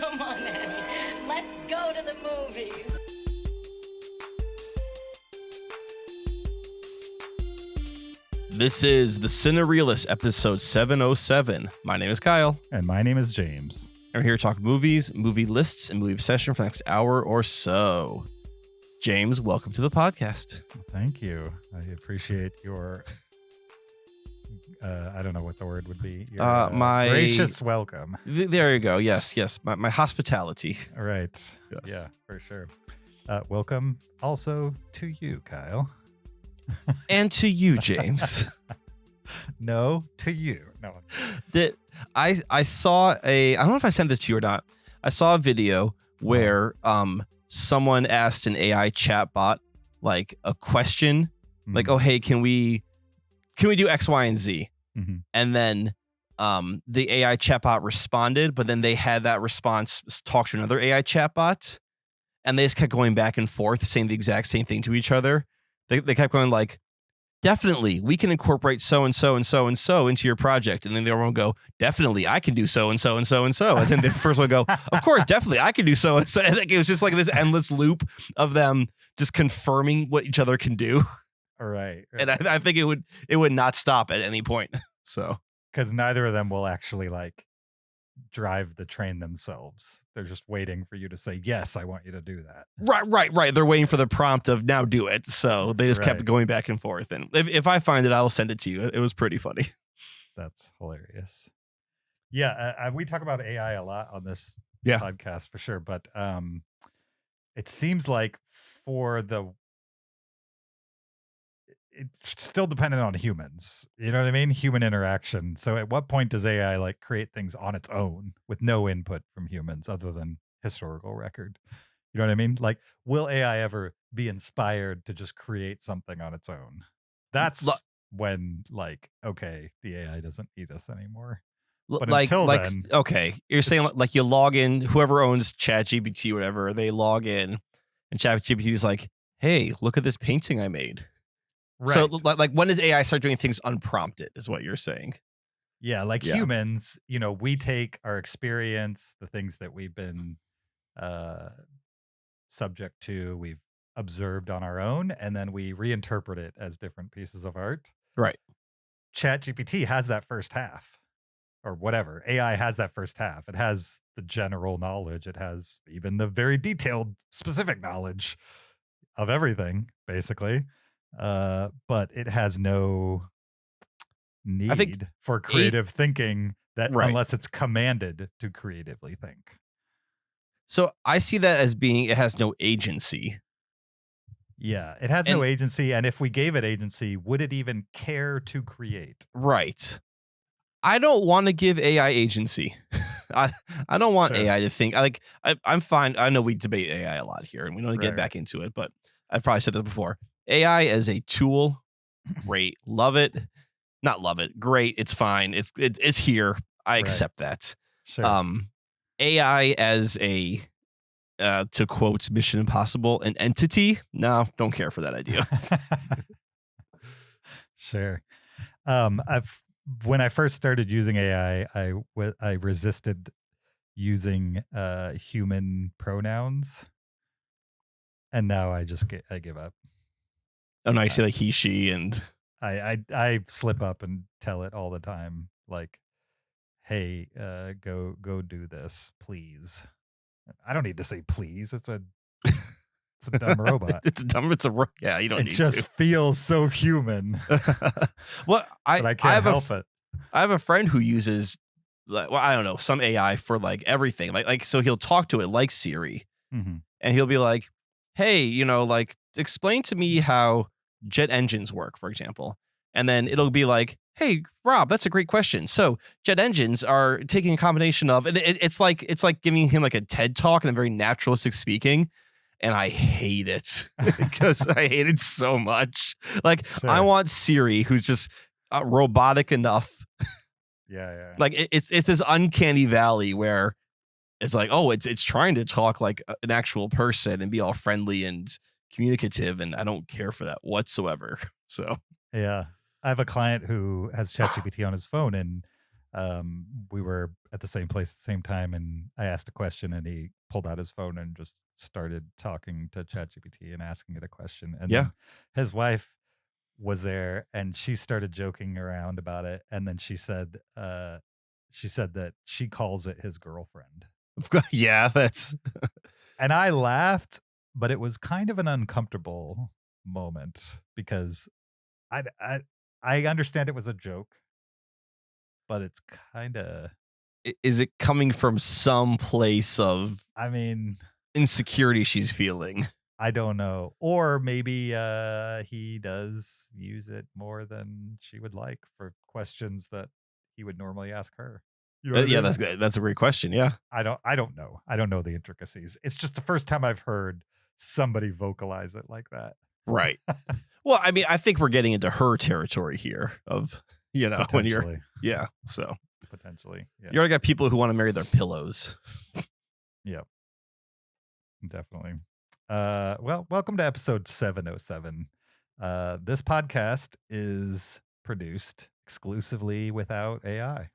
Come on, Annie. Let's go to the movies. This is the Cinereelists episode 707. My name is Kyle. And my name is James. We're here to talk movies, movie lists, and movie obsession for the next hour or so. James, welcome to the podcast. Thank you. I appreciate your, I don't know what the word would be. Your, my gracious welcome. There you go. Yes. My hospitality. All right. Yes. Yeah, for sure. Welcome also to you, Kyle. And to you, James. No, to you. No. I saw I don't know if I sent this to you or not. I saw a video where someone asked an AI chatbot like a question, like, oh hey, can we do X, Y, and Z? Mm-hmm. And then the AI chatbot responded, but then they had that response talk to another AI chatbot, and they just kept going back and forth saying the exact same thing to each other. They kept going like, definitely, we can incorporate so and so and so and so into your project. And then the other one would go, definitely, I can do so and so and so and so. And then the first one would go, of course, definitely, I can do so and so. And it was just like this endless loop of them just confirming what each other can do. All right. And I think it would not stop at any point. So because neither of them will actually like drive the train themselves. They're just waiting for you to say, yes, I want you to do that. Right. They're waiting for the prompt of now do it. So they just kept going back and forth. And if I find it, I will send it to you. It was pretty funny. That's hilarious. Yeah, we talk about AI a lot on this podcast for sure. But it seems like it's still dependent on humans. You know what I mean? Human interaction. So at what point does AI like create things on its own with no input from humans other than historical record? You know what I mean? Like, will AI ever be inspired to just create something on its own? That's when like, okay, the AI doesn't need us anymore. But until then, okay, you're saying like you log in, whoever owns ChatGPT, whatever, they log in and ChatGPT is like, hey, look at this painting I made. Right. So like when does AI start doing things unprompted is what you're saying? Yeah, like humans, we take our experience, the things that we've been subject to, we've observed on our own, and then we reinterpret it as different pieces of art. Right. ChatGPT has that first half or whatever. AI has that first half. It has the general knowledge. It has even the very detailed, specific knowledge of everything, basically. But it has no need for creative thinking unless it's commanded to creatively think. So I see that as being it has no agency. Yeah, it has no agency. And if we gave it agency, would it even care to create? Right. I don't want to give AI agency. I don't want AI to think. I'm fine. I know we debate AI a lot here and we don't get back into it, but I've probably said that before. AI as a tool, great, love it. Not love it, great. It's fine. It's here. I accept that. Sure. AI as a to quote Mission Impossible, an entity. No, don't care for that idea. Sure. When I first started using AI, I resisted using human pronouns, and now I give up. Oh no, I say like he, she, and I slip up and tell it all the time, like, hey, go do this, please. I don't need to say please. It's a dumb robot. You don't need to. It just feels so human. Well, I can't help it. I have a friend who uses I don't know, some AI for like everything. Like so he'll talk to it like Siri. Mm-hmm. And he'll be like, hey, like explain to me how jet engines work, for example. And then it'll be like, hey, Rob, that's a great question. So jet engines are taking a combination of, and it's like giving him like a TED talk and a very naturalistic speaking. And I hate it because I hate it so much. Like I want Siri, who's just robotic enough. Yeah. Like it's this uncanny valley where it's like, oh, it's trying to talk like an actual person and be all friendly and communicative, and I don't care for that whatsoever. So yeah, I have a client who has ChatGPT on his phone, and We were at the same place at the same time, and I asked a question, and he pulled out his phone and just started talking to ChatGPT and asking it a question. And Yeah. then his wife was there, and she started joking around about it. And then she said that she calls it his girlfriend. Yeah, that's And I laughed, but it was kind of an uncomfortable moment because I understand it was a joke, but it's kind of, is it coming from some place of I mean, insecurity she's feeling? I don't know. Or maybe he does use it more than she would like for questions that he would normally ask her. You know what I Yeah, mean? that's a great question. Yeah. I don't know. I don't know the intricacies. It's just the first time I've heard somebody vocalize it like that. Right. Well, I mean, I think we're getting into her territory here of, when you're, Potentially. yeah. So Potentially. Yeah. you already got people who want to marry their pillows. Yep. Definitely. Well, welcome to episode 707. This podcast is produced exclusively without AI.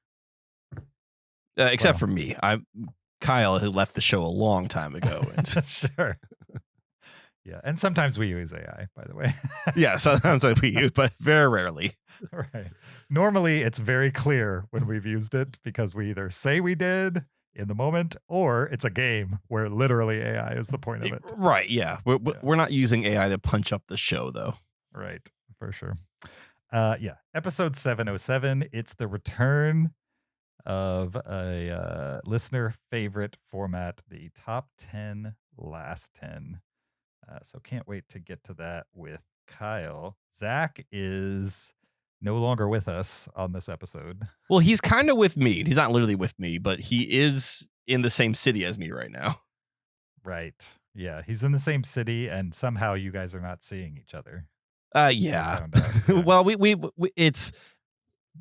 Except Well. for me. Kyle had left the show a long time ago. And Sure. Yeah. And sometimes we use AI, by the way. yeah, sometimes we use, but very rarely. Right. Normally, it's very clear when we've used it because we either say we did in the moment or it's a game where literally AI is the point of it. Right. Yeah. We're not using AI to punch up the show, though. Right. For sure. Yeah. Episode 707. It's the return of a listener favorite format, the top 10 last 10. So can't wait to get to that with Kyle. Zach is no longer with us on this episode. Well, he's kind of with me. He's not literally with me, but he is in the same city as me right now. Right. Yeah. He's in the same city, and somehow you guys are not seeing each other. Yeah. found out, yeah. Well,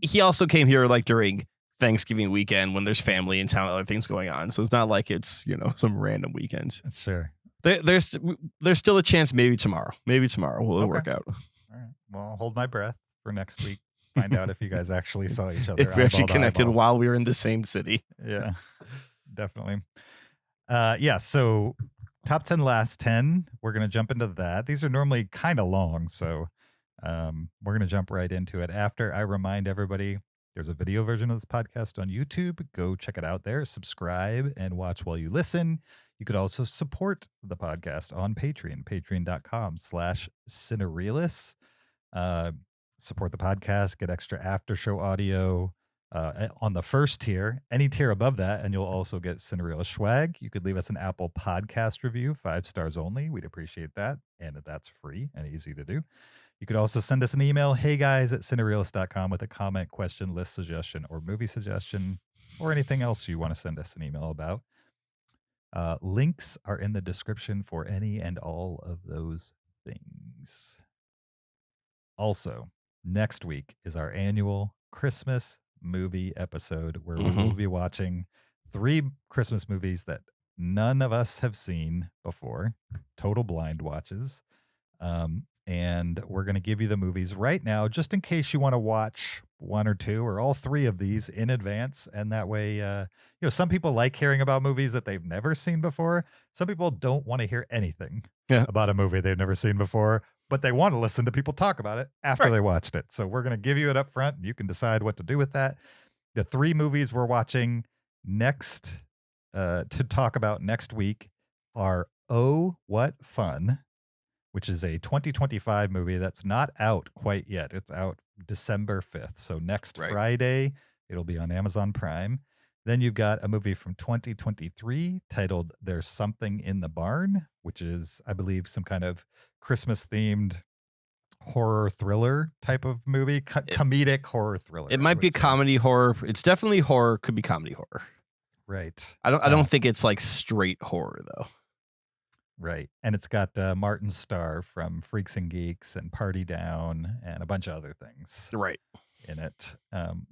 he also came here like during Thanksgiving weekend when there's family in town, other things going on. So it's not like it's, some random weekends. Sure. There's still a chance maybe tomorrow. Maybe tomorrow will work out. All right. Well, I'll hold my breath for next week. Find out if you guys actually saw each other. If we actually connected eyeball. while we were in the same city. Yeah, definitely. Yeah, so top 10 last 10. We're going to jump into that. These are normally kind of long, so we're going to jump right into it. After I remind everybody, there's a video version of this podcast on YouTube. Go check it out there. Subscribe and watch while you listen. You could also support the podcast on Patreon, patreon.com/Cinereelists. Support the podcast, get extra after show audio on the first tier. Any tier above that, and you'll also get Cinereelist swag. You could leave us an Apple Podcast review, 5 stars only. We'd appreciate that. And that's free and easy to do. You could also send us an email, heyguys@cinereelist.com, with a comment, question, list suggestion, or movie suggestion, or anything else you want to send us an email about. Links are in the description for any and all of those things. Also, next week is our annual Christmas movie episode where we will be watching 3 Christmas movies that none of us have seen before, total blind watches. And we're going to give you the movies right now, just in case you want to watch 1 or 2 or all 3 of these in advance. And that way, some people like hearing about movies that they've never seen before. Some people don't want to hear anything about a movie they've never seen before, but they want to listen to people talk about it after they watched it. So we're going to give you it up front, and you can decide what to do with that. The 3 movies we're watching next to talk about next week are Oh, What Fun, which is a 2025 movie that's not out quite yet. It's out December 5th. So next Friday, it'll be on Amazon Prime. Then you've got a movie from 2023 titled There's Something in the Barn, which is, I believe, some kind of Christmas-themed horror thriller type of movie, comedic horror thriller. It might be comedy horror. It's definitely horror. Could be comedy horror. Right. I don't think it's like straight horror though. Right. And it's got Martin Starr from Freaks and Geeks and Party Down and a bunch of other things in it,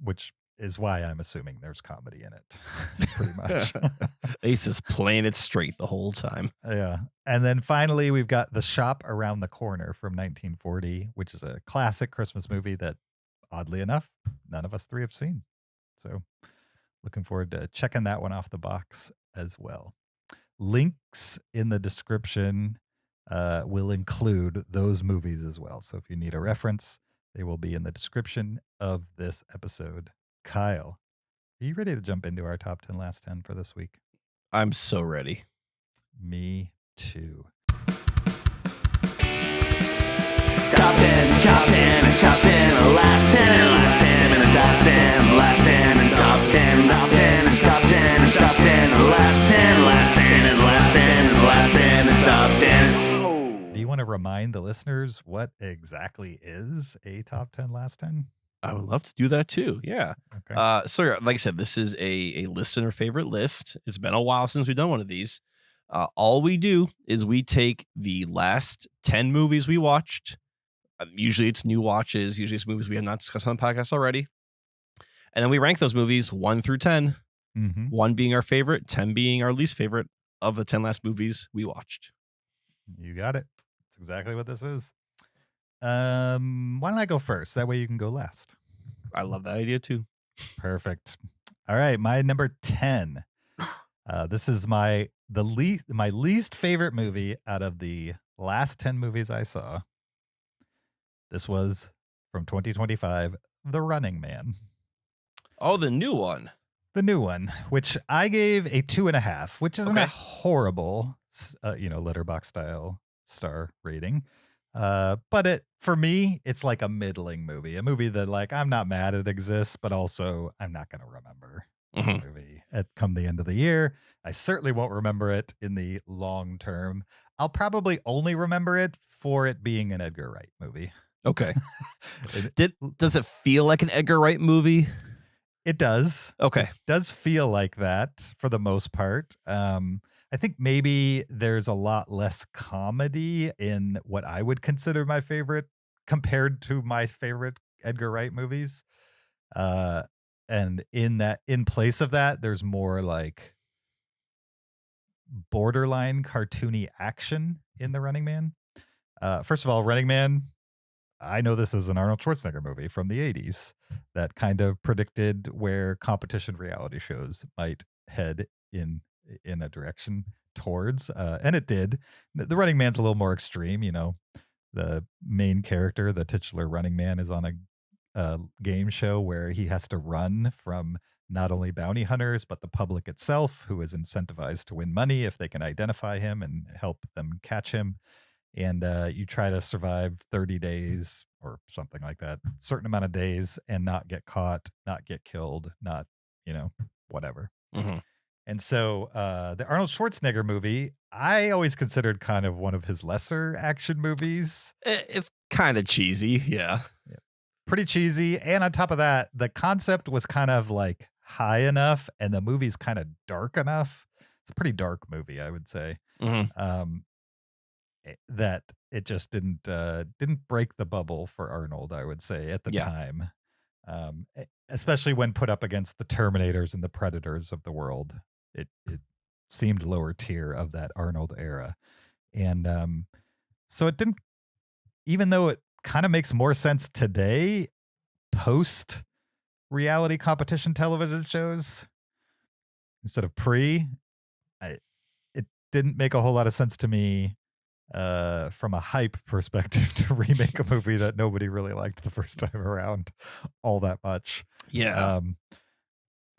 which is why I'm assuming there's comedy in it, pretty much. Ace is playing it straight the whole time. Yeah. And then finally, we've got The Shop Around the Corner from 1940, which is a classic Christmas movie that, oddly enough, none of us 3 have seen. So looking forward to checking that one off the box as well. Links in the description will include those movies as well. So if you need a reference, they will be in the description of this episode. Kyle, are you ready to jump into our top 10 last 10 for this week? I'm so ready. Me too. Top 10, top 10, and top 10, and last 10, and last 10, and a last 10, last 10, and top 10, top 10, and top 10, and top 10, and last 10, last 10, and last 10, and last 10, and top 10. Do you want to remind the listeners what exactly is a top 10 last 10? I would love to do that too. Yeah. Okay. So like I said, this is a listener favorite list. It's been a while since we've done one of these. All we do is we take the last 10 movies we watched. Usually it's new watches. Usually it's movies we have not discussed on the podcast already. And then we rank those movies 1 through 10. Mm-hmm. 1 being our favorite, 10 being our least favorite of the 10 last movies we watched. You got it. That's exactly what this is. Why don't I go first? That way you can go last. I love that idea too. Perfect. All right, my number 10. This is my least favorite movie out of the last 10 movies I saw. This was from 2025, The Running Man. Oh, the new one. The new one, which I gave a 2.5, which isn't a horrible, Letterboxd style star rating. But for me, it's like a middling movie, a movie that like I'm not mad it exists, but also I'm not going to remember this movie come the end of the year. I certainly won't remember it in the long term. I'll probably only remember it for it being an Edgar Wright movie. Okay. Does it feel like an Edgar Wright movie? It does. Okay. It does feel like that for the most part. I think maybe there's a lot less comedy in what I would consider my favorite compared to my favorite Edgar Wright movies. And in place of that, there's more like borderline cartoony action in The Running Man. First of all, Running Man, I know this is an Arnold Schwarzenegger movie from the 80s that kind of predicted where competition reality shows might head in a direction towards, and it did. The Running Man's a little more extreme, the main character, the titular Running Man, is on a game show where he has to run from not only bounty hunters, but the public itself, who is incentivized to win money if they can identify him and help them catch him. And you try to survive 30 days or something like that, certain amount of days, and not get caught, not get killed, not, whatever. Mm-hmm. And so the Arnold Schwarzenegger movie, I always considered kind of one of his lesser action movies. It's kind of cheesy. Yeah. Pretty cheesy. And on top of that, the concept was kind of like high enough and the movie's kind of dark enough. It's a pretty dark movie, I would say. Mm-hmm. That it just didn't break the bubble for Arnold, I would say, at the time. Especially when put up against the Terminators and the Predators of the world. It seemed lower tier of that Arnold era. And so it didn't, even though it kind of makes more sense today, post reality competition television shows instead of pre, it didn't make a whole lot of sense to me from a hype perspective to remake a movie that nobody really liked the first time around all that much. Yeah.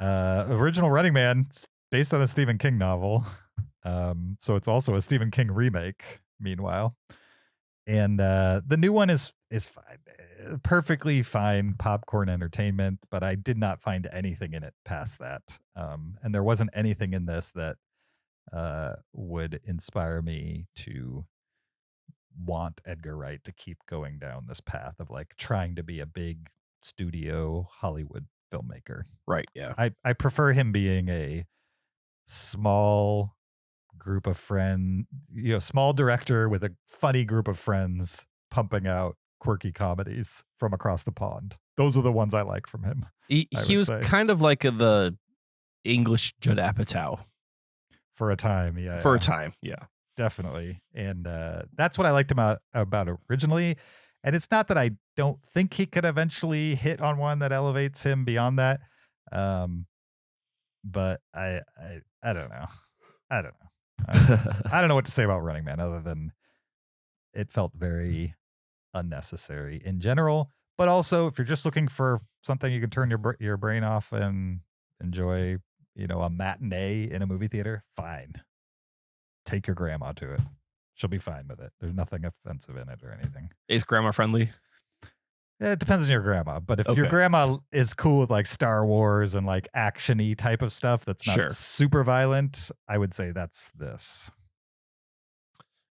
Original Running Man, based on a Stephen King novel. So it's also a Stephen King remake, meanwhile. And the new one is fine, perfectly fine popcorn entertainment, but I did not find anything in it past that. And there wasn't anything in this that would inspire me to want Edgar Wright to keep going down this path of like trying to be a big studio Hollywood filmmaker. Right. Yeah. I prefer him being a small group of small director with a funny group of friends pumping out quirky comedies from across the pond. Those are the ones I like from him. He was kind of like the English Judd Apatow. For a time, yeah. For a time, yeah. Definitely. And that's what I liked about originally. And it's not that I don't think he could eventually hit on one that elevates him beyond that. But I don't know. I don't know. I don't know what to say about Running Man other than it felt very unnecessary in general. But also, if you're just looking for something you can turn your brain off and enjoy, a matinee in a movie theater, fine. Take your grandma to it. She'll be fine with it. There's nothing offensive in it or anything. Is grandma friendly? It depends on your grandma, but if your Okay. grandma is cool with like Star Wars and like action-y type of stuff that's not Sure. super violent, I would say that's this.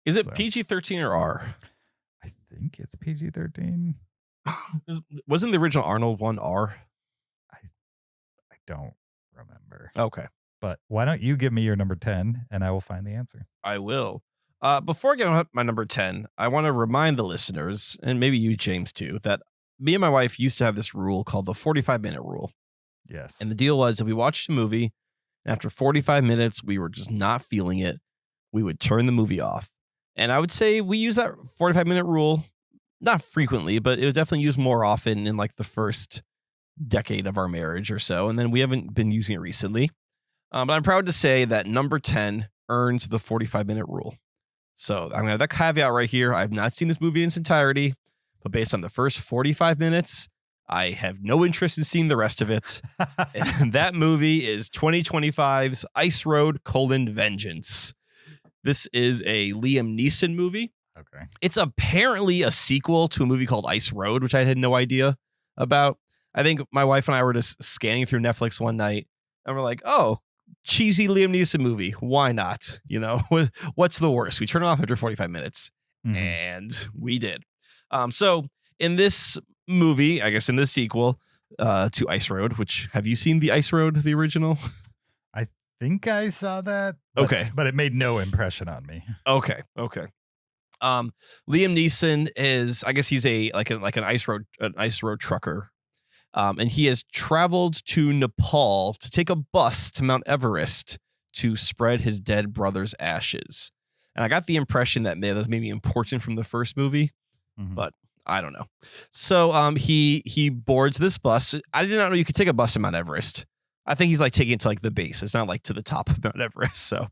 Is it So. PG-13 or R? I think it's PG-13. Wasn't the original Arnold one R? I don't remember. Okay. But why don't you give me your number 10 and I will find the answer. I will. Before I get on my number 10, I want to remind the listeners, and maybe you, James, too, that me and my wife used to have this rule called the 45-minute rule. Yes. And the deal was if we watched a movie, and after 45 minutes, we were just not feeling it, we would turn the movie off. And I would say we use that 45-minute rule, not frequently, but it was definitely used more often in like the first decade of our marriage or so. And then we haven't been using it recently. But I'm proud to say that number 10 earns the 45-minute rule. So I'm going to have that caveat right here. I've not seen this movie in its entirety, but based on the first 45 minutes, I have no interest in seeing the rest of it. And that movie is 2025's Ice Road: Vengeance. This is a Liam Neeson movie. Okay. It's apparently a sequel to a movie called Ice Road, which I had no idea about. I think my wife and I were just scanning through Netflix one night and we're like, oh, cheesy Liam Neeson movie. Why not? What's the worst? We turn it off after 45 minutes. Mhm. And we did. So in this movie, I guess in the sequel to Ice Road, which have you seen the Ice Road, the original? I think I saw that. But, Okay. But it made no impression on me. Okay. Liam Neeson is, I guess he's an ice road trucker. And he has traveled to Nepal to take a bus to Mount Everest to spread his dead brother's ashes. And I got the impression that that was maybe important from the first movie, Mhm. but I don't know. So he boards this bus. I did not know you could take a bus to Mount Everest. I think he's like taking it to like the base. It's not like to the top of Mount Everest. So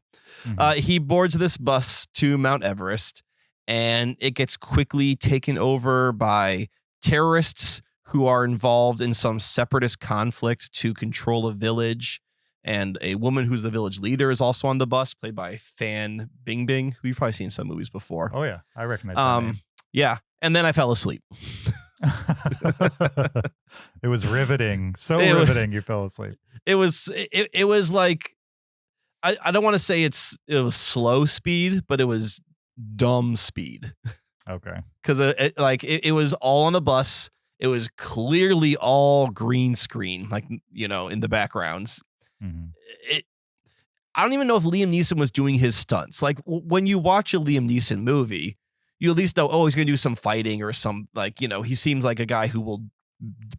he boards this bus to Mount Everest, and it gets quickly taken over by terrorists who are involved in some separatist conflict to control a village. And a woman who's the village leader is also on the bus, played by Fan Bingbing, who you've probably seen in some movies before. Oh, yeah. I recognize that name. Yeah. And then I fell asleep. It was riveting. So It was- riveting you fell asleep. It was like, I don't want to say it was slow speed, but it was dumb speed. Okay. Because it was all on a bus. It was clearly all green screen, like, in the backgrounds. Mhm. I don't even know if Liam Neeson was doing his stunts. Like when you watch a Liam Neeson movie, you at least know, oh, he's going to do some fighting or some, he seems like a guy who will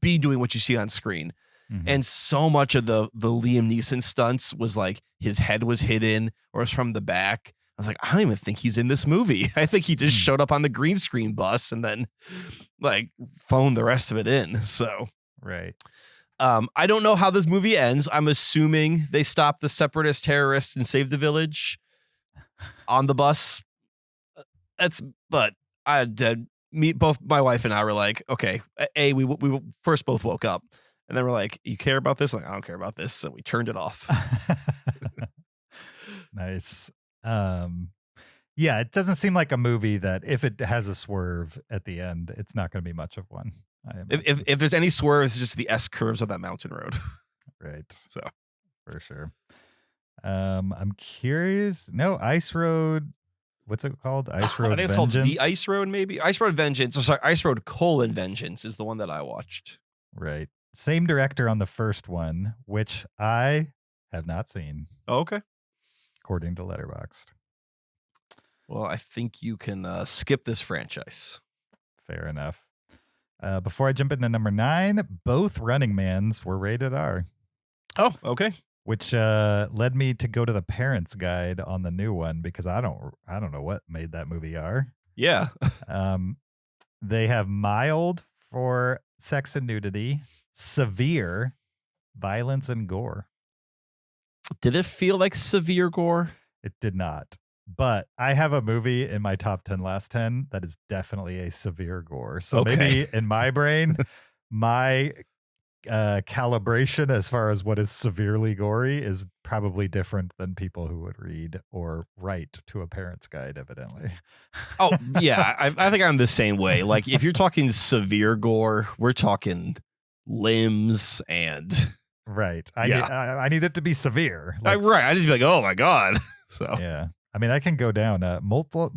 be doing what you see on screen. Mhm. And so much of the Liam Neeson stunts was like his head was hidden or was from the back. I was like, I don't even think he's in this movie. I think he just showed up on the green screen bus and then like phoned the rest of it in. So Right. I don't know how this movie ends. I'm assuming they stop the separatist terrorists and save the village on the bus. But I did both my wife and I were like, okay, we first both woke up and then we're like, you care about this? I'm like, I don't care about this. So we turned it off. Nice. Yeah, it doesn't seem like a movie that if it has a swerve at the end, it's not going to be much of one. If there's any swerves, it's just the S curves of that mountain road. Right. So For sure. I'm curious. No, Ice Road. What's it called? Ice Road I think it's Vengeance? called The Ice Road, maybe. Ice Road Vengeance. Oh, sorry, Ice Road: Vengeance is the one that I watched. Right. Same director on the first one, which I have not seen, Oh, okay. according to Letterboxd. Well, I think you can skip this franchise. Fair enough. Before I jump into number 9, both Running Mans were rated R, Oh, okay. which led me to go to the parents' guide on the new one because I don't know what made that movie R. Yeah. They have mild for sex and nudity, severe Violence and gore. Did it feel like severe gore? It did not. But I have a movie in my top 10 last 10 that is definitely a severe gore. So Okay. maybe in my brain, my calibration as far as what is severely gory is probably different than people who would read or write to a parent's guide, evidently. Oh, yeah. I think I'm the same way. Like, if you're talking severe gore, we're talking limbs and... Right. Yeah. I need it to be severe. right. I just be like, oh, my God. So, Yeah. I mean, I can go down multiple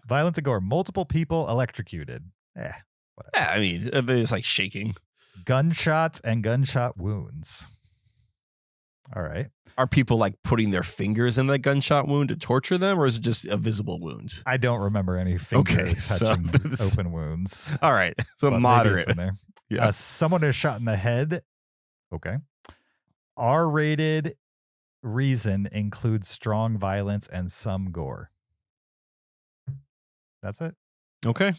violence and gore, multiple people electrocuted. Whatever. yeah, I mean, it's like shaking. Gunshots and gunshot wounds. All right. Are people like putting their fingers in that gunshot wound to torture them, or is it just a visible wound? I don't remember any finger Okay, so touching this- open wounds. All right. So but maybe moderate. it's in there. Yeah. Someone is shot in the head. Okay. R-rated reason includes strong violence and some gore. That's it. Okay.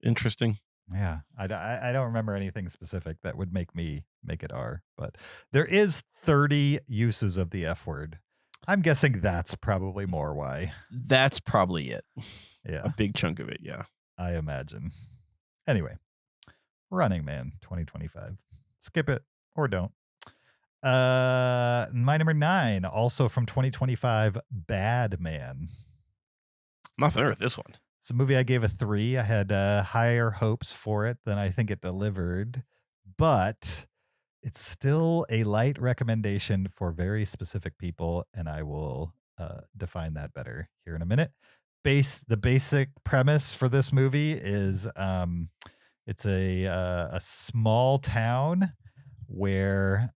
Interesting. Yeah. I don't remember anything specific that would make it R, but there is 30 uses of the F word. I'm guessing that's probably more why. That's probably it. Yeah. A big chunk of it. Yeah. I imagine. Anyway, Running Man 2025. Skip it or don't. My number 9, also from 2025, Bad Man. I'm not familiar with this one. It's a movie I gave a 3. I had higher hopes for it than I think it delivered, but it's still a light recommendation for very specific people, and I will define that better here in a minute. The basic premise for this movie is it's a small town where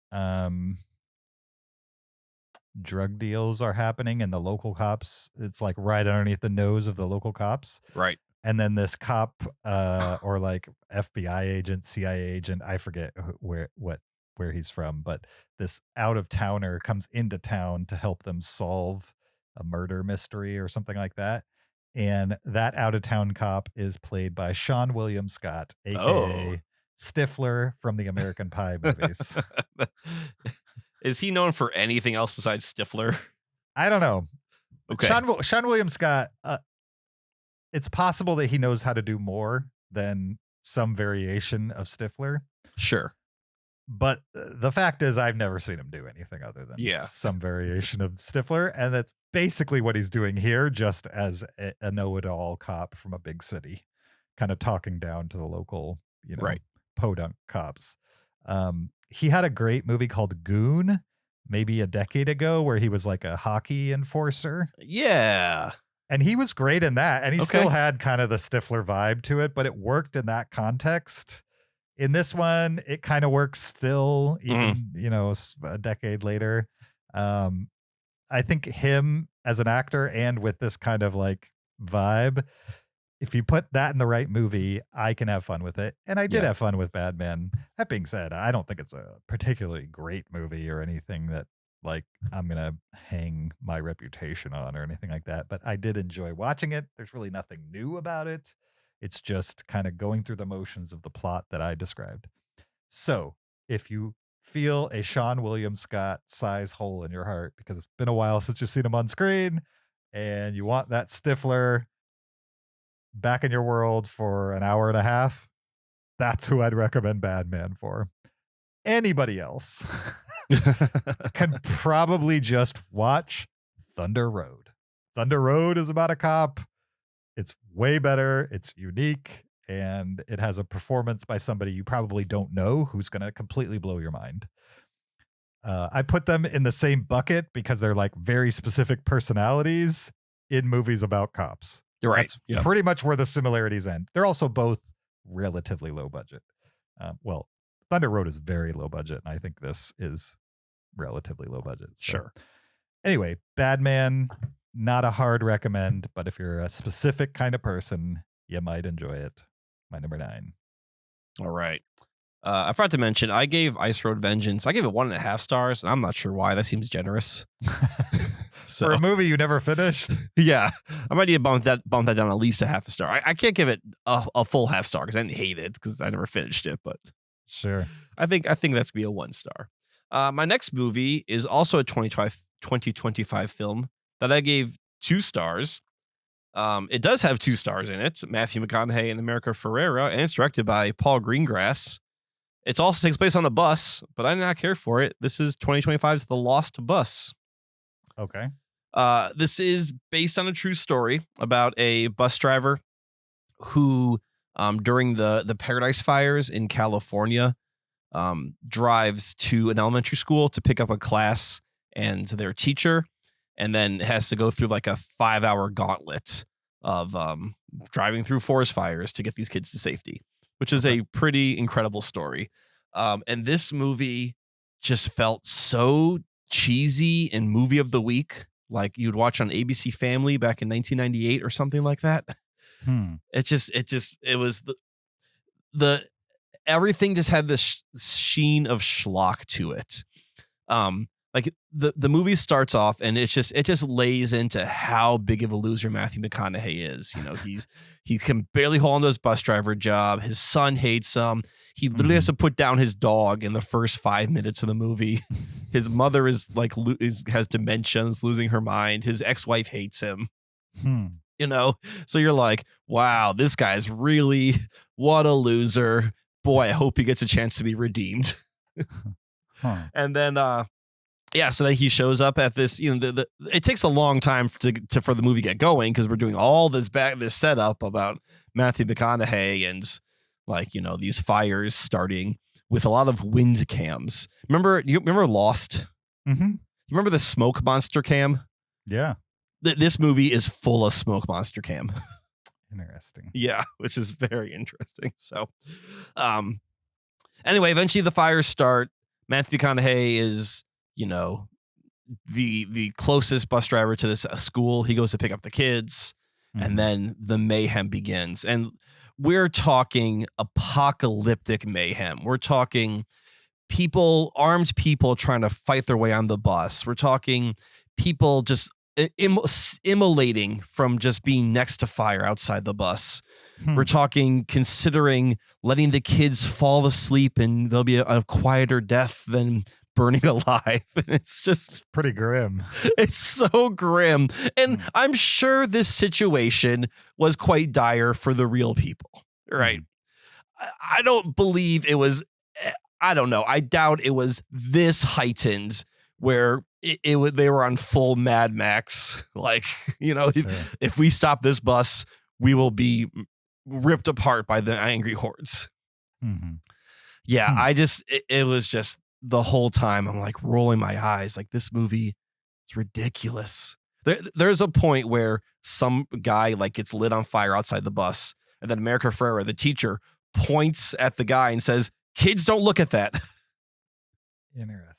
drug deals are happening, and the local cops, it's like right underneath the nose of the local cops. Right. And then this cop or like FBI agent, CIA agent, I forget where he's from, but this out of towner comes into town to help them solve a murder mystery or something like that. And that out of town cop is played by Sean William Scott, aka Stifler from the American Pie movies. Is he known for anything else besides Stifler? I don't know. Okay. Sean William Scott, it's possible that he knows how to do more than some variation of Stifler. Sure. But the fact is, I've never seen him do anything other than some variation of Stifler. And that's basically what he's doing here, just as a know-it-all cop from a big city, kind of talking down to the local, right, podunk cops. He had a great movie called Goon, maybe a decade ago, where he was like a hockey enforcer. Yeah. And he was great in that. And he Okay. still had kind of the Stifler vibe to it, but it worked in that context. In this one, it kind of works still, even, a decade later. I think him as an actor and with this kind of like vibe, if you put that in the right movie, I can have fun with it. And I did have fun with Bad Man. That being said, I don't think it's a particularly great movie or anything that like I'm going to hang my reputation on or anything like that. But I did enjoy watching it. There's really nothing new about it. It's just kind of going through the motions of the plot that I described. So if you feel a Sean William Scott size hole in your heart because it's been a while since you've seen him on screen and you want that Stifler back in your world for an hour and a half, that's who I'd recommend Bad Man for. Anybody else can probably just watch Thunder Road. Thunder Road is about a cop. It's way better. It's unique. And it has a performance by somebody you probably don't know who's going to completely blow your mind. I put them in the same bucket because they're like very specific personalities in movies about cops. You're right. That's pretty much where the similarities end. They're also both relatively low budget. Well, Thunder Road is very low budget, and I think this is relatively low budget. So. Sure. Anyway, Bad Man, not a hard recommend, but if you're a specific kind of person, you might enjoy it. My number 9. All right. I forgot to mention, I gave Ice Road Vengeance, I gave it 1.5 stars. And I'm not sure why. That seems generous. So, for a movie you never finished? Yeah. I might need to bump that down at least a half a star. I can't give it a full half star because I didn't hate it because I never finished it. But Sure. I think that's going to be a 1 star. My next movie is also a 2025 film that I gave 2 stars. It does have 2 stars in it, Matthew McConaughey and America Ferrera, and it's directed by Paul Greengrass. It also takes place on a bus, but I did not care for it. This is 2025's The Lost Bus. Okay. This is based on a true story about a bus driver who, during the Paradise Fires in California, drives to an elementary school to pick up a class and their teacher, and then has to go through like a 5-hour gauntlet of driving through forest fires to get these kids to safety, which is a pretty incredible story. And this movie just felt so cheesy and movie of the week, like you'd watch on ABC Family back in 1998 or something like that. It was the everything just had this sheen of schlock to it. Like the movie starts off and it just lays into how big of a loser Matthew McConaughey is. You know, he can barely hold on to his bus driver job. His son hates him. He literally has to put down his dog in the first 5 minutes of the movie. His mother is has dementia, is losing her mind. His ex-wife hates him. You know, so you're like, wow, this guy's really, what a loser. Boy, I hope he gets a chance to be redeemed. And then so then he shows up at this, you know, it takes a long time for the movie to get going because we're doing all this setup about Matthew McConaughey and, like, you know, these fires starting with a lot of wind cams. You remember Lost? Mm-hmm. You remember the smoke monster cam? Yeah. This movie is full of smoke monster cam. Interesting. Yeah, which is very interesting. So, anyway, eventually the fires start. Matthew McConaughey is, you know, the closest bus driver to this school. He goes to pick up the kids, and then the mayhem begins. And we're talking apocalyptic mayhem. We're talking armed people trying to fight their way on the bus. We're talking people just immolating from just being next to fire outside the bus. We're talking considering letting the kids fall asleep and there'll be a quieter death than burning alive. And it's just pretty grim. It's so grim. And I'm sure this situation was quite dire for the real people, right? I don't believe it was, I don't know. I doubt it was this heightened where they were on full Mad Max. Like, you know, if we stop this bus, we will be ripped apart by the angry hordes. Yeah, it was just the whole time I'm like rolling my eyes, like, this movie is ridiculous. There's a point where some guy like gets lit on fire outside the bus, and then America Ferrera, the teacher, points at the guy and says, "Kids, don't look at that." Interesting.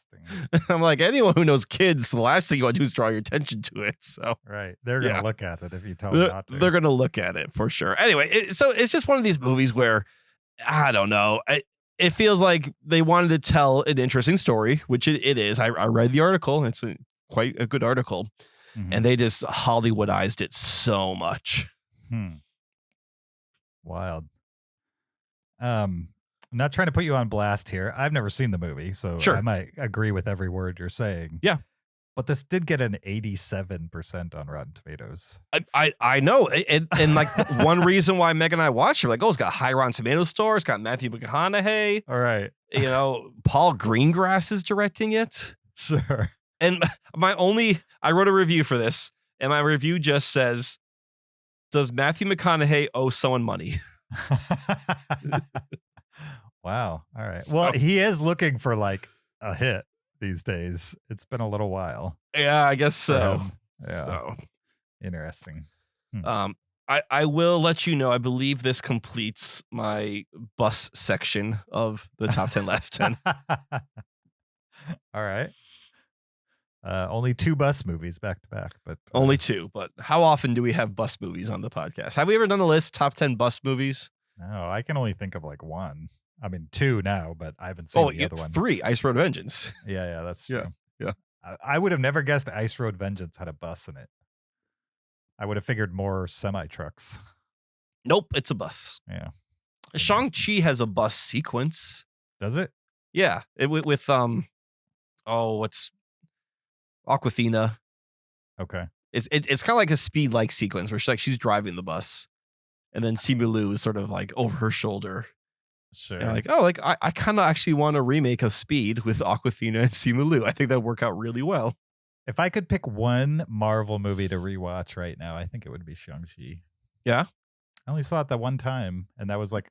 I'm like, anyone who knows kids, the last thing you want to do is draw your attention to it. So right, they're gonna look at it if you tell them not to. They're gonna look at it for sure. Anyway, so it's just one of these movies where, I don't know, it feels like they wanted to tell an interesting story, which it is. I read the article. It's quite a good article, and they just Hollywoodized it so much. Wild. I'm not trying to put you on blast here. I've never seen the movie, so sure, I might agree with every word you're saying. Yeah. But this did get an 87% on Rotten Tomatoes. I know. And like one reason why Meg and I watched it, like, oh, it's got high Rotten Tomatoes score. It's got Matthew McConaughey. All right. You know, Paul Greengrass is directing it. Sure. And I wrote a review for this, and my review just says, does Matthew McConaughey owe someone money? Wow. All right. Well, he is looking for like a hit these days. It's been a little while. Yeah, I guess so. Yeah. So interesting. I will let you know. I believe this completes my bus section of the top 10 last 10. All right. Only 2 bus movies back to back, but only 2. But how often do we have bus movies on the podcast? Have we ever done a list, top 10 bus movies? No, I can only think of like 1. I mean, 2 now, but I haven't seen the other one. 3, Ice Road Vengeance. Yeah, that's true. Yeah. I would have never guessed Ice Road Vengeance had a bus in it. I would have figured more semi-trucks. Nope, it's a bus. Yeah. Shang-Chi has a bus sequence. Does it? Yeah, with what's Aquafina. Okay. It's kind of like a Speed like sequence where she's driving the bus, and then Simu Liu is sort of like over her shoulder. Sure. And like, I kind of actually want a remake of Speed with Aquafina and Simu Liu. I think that'd work out really well. If I could pick one Marvel movie to rewatch right now, I think it would be Shang-Chi. Yeah. I only saw it that one time, and that was like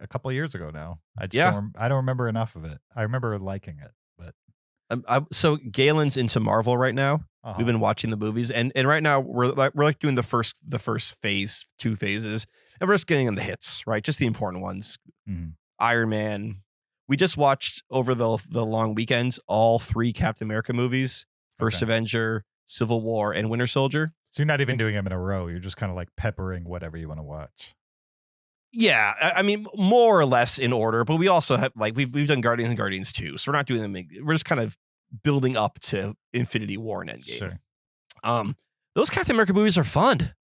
a couple of years ago now. I don't remember enough of it. I remember liking it, but so Galen's into Marvel right now. We've been watching the movies, and right now we're like doing the first phase, 2 phases, and we're just getting in the hits, right? Just the important ones. Mhm. Iron Man. We just watched over the long weekends all 3 Captain America movies: First Okay. Avenger, Civil War, and Winter Soldier. So you're not even doing them in a row. You're just kind of like peppering whatever you want to watch. Yeah, I mean more or less in order, but we also have like we've done Guardians and Guardians 2, so we're not doing them. We're just kind of building up to Infinity War and Endgame. Sure. Those Captain America movies are fun.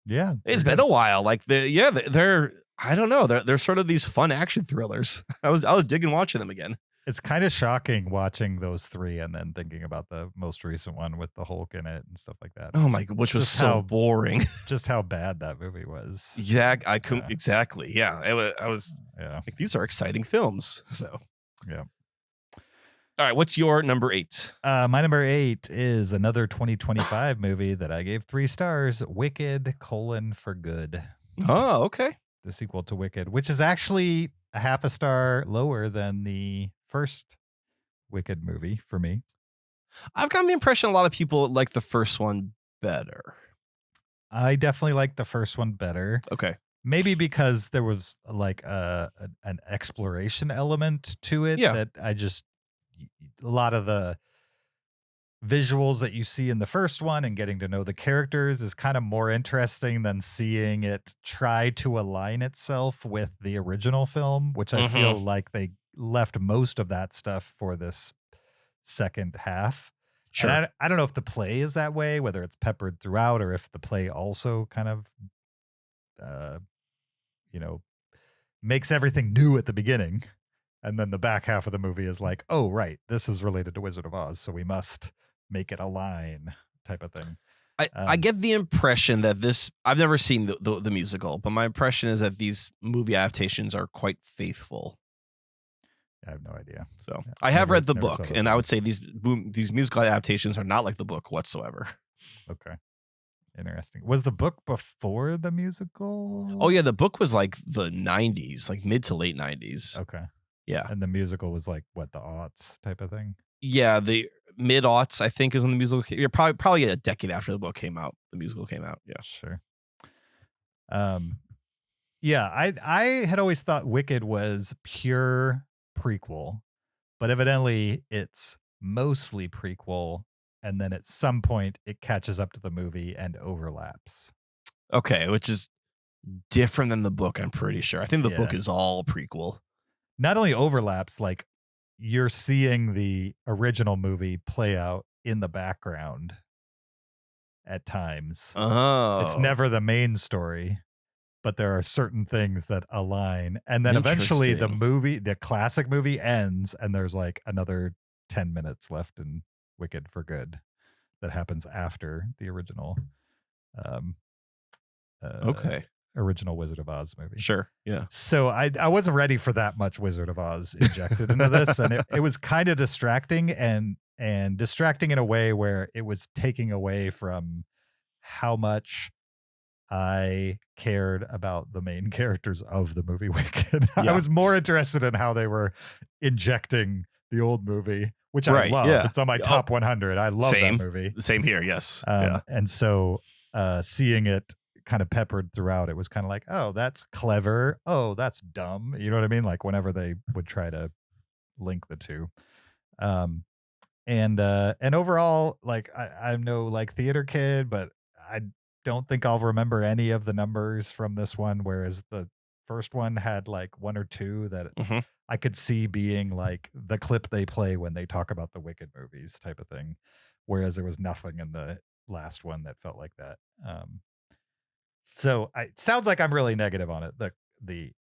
Yeah. It's they're been good. a while. Like they're I don't know. They're sort of these fun action thrillers. I was digging watching them again. It's kind of shocking watching those 3 and then thinking about the most recent one with the Hulk in it and stuff like that. Oh my god, which was Just so how- boring. Just how bad that movie was. Exactly. Yeah. I was Yeah. like, these are exciting films. So Yeah. all right, what's your number 8? My number 8 is another 2025 movie that I gave 3 stars, Wicked: For Good. Oh, okay. The sequel to Wicked, which is actually a half a star lower than the first Wicked movie for me. I've gotten the impression a lot of people like the first one better. I definitely like the first one better. Okay. Maybe because there was like an exploration element to it Yeah. that a lot of the visuals that you see in the first one and getting to know the characters is kind of more interesting than seeing it try to align itself with the original film, which I feel like they left most of that stuff for this second half. Sure. And I don't know if the play is that way, whether it's peppered throughout or if the play also kind of, makes everything new at the beginning. And then the back half of the movie is like, oh, right, this is related to Wizard of Oz, so we must make it align type of thing. I get the impression that I've never seen the musical, but my impression is that these movie adaptations are quite faithful. I have no idea. So Yeah, I have read the never saw book, the and I book. would say these musical adaptations are not like the book whatsoever. Okay. Interesting. Was the book before the musical? Oh yeah, the book was like the 90s, like mid to late 90s. Okay. Yeah. And the musical was like what, the aughts type of thing? Yeah, the mid-aughts, I think, is when the musical came. Yeah, probably a decade after the book came out. The musical came out. Yeah. Sure. Yeah, I had always thought Wicked was pure prequel, but evidently it's mostly prequel, and then at some point it catches up to the movie and overlaps. Okay, which is different than the book, I'm pretty sure. I think the book Yeah. is all prequel. Not only overlaps, like you're seeing the original movie play out in the background at times. Oh. It's never the main story, but there are certain things that align. And then eventually the classic movie ends and there's like another 10 minutes left in Wicked for Good that happens after the original Okay. original Wizard of Oz movie. Sure. Yeah. So I wasn't ready for that much Wizard of Oz injected into this, and it was kind of distracting and distracting in a way where it was taking away from how much I cared about the main characters of the movie Wicked. Yeah. I was more interested in how they were injecting the old movie, which I Right, love. yeah. It's on my top 100. I love Same. that movie. Same here. Yes. Yeah. And so seeing it kind of peppered throughout, it was kind of like, oh, that's clever. Oh, that's dumb. You know what I mean? Like whenever they would try to link the two. And overall, like I'm no like theater kid, but I don't think I'll remember any of the numbers from this one, whereas the first one had like 1 or 2 that Mhm. I could see being like the clip they play when they talk about the Wicked movies type of thing, whereas there was nothing in the last one that felt like that. So it sounds like I'm really negative on it. The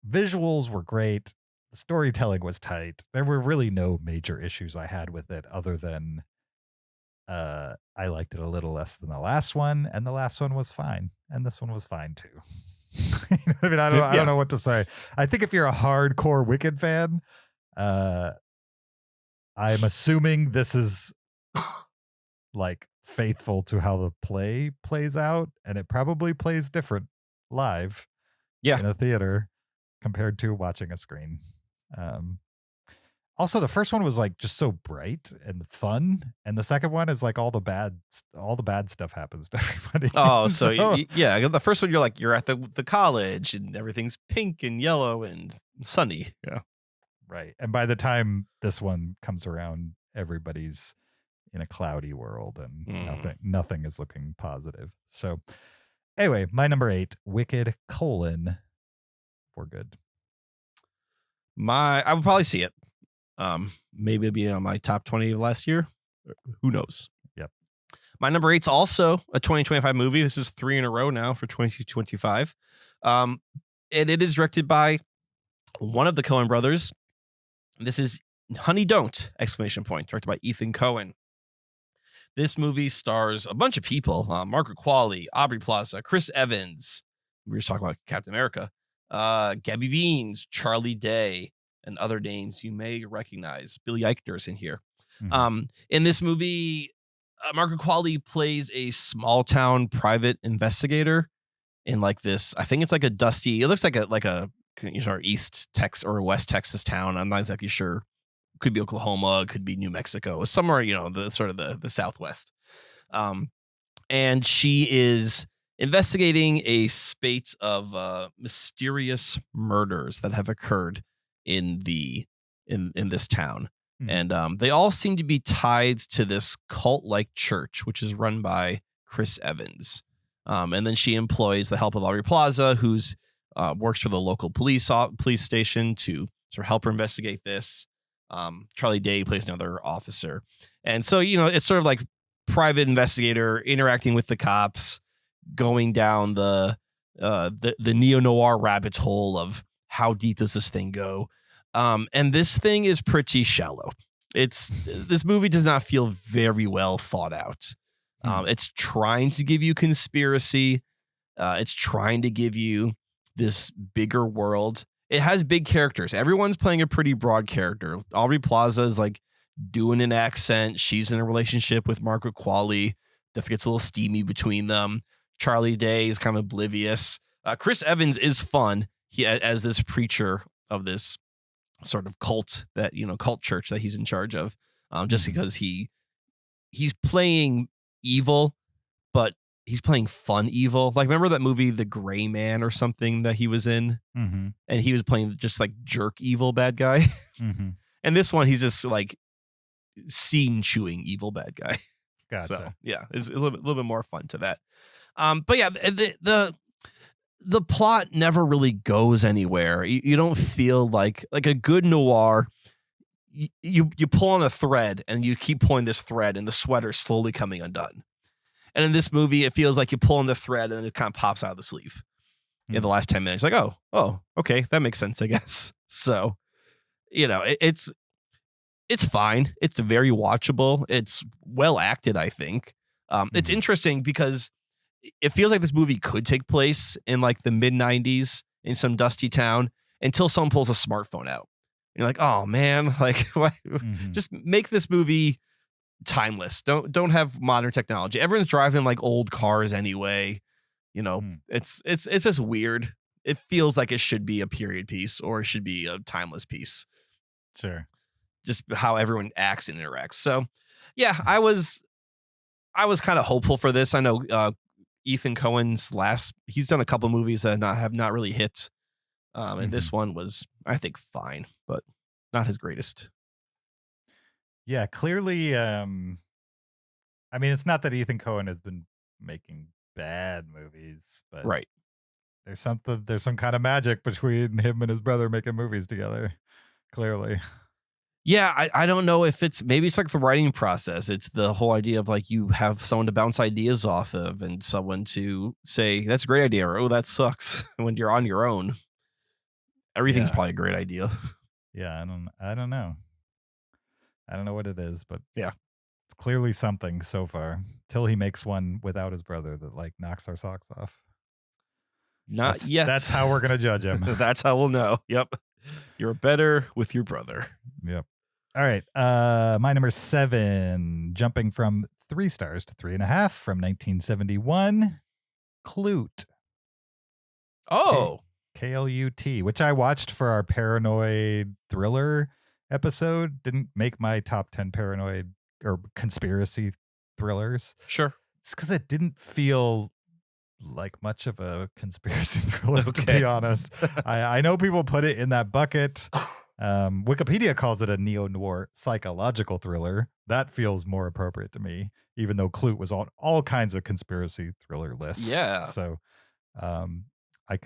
visuals were great. The storytelling was tight. There were really no major issues I had with it other than I liked it a little less than the last one, and the last one was fine, and this one was fine too. You know what I mean, I don't know what to say. I think if you're a hardcore Wicked fan, I'm assuming this is like faithful to how the play plays out, and it probably plays different live in a theater compared to watching a screen. Also, the first one was like just so bright and fun, and the second one is like all the bad stuff happens to everybody. Oh, so yeah, the first one you're at the college and everything's pink and yellow and sunny. Yeah, right. And by the time this one comes around, everybody's in a cloudy world and nothing is looking positive. So anyway, my number 8, Wicked : For Good. I would probably see it. Maybe it'd be on my top 20 of last year. Who knows? Yep. My number 8's also a 2025 movie. This is 3 in a row now for 2025. And it is directed by one of the Coen brothers. This is Honey Don't! ! Directed by Ethan Coen. This movie stars a bunch of people: Margaret Qualley, Aubrey Plaza, Chris Evans. We were just talking about Captain America. Gabby Beans, Charlie Day, and other names you may recognize. Billy Eichner's in here. Mm-hmm. In this movie, Margaret Qualley plays a small town private investigator in like this. I think it's like a dusty. It looks like a East Texas or West Texas town. I'm not exactly sure. Could be Oklahoma. Could be New Mexico. Somewhere, the sort of the Southwest. And she is investigating a spate of mysterious murders that have occurred in this town. Mm-hmm. And they all seem to be tied to this cult-like church, which is run by Chris Evans. And then she employs the help of Aubrey Plaza, who's works for the local police station to sort of help her investigate this. Charlie Day plays another officer. And so, it's sort of like private investigator interacting with the cops, going down the neo-noir rabbit hole of how deep does this thing go. And this thing is pretty shallow. This movie does not feel very well thought out. It's trying to give you conspiracy. It's trying to give you this bigger world. It has big characters. Everyone's playing a pretty broad character. Aubrey Plaza is like doing an accent. She's in a relationship with Margaret Qualley. That gets a little steamy between them. Charlie Day is kind of oblivious. Chris Evans is fun. He as this preacher of this sort of cult church that he's in charge of. Just because he's playing evil, but he's playing fun evil. Like, remember that movie The Gray Man or something that he was in? Mm-hmm. And he was playing just like jerk evil bad guy. Mm-hmm. And this one, he's just like scene chewing evil bad guy. Gotcha. So yeah, it's a little bit more fun to that. But yeah, the plot never really goes anywhere. You don't feel like a good noir. You pull on a thread and you keep pulling this thread and the sweater's slowly coming undone. And in this movie, it feels like you pull on the thread and it kind of pops out of the sleeve in the last 10 minutes. Like, oh, okay, that makes sense, I guess. So, it's fine. It's very watchable. It's well acted, I think. It's interesting because it feels like this movie could take place in like the mid 90s in some dusty town until someone pulls a smartphone out. And you're like, oh man, like just make this movie timeless. Don't have modern technology. Everyone's driving like old cars anyway. It's just weird. It feels like it should be a period piece or it should be a timeless piece. Sure. Just how everyone acts and interacts. So yeah, I was kind of hopeful for this. I know Ethan Coen's he's done a couple movies that have not really hit. And this one was, I think, fine, but not his greatest. Yeah, clearly. I mean, it's not that Ethan Coen has been making bad movies, but right. There's some kind of magic between him and his brother making movies together. Clearly. Yeah, I don't know if maybe it's like the writing process. It's the whole idea of like you have someone to bounce ideas off of and someone to say, that's a great idea, or oh, that sucks when you're on your own. Everything's probably a great idea. Yeah, I don't know. I don't know what it is, but Yeah. it's clearly something so far. Till he makes one without his brother that like knocks our socks off. Not yet. That's how we're gonna judge him. That's how we'll know. Yep. You're better with your brother. Yep. All right. My number 7, jumping from 3 stars to 3.5 from 1971. Clute. Oh. KLUT, which I watched for our paranoid thriller episode. Didn't make my top 10 paranoid or conspiracy thrillers. Sure. It's because it didn't feel like much of a conspiracy thriller, to be honest. I know people put it in that bucket. Wikipedia calls it a neo-noir psychological thriller. That feels more appropriate to me, even though Clute was on all kinds of conspiracy thriller lists. Yeah. So I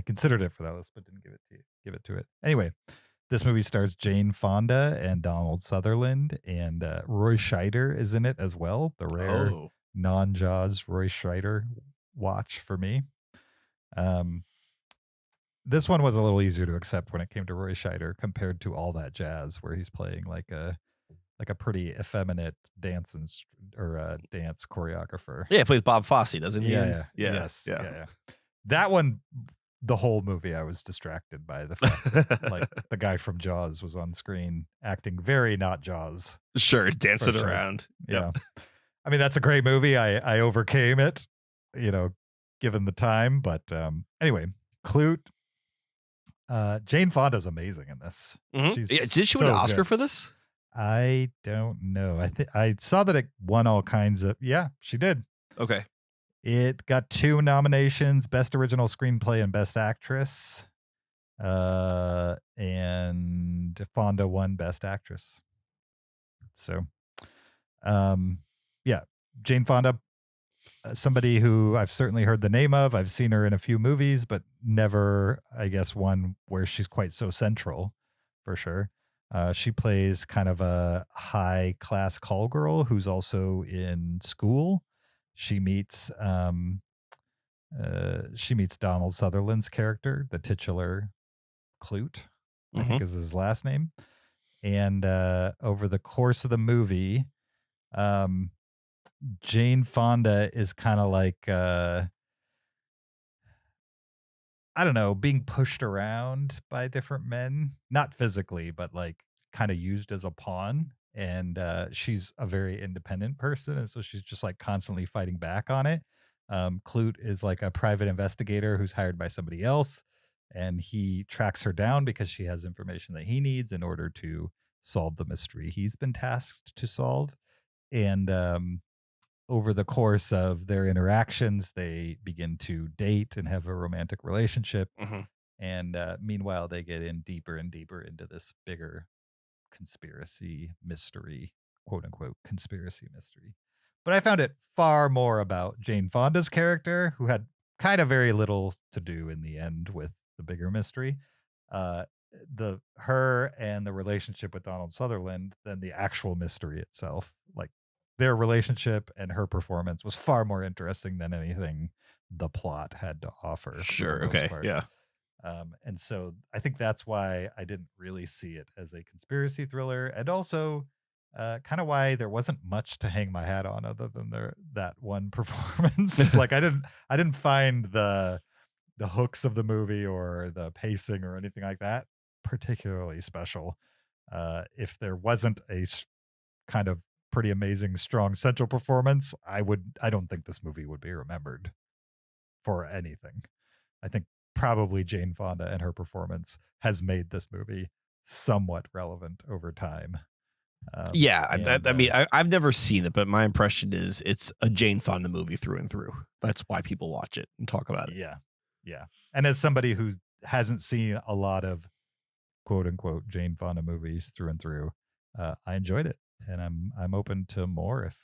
considered it for that list, but didn't give it to it. Anyway, this movie stars Jane Fonda and Donald Sutherland, and Roy Scheider is in it as well. The rare non-Jaws Roy Scheider watch for me. This one was a little easier to accept when it came to Roy Scheider compared to All That Jazz, where he's playing like a pretty effeminate dance choreographer. Yeah, he plays Bob Fosse, doesn't he? Yeah. That one, the whole movie, I was distracted by the fact that like the guy from Jaws was on screen acting very not Jaws. Sure, dancing around. Yeah. I mean, that's a great movie. I overcame it, given the time. But anyway, Clute. Jane Fonda's amazing in this. Mm-hmm. Did she win an Oscar for this? I don't know. I saw that it won all kinds of. Yeah, she did. Okay. It got 2 nominations: Best Original Screenplay and Best Actress. And Fonda won Best Actress. So, yeah, Jane Fonda, somebody who I've certainly heard the name of. I've seen her in a few movies, but never, I guess, one where she's quite so central, for sure. She plays kind of a high-class call girl who's also in school. She meets Donald Sutherland's character, the titular Clute, I think is his last name. And over the course of the movie, Jane Fonda is kind of like, I don't know, being pushed around by different men, not physically, but like kind of used as a pawn. And she's a very independent person. And so she's just like constantly fighting back on it. Clute is like a private investigator who's hired by somebody else. And he tracks her down because she has information that he needs in order to solve the mystery he's been tasked to solve. And over the course of their interactions, they begin to date and have a romantic relationship. And meanwhile, they get in deeper and deeper into this bigger conspiracy mystery, quote unquote, conspiracy mystery. But I found it far more about Jane Fonda's character, who had kind of very little to do in the end with the bigger mystery. Her and the relationship with Donald Sutherland than the actual mystery itself. Like their relationship and her performance was far more interesting than anything the plot had to offer. Sure. Okay. Yeah. And so I think that's why I didn't really see it as a conspiracy thriller, and also kind of why there wasn't much to hang my hat on other than that one performance. Like I didn't find the hooks of the movie or the pacing or anything like that particularly special. If there wasn't a kind of pretty amazing, strong central performance, I don't think this movie would be remembered for anything. I think probably Jane Fonda and her performance has made this movie somewhat relevant over time. I mean, I've never seen it, but my impression is it's a Jane Fonda movie through and through. That's why people watch it and talk about it. Yeah. And as somebody who hasn't seen a lot of quote unquote Jane Fonda movies through and through, I enjoyed it, and I'm open to more. If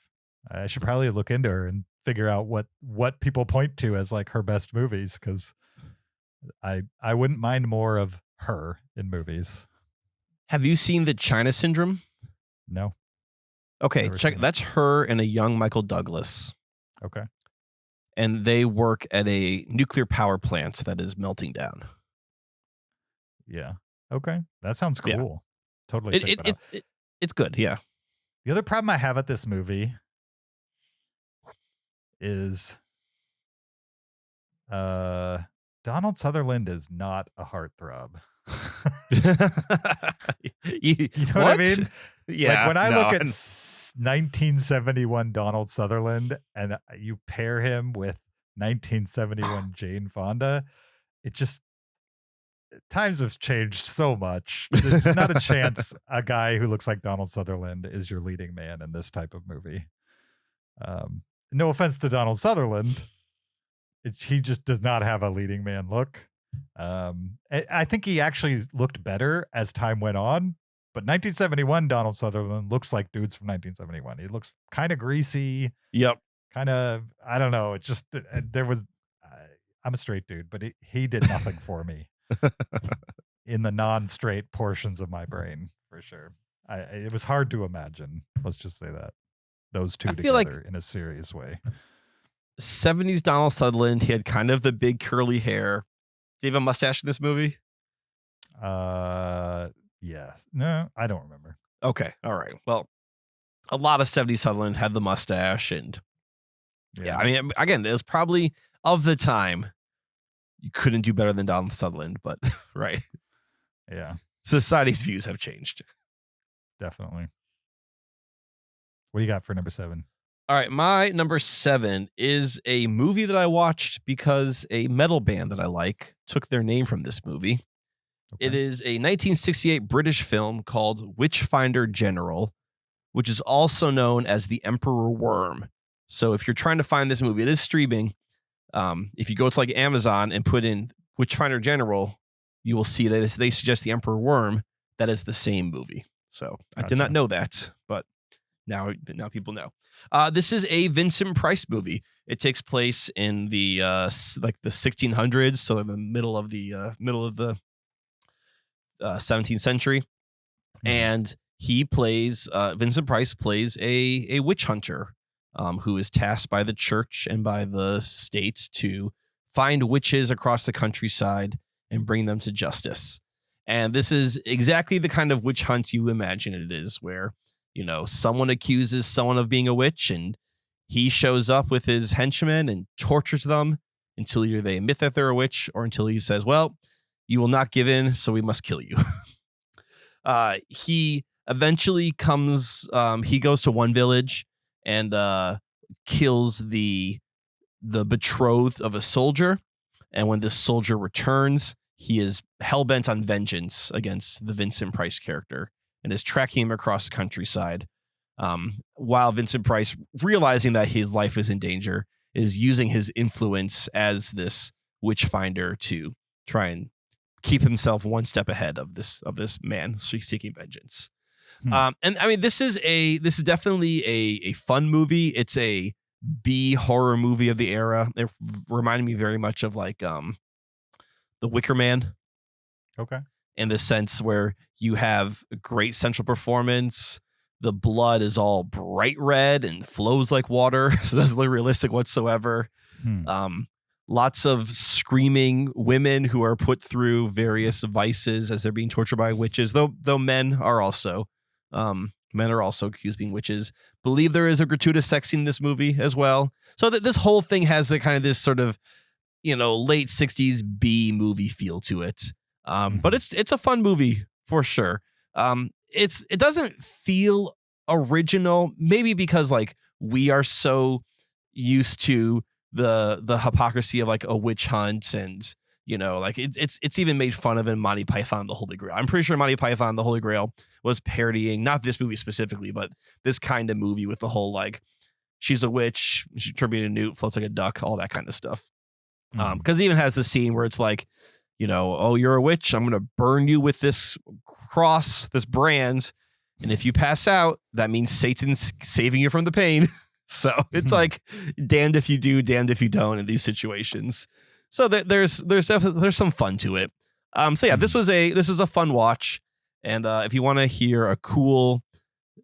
I should probably look into her and figure out what people point to as like her best movies, because I wouldn't mind more of her in movies. Have you seen The China Syndrome? No. Okay, check. That's her and a young Michael Douglas. Okay. And they work at a nuclear power plant that is melting down. Yeah. Okay, that sounds cool. Yeah. Totally check that out. It's good. Yeah. The other problem I have at this movie is Donald Sutherland is not a heartthrob. you know what I mean? Yeah. Like when I look at 1971 Donald Sutherland and you pair him with 1971 Jane Fonda, it just times have changed so much. There's not a chance a guy who looks like Donald Sutherland is your leading man in this type of movie. No offense to Donald Sutherland. He just does not have a leading man look. I think he actually looked better as time went on, but 1971 Donald Sutherland looks like dudes from 1971. He looks kind of greasy. Yep. Kind of, I don't know. It just, there was, I'm a straight dude, but he did nothing for me in the non-straight portions of my brain, for sure. It was hard to imagine. Let's just say that. Those two together in a serious way. 70s Donald Sutherland, he had kind of the big curly hair. Did he have a mustache in this movie? Yeah. No, I don't remember. Okay. All right. Well, a lot of 70s Sutherland had the mustache, and yeah, I mean, again, it was probably of the time you couldn't do better than Donald Sutherland, but right. Yeah. Society's views have changed. Definitely. What do you got for number 7? All right, my number 7 is a movie that I watched because a metal band that I like took their name from this movie. Okay. It is a 1968 British film called Witchfinder General, which is also known as The Emperor Worm. So if you're trying to find this movie, it is streaming. If you go to like Amazon and put in Witchfinder General, you will see that they suggest The Emperor Worm. That is the same movie. So I did not know that, but now people know. This is a Vincent Price movie. It takes place in the like the 1600s, so in the middle of the 17th century, and he plays Vincent Price plays a witch hunter who is tasked by the church and by the state to find witches across the countryside and bring them to justice. And this is exactly the kind of witch hunt you imagine it is, where someone accuses someone of being a witch, and he shows up with his henchmen and tortures them until either they admit that they're a witch or until he says, well, you will not give in, so we must kill you. He eventually comes, he goes to one village and kills the betrothed of a soldier. And when this soldier returns, he is hell-bent on vengeance against the Vincent Price character and is tracking him across the countryside, while Vincent Price, realizing that his life is in danger, is using his influence as this witch finder to try and keep himself one step ahead of this man seeking vengeance. And I mean, this is definitely a fun movie. It's a B horror movie of the era. It reminded me very much of like The Wicker Man. Okay. In the sense where you have a great central performance. The blood is all bright red and flows like water. So that's not realistic whatsoever. Lots of screaming women who are put through various vices as they're being tortured by witches, though men are also accused of being witches. Believe there is a gratuitous sex scene in this movie as well. So that this whole thing has a kind of this sort of, late 60s B movie feel to it. But it's a fun movie for sure. It doesn't feel original, maybe because like we are so used to the hypocrisy of like a witch hunt, and like it's even made fun of in Monty Python and the Holy Grail. I'm pretty sure Monty Python and the Holy Grail was parodying not this movie specifically, but this kind of movie with the whole like she's a witch, she turned me into a newt, floats like a duck, all that kind of stuff. Because it even has the scene where it's like, oh, you're a witch, I'm gonna burn you with this cross, this brand, and if you pass out, that means Satan's saving you from the pain. So it's like damned if you do, damned if you don't in these situations. So there's some fun to it. So yeah, this is a fun watch, and if you want to hear a cool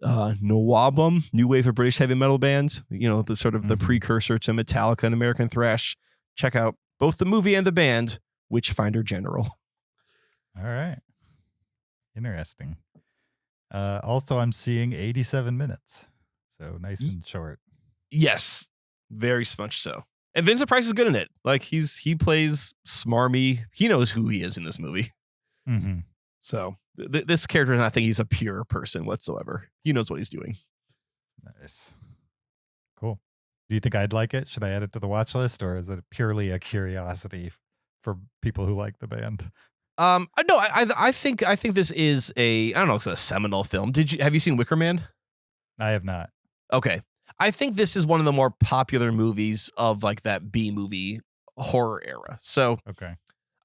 Nawabum, new wave of British heavy metal bands, the sort of the precursor to Metallica and American thrash, check out both the movie and the band Witchfinder General. All right. Interesting. Also, I'm seeing 87 minutes. So nice and short. Yes, very much so. And Vincent Price is good in it. Like he plays smarmy. He knows who he is in this movie. Mm-hmm. So this character does not think he's a pure person whatsoever. He knows what he's doing. Nice. Cool. Do you think I'd like it? Should I add it to the watch list, or is it purely a curiosity for people who like the band? No, I think this is I don't know, it's a seminal film. Have you seen Wicker Man? I have not. Okay. I think this is one of the more popular movies of like that B movie horror era. So Okay.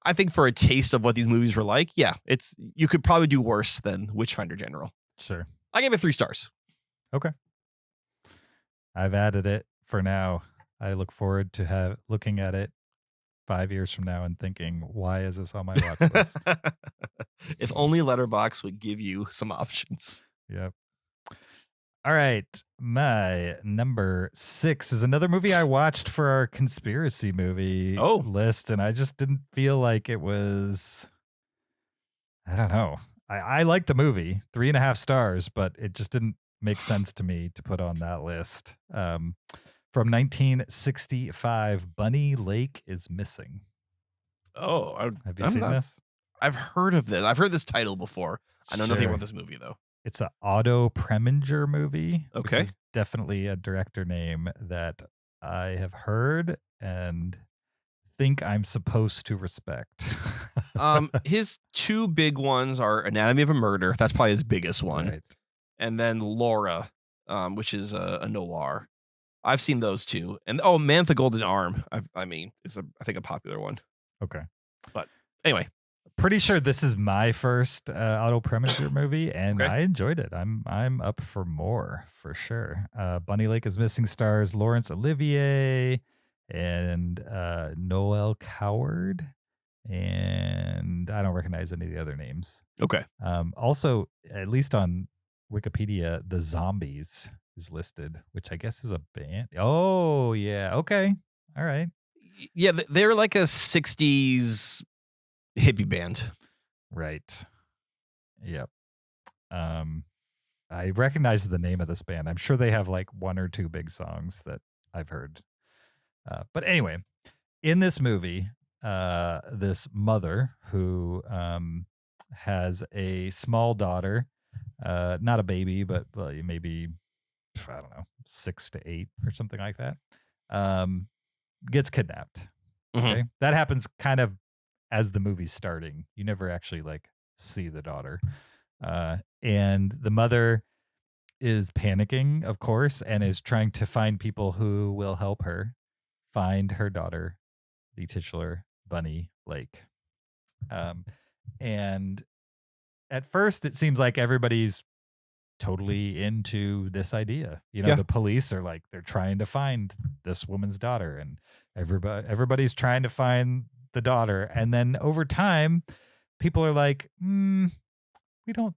I think for a taste of what these movies were like, yeah, you could probably do worse than Witchfinder General. Sure. I gave it 3 stars. Okay. I've added it for now. I look forward to looking at it 5 years from now and thinking, why is this on my watch list? If only Letterboxd would give you some options. Yep. All right. My number 6 is another movie I watched for our conspiracy movie list, and I just didn't feel like it was, I don't know. I like the movie, 3.5 stars, but it just didn't make sense to me to put on that list. From 1965, Bunny Lake is Missing. Oh, have you seen this? I've heard of this. I've heard this title before. I know nothing Sure. about this movie, though. It's an Otto Preminger movie. Okay. Which is definitely a director name that I have heard and think I'm supposed to respect. His 2 big ones are Anatomy of a Murder. That's probably his biggest one. Right. And then Laura, which is a noir. I've seen those 2. And Man with the Golden Arm. I think a popular one. Okay. But anyway. Pretty sure this is my first Otto Preminger movie, and Okay. I enjoyed it. I'm up for more for sure. Bunny Lake is Missing stars Laurence Olivier and Noel Coward, and I don't recognize any of the other names. Okay. Also, at least on Wikipedia, The Zombies is listed, which I guess is a band. Oh yeah. Okay. All right. Yeah, they're like a 60s hippie band. Right. Yep. I recognize the name of this band. I'm sure they have like 1 or 2 big songs that I've heard. But anyway, in this movie, this mother who has a small daughter, not a baby, but maybe, I don't know, 6 to 8 or something like that, gets kidnapped. Okay. That happens kind of as the movie's starting. You never actually like see the daughter. And the mother is panicking, of course, and is trying to find people who will help her find her daughter, the titular Bunny Lake. And at first it seems like everybody's totally into this idea. You know, Yeah. The police are like, they're trying to find this woman's daughter, and everybody's trying to find the daughter. And then over time, people are like, we don't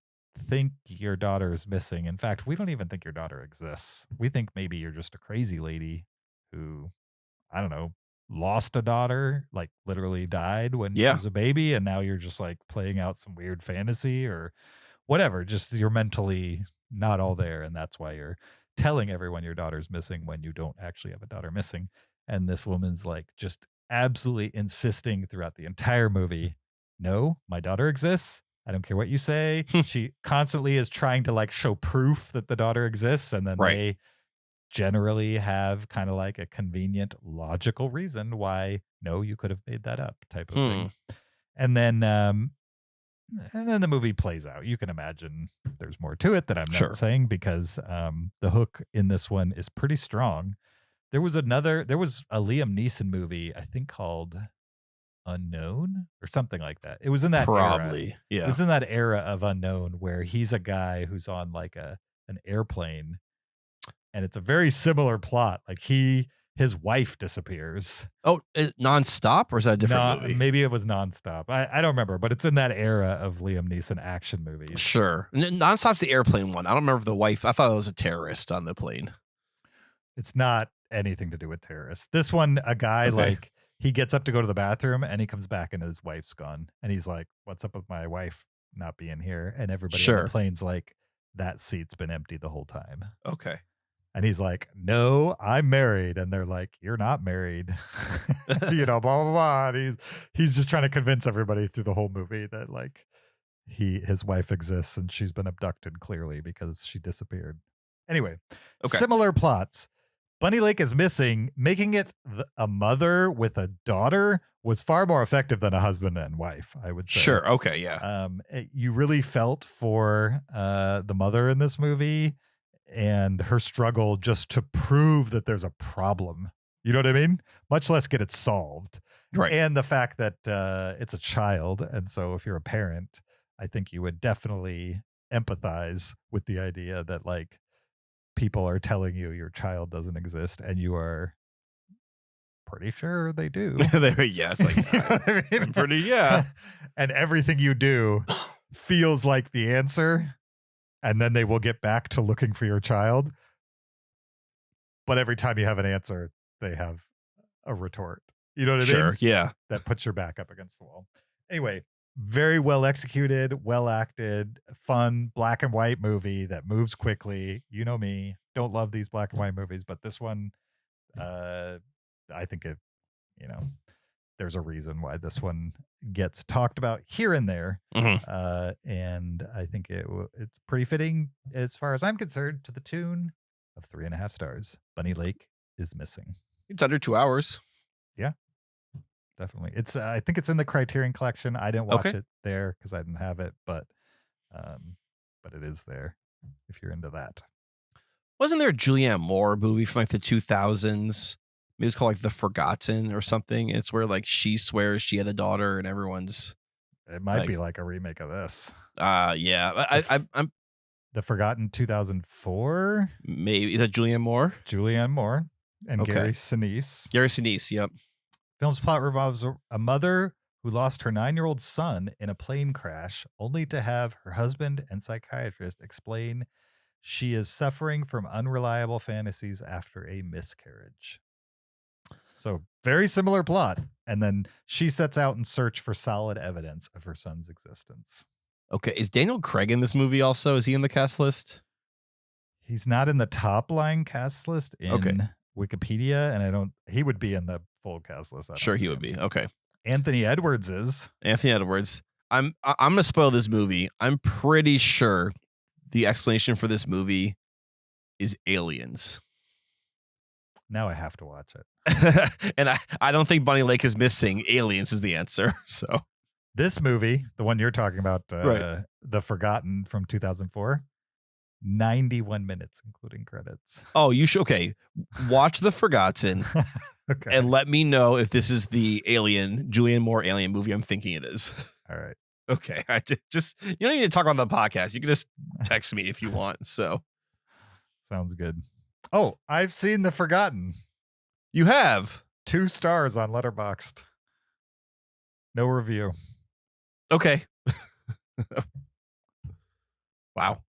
think your daughter is missing. In fact, we don't even think your daughter exists. We think maybe you're just a crazy lady who, I don't know, lost a daughter, like literally died when she was a baby, and now you're just like playing out some weird fantasy or whatever. Just you're mentally not all there, and that's why you're telling everyone your daughter's missing when you don't actually have a daughter missing. And this woman's like just absolutely insisting throughout the entire movie, no, my daughter exists. I don't care what you say. She constantly is trying to like show proof that the daughter exists, and then they generally have kind of like a convenient logical reason why, no, you could have made that up type of thing. And then the movie plays out. You can imagine there's more to it that I'm not saying, because the hook in this one is pretty strong. There was a Liam Neeson movie, I think called Unknown or something like that. It was in that era. Yeah. It was in that era of Unknown where he's a guy who's on like an airplane, and it's a very similar plot. Like his wife disappears. Oh, Nonstop, or is that a different movie? Maybe it was Nonstop. I don't remember, but it's in that era of Liam Neeson action movies. Sure. Nonstop's the airplane one. I don't remember the wife. I thought it was a terrorist on the plane. It's not anything to do with terrorists. This one, a guy like he gets up to go to the bathroom and he comes back and his wife's gone. And he's like, what's up with my wife? not being here. And everybody on Sure. the plane's like, that seat's been empty the whole time. Okay. And he's like, no, I'm married. And they're like, you're not married. You know, blah, blah, blah. And he's just trying to convince everybody through the whole movie that like his wife exists and she's been abducted clearly because she disappeared. Anyway, Okay. similar plots. Bunny Lake is missing. Making it a mother with a daughter was far more effective than a husband and wife, I would say. Sure. Okay. Yeah. You really felt for the mother in this movie and her struggle just to prove that there's a problem. You know what I mean? Much less get it solved. Right. And the fact that it's a child. And so if you're a parent, I think you would definitely empathize with the idea that like people are telling you your child doesn't exist and you are pretty sure they do. Yeah. It's like, You know what I mean? I'm pretty, yeah. And everything you do feels like the answer. And then they will get back to looking for your child. But every time you have an answer, they have a retort. You know what I Sure. mean? Yeah. That puts your back up against the wall. Anyway, very well executed, well acted, fun, black and white movie that moves quickly. You know me, don't love these black and white movies, but this one, I think it, you know, there's a reason why this one gets talked about here and there. Mhm. And I think it's pretty fitting as far as I'm concerned to the tune of 3.5 stars. Bunny Lake is missing. It's under 2 hours. Definitely. It's I think it's in the Criterion Collection. I didn't watch Okay. it there because I didn't have it, but it is there if you're into that. Wasn't there a Julianne Moore movie from like the 2000s? Maybe it's called like The Forgotten or something. It's where like she swears she had a daughter and everyone's It might Like- be like a remake of this. yeah. I'm The Forgotten 2004, maybe is that Julianne Moore? Julianne Moore and Okay. Gary Sinise. Gary Sinise, yep. Film's plot revolves a mother who lost her 9-year-old son in a plane crash, only to have her husband and psychiatrist explain she is suffering from unreliable fantasies after a miscarriage. So very similar plot. And then she sets out in search for solid evidence of her son's existence. Okay. Is Daniel Craig in this movie also? Is he in the cast list? He's not in the top line cast list in Okay. Wikipedia, and he would be in the full cast list. I don't Sure, see he would him. be. Okay. Anthony Edwards is. Anthony Edwards. I'm gonna spoil this movie. I'm pretty sure the explanation for this movie is aliens. Now I have to watch it. And I don't think Bunny Lake is missing. Aliens is the answer. So This movie, the one you're talking about, Right. The Forgotten from 2004, 91 minutes, including credits. oh, you should watch The Forgotten Okay. and let me know if this is the alien Julianne Moore alien movie I'm thinking it is. All right. Okay. I just you don't need to talk on the podcast. You can just text me if you want. So Sounds good. Oh, I've seen The Forgotten. you have. 2 stars on Letterboxd. No review. Okay. Wow.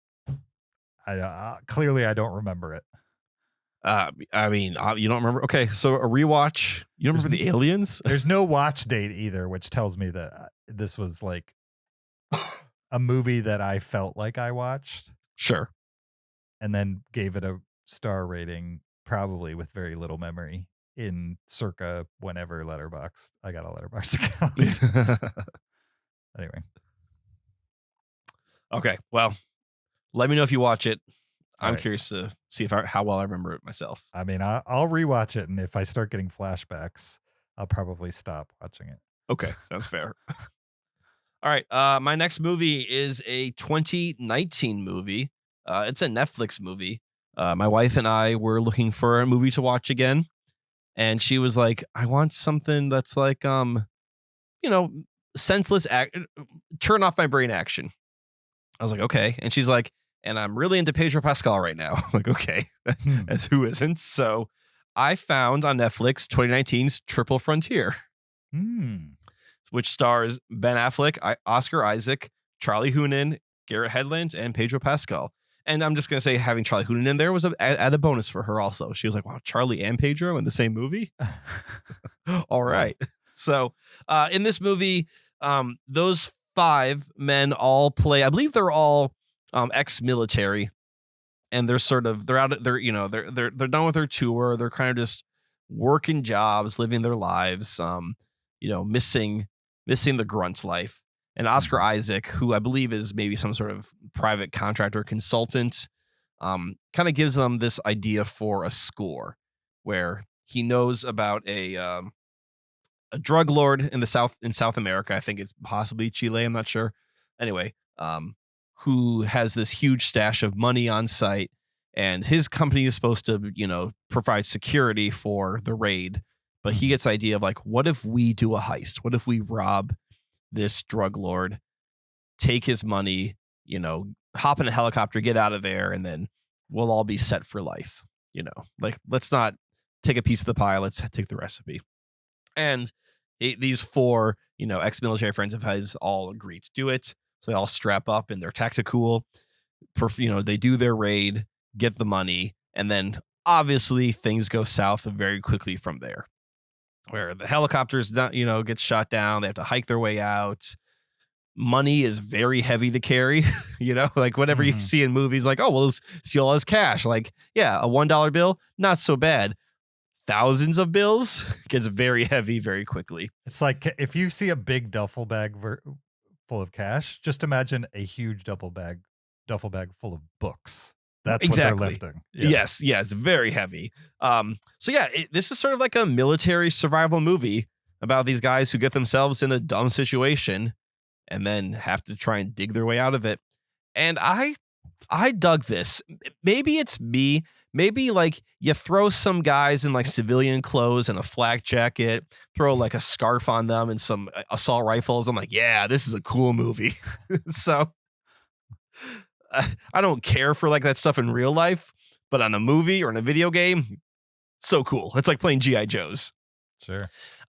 Clearly, I don't remember it. I mean, you don't remember? Okay, so a rewatch. You don't remember the aliens? There's no watch date either, which tells me that this was like a movie that I felt like I watched Sure. and then gave it a star rating, probably with very little memory in circa whenever Letterboxd. I got a Letterboxd account. Anyway, Okay, well, let me know if you watch it. I'm Alright. curious to see how well I remember it myself. I mean, I'll rewatch it, and if I start getting flashbacks, I'll probably stop watching it. Okay, sounds fair. All right, my next movie is a 2019 movie. It's a Netflix movie. My wife and I were looking for a movie to watch again, and she was like, "I want something that's like, senseless turn off my brain action." I was like, "Okay," and she's like, "And I'm really into Pedro Pascal right now." I'm like, "Okay," as who isn't? So I found on Netflix 2019's Triple Frontier, which stars Ben Affleck, Oscar Isaac, Charlie Hunnam, Garrett Hedlund, and Pedro Pascal. And I'm just going to say having Charlie Hunnam in there was add a bonus for her also. She was like, wow, Charlie and Pedro in the same movie? All right. So in this movie, those 5 men all play. I believe they're all ex-military, and they're out. They're done with their tour. They're kind of just working jobs, living their lives. Missing the grunt life. And Oscar Isaac, who I believe is maybe some sort of private contractor consultant, kind of gives them this idea for a score where he knows about a drug lord in South America. I think it's possibly Chile. I'm not sure. Anyway, who has this huge stash of money on site, and his company is supposed to, provide security for the raid. But he gets the idea of like, what if we do a heist? What if we rob this drug lord, take his money, hop in a helicopter, get out of there, and then we'll all be set for life. Like, let's not take a piece of the pie. Let's take the recipe. And these 4, ex-military friends of his all agree to do it. So they all strap up in their tactical, they do their raid, get the money, and then obviously things go south very quickly from there. Where the helicopters, gets shot down. They have to hike their way out. Money is very heavy to carry, like whatever you see in movies, like, oh, well, let's steal all his cash. Like, yeah, a $1 bill, not so bad. Thousands of bills gets very heavy very quickly. It's like if you see a big duffel bag full of cash, just imagine a huge duffel bag full of books. That's exactly what they're lifting. Yeah. Yes. Yeah. It's very heavy. This is sort of like a military survival movie about these guys who get themselves in a dumb situation and then have to try and dig their way out of it. And I dug this. Maybe it's me. Maybe like you throw some guys in like civilian clothes and a flak jacket, throw like a scarf on them and some assault rifles. I'm like, yeah, this is a cool movie. So I don't care for like that stuff in real life, but on a movie or in a video game, so cool. It's like playing G.I. Joes. Sure.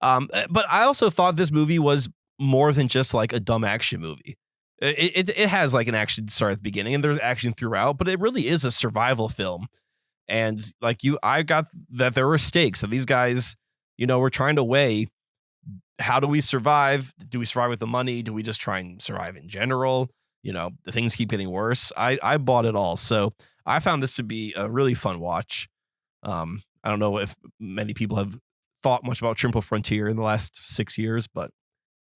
But I also thought this movie was more than just like a dumb action movie. It has like an action start at the beginning and there's action throughout, but it really is a survival film. And like I got that there were stakes that these guys, were trying to weigh. How do we survive? Do we survive with the money? Do we just try and survive in general? The things keep getting worse. I bought it all. So I found this to be a really fun watch. I don't know if many people have thought much about Triple Frontier in the last 6 years, but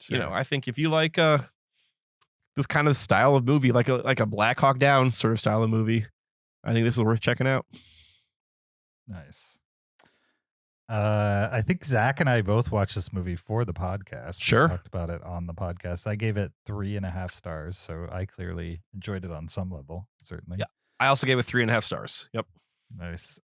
Sure. I think if you like this kind of style of movie, like a Black Hawk Down sort of style of movie, I think this is worth checking out. Nice. I think Zach and I both watched this movie for the podcast. Sure. We talked about it on the podcast. I gave it 3.5 stars, so I clearly enjoyed it on some level, certainly. Yeah. I also gave it 3.5 stars. Yep. Nice.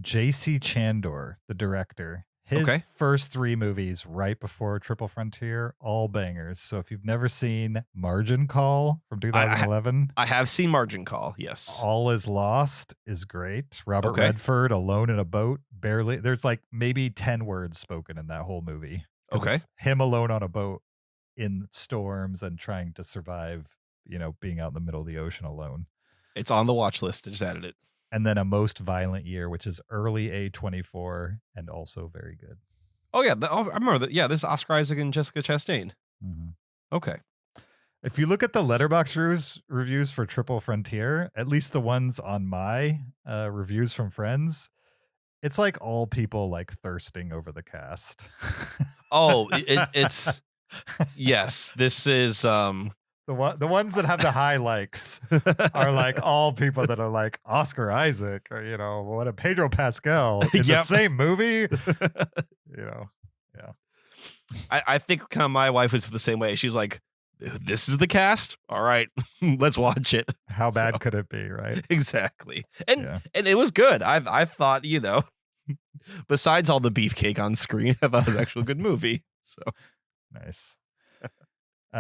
J.C. Chandor, the director, his Okay. first 3 movies right before Triple Frontier, all bangers. So if you've never seen Margin Call from 2011, I have seen Margin Call. Yes. All Is Lost is great. Robert Okay. Redford alone in a boat, barely. There's like maybe 10 words spoken in that whole movie. 'Cause Okay. it's him alone on a boat in storms and trying to survive, being out in the middle of the ocean alone. It's on the watch list. I just added it. And then A Most Violent Year, which is early A24 and also very good. Oh yeah. I remember that. Yeah. This is Oscar Isaac and Jessica Chastain. Mhm. Okay. If you look at the Letterboxd reviews for Triple Frontier, at least the ones on my reviews from friends, it's like all people like thirsting over the cast. Oh, it's yes. This is the ones that have the high likes are like all people that are like Oscar Isaac or what a Pedro Pascal in the Yep. same movie. I think kind of my wife was the same way. She's like, this is the cast. All right, let's watch it. How bad So- could it be, right? Exactly. And Yeah. and it was good. I thought, besides all the beefcake on screen, I thought it was actually a good movie. So Nice.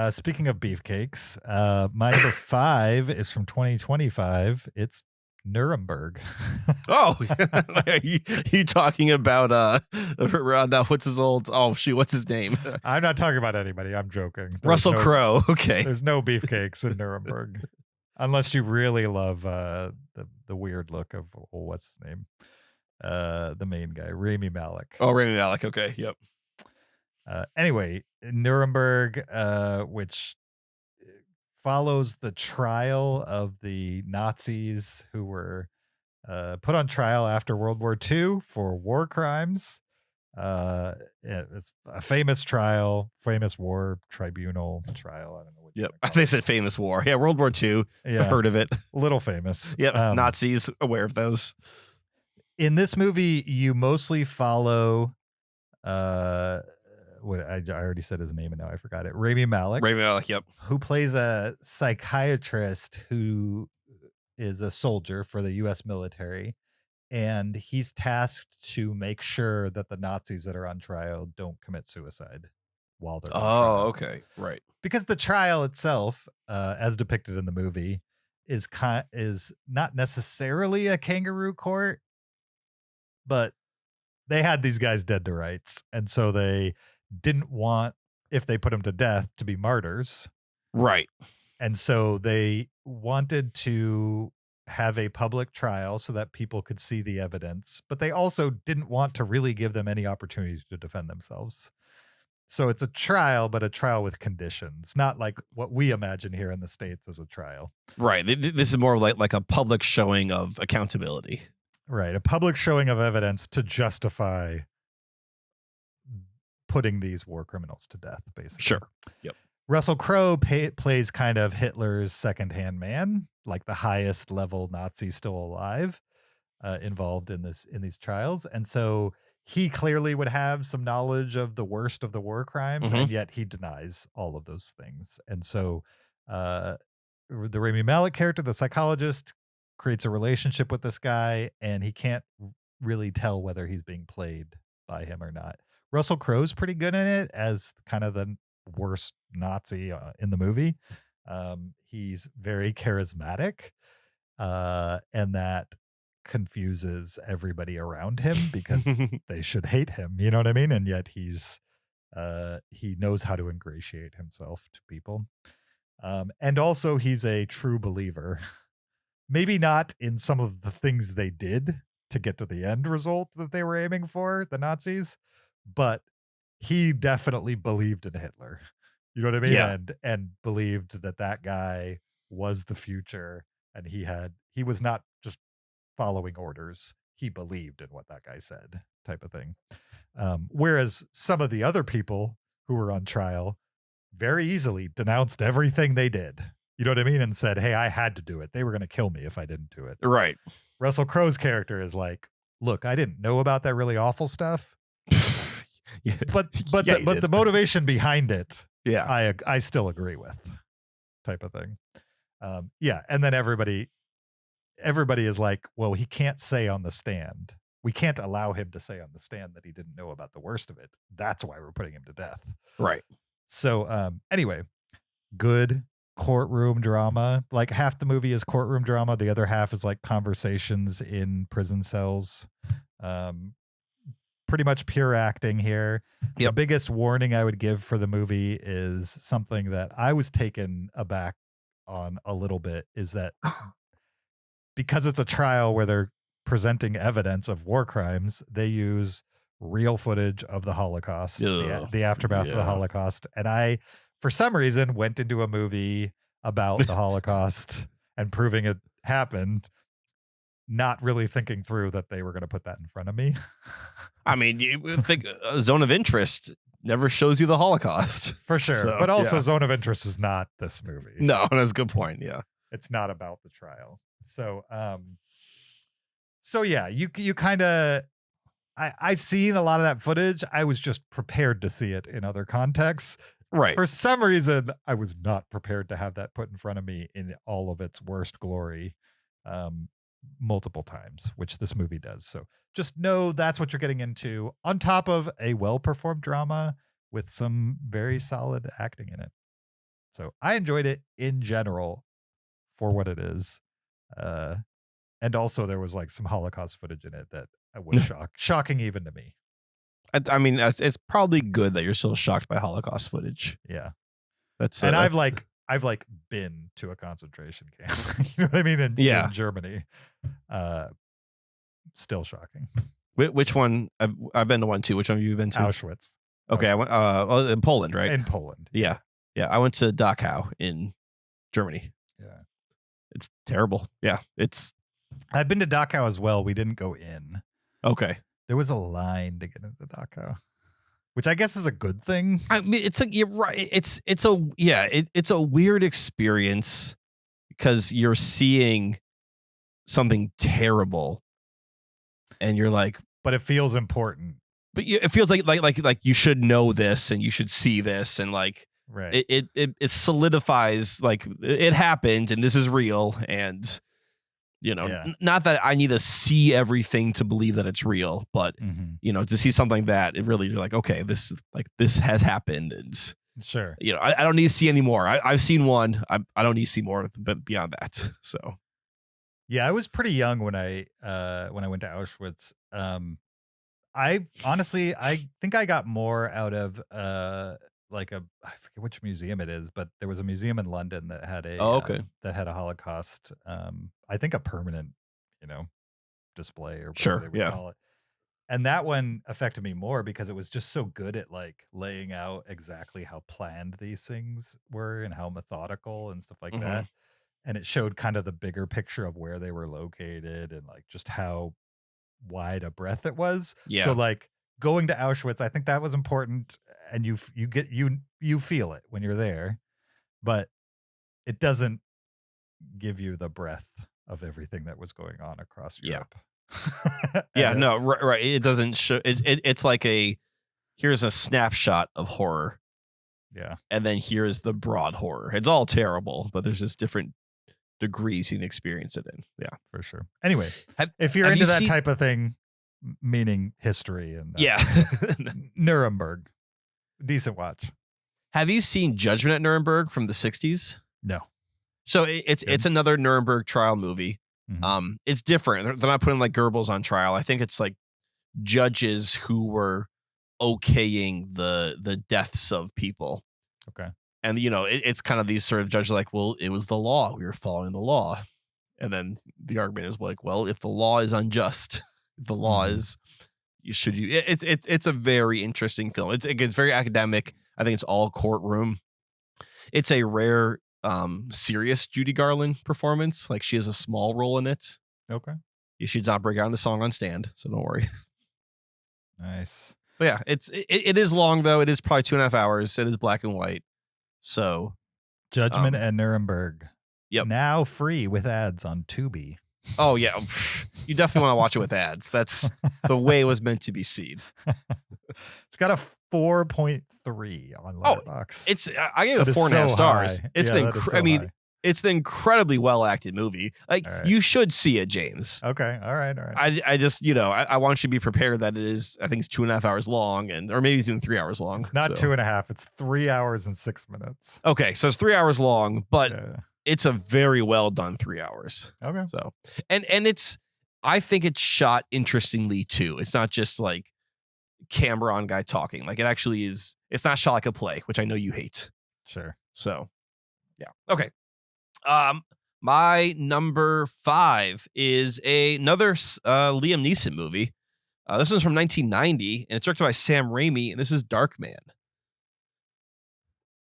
Speaking of beefcakes, my number 5 is from 2025. It's Nuremberg. oh, are you talking about what's his name? I'm not talking about anybody. I'm joking. Russell Crowe. Okay. There's no beefcakes in Nuremberg, unless you really love the weird look of what's his name, the main guy, Rami Malek. Oh, Rami Malek. Okay. Yep. Anyway, Nuremberg, which follows the trial of the Nazis who were put on trial after World War II for war crimes. It's a famous trial, famous war tribunal trial. I don't know what. Yep, they said famous war. Yeah, World War II. Yeah, I've heard of it. A little famous. Yep, Nazis aware of those. In this movie, you mostly follow. What I already said his name and now I forgot it. Rami Malek. Rami Malek. Yep. Who plays a psychiatrist who is a soldier for the U.S. military. And he's tasked to make sure that the Nazis that are on trial don't commit suicide while they're on trial. Okay. Right. Because the trial itself, as depicted in the movie, is not necessarily a kangaroo court, but they had these guys dead to rights. And so they didn't want, if they put them to death, to be martyrs. Right. And so they wanted to have a public trial so that people could see the evidence, but they also didn't want to really give them any opportunity to defend themselves. So it's a trial, but a trial with conditions, not like what we imagine here in the States as a trial. Right. This is more like a public showing of accountability. Right. A public showing of evidence to justify putting these war criminals to death, basically. Sure. Yep. Russell Crowe plays kind of Hitler's second-hand man, like the highest level Nazi still alive, involved in these trials. And so he clearly would have some knowledge of the worst of the war crimes, and yet he denies all of those things. And so the Rami Malek character, the psychologist, creates a relationship with this guy, and he can't really tell whether he's being played by him or not. Russell Crowe's pretty good in it as kind of the worst Nazi in the movie. He's very charismatic, and that confuses everybody around him because they should hate him, you know what I mean? And yet he knows how to ingratiate himself to people. And also he's a true believer. Maybe not in some of the things they did to get to the end result that they were aiming for, the Nazis, but he definitely believed in Hitler. You know what I mean? Yeah. And believed that guy was the future, and he was not just following orders. He believed in what that guy said, type of thing. Whereas some of the other people who were on trial very easily denounced everything they did. You know what I mean? And said, hey, I had to do it. They were going to kill me if I didn't do it. Right. Russell Crowe's character is like, look, I didn't know about that really awful stuff. Yeah. But the motivation behind it, yeah, I still agree with, type of thing. Yeah. And then everybody is like, well, he can't say on the stand. We can't allow him to say on the stand that he didn't know about the worst of it. That's why we're putting him to death. Right. So anyway, good courtroom drama. Like half the movie is courtroom drama. The other half is like conversations in prison cells. Pretty much pure acting here. Yep. The biggest warning I would give for the movie is something that I was taken aback on a little bit, is that because it's a trial where they're presenting evidence of war crimes, they use real footage of the Holocaust, the aftermath of the Holocaust. And I, for some reason, went into a movie about the Holocaust and proving it happened, not really thinking through that they were going to put that in front of me. I mean, you think Zone of Interest never shows you the Holocaust. For sure. So, but also Zone of Interest is not this movie. No, that's a good point. Yeah. It's not about the trial. So, yeah, you kind of, I've seen a lot of that footage. I was just prepared to see it in other contexts. Right. For some reason, I was not prepared to have that put in front of me in all of its worst glory, multiple times, which this movie does. So just know that's what you're getting into, on top of a well-performed drama with some very solid acting in it. So I enjoyed it in general for what it is. And also there was like some Holocaust footage in it that was shocking even to me. I mean, it's probably good that you're still shocked by Holocaust footage. Yeah. And I've been to a concentration camp. You know what I mean? In Germany. Still shocking. Which one? I've been to one too. Which one have you been to? Auschwitz. Okay, I went in Poland, right? In Poland. Yeah. I went to Dachau in Germany. Yeah. It's terrible. Yeah, I've been to Dachau as well. We didn't go in. okay. There was a line to get into Dachau, which I guess is a good thing. I mean, it's like you're right. It's a weird experience because you're seeing something terrible, and you're like, But it feels important. but it feels like you should know this and you should see this, and like Right. it solidifies like it happened and this is real, and not that I need to see everything to believe that it's real, but to see something like that, it really, you're like, okay, this has happened, and Sure. I don't need to see any more. I've seen one. I don't need to see more, but beyond that. So Yeah, I was pretty young when I went to Auschwitz. I think I got more out of I forget which museum it is, but there was a museum in London that had a Holocaust, I think a permanent, display or Sure, whatever they would call it. And that one affected me more because it was just so good at like laying out exactly how planned these things were and how methodical and stuff like that. And it showed kind of the bigger picture of where they were located and like just how wide a breadth it was. Yeah. So like going to Auschwitz, I think that was important, and you feel it when you're there, but it doesn't give you the breadth of everything that was going on across Europe. Yeah, no, right. It doesn't show. It's like here's a snapshot of horror. Yeah, and then here's the broad horror. It's all terrible, but there's just different degrees you can experience it in. Yeah, for sure. Anyway, if you're into that type of thing, meaning history and Nuremberg, decent watch. Have you seen Judgment at Nuremberg from the 60s? No. So it's another Nuremberg trial movie. It's different. They're not putting like Goebbels on trial. I think it's like judges who were okaying the deaths of people. Okay. And it's kind of these sort of judges like, well, it was the law. We were following the law. And then the argument is like, well, if the law is unjust, if the law is, it's a very interesting film. It gets very academic. I think it's all courtroom. It's a rare serious Judy Garland performance. Like she has a small role in it. Okay. She does not break out into song on stand, so don't worry. Nice. But yeah, it is long though. It is probably 2.5 hours. It is black and white. So Judgment at Nuremberg. Yep. Now free with ads on Tubi. Oh yeah. You definitely want to watch it with ads. That's the way it was meant to be seen. It's got a 4.3 on Letterboxd. I gave it 4.5 stars. High. It's it's an incredibly well acted movie. Like you should see it, James. Okay. All right. I just I want you to be prepared that it is. I think it's 2.5 hours long, or maybe it's even 3 hours long. It's not 2.5. It's 3 hours and 6 minutes. Okay, so it's 3 hours long, but it's a very well done 3 hours. Okay. So and I think it's shot interestingly too. It's not just like camera on guy talking. Like it actually is. It's not shot like a play, which I know you hate. Sure. So yeah. Okay. My number 5 is another Liam Neeson movie. This one's from 1990, and it's directed by Sam Raimi, and this is Darkman.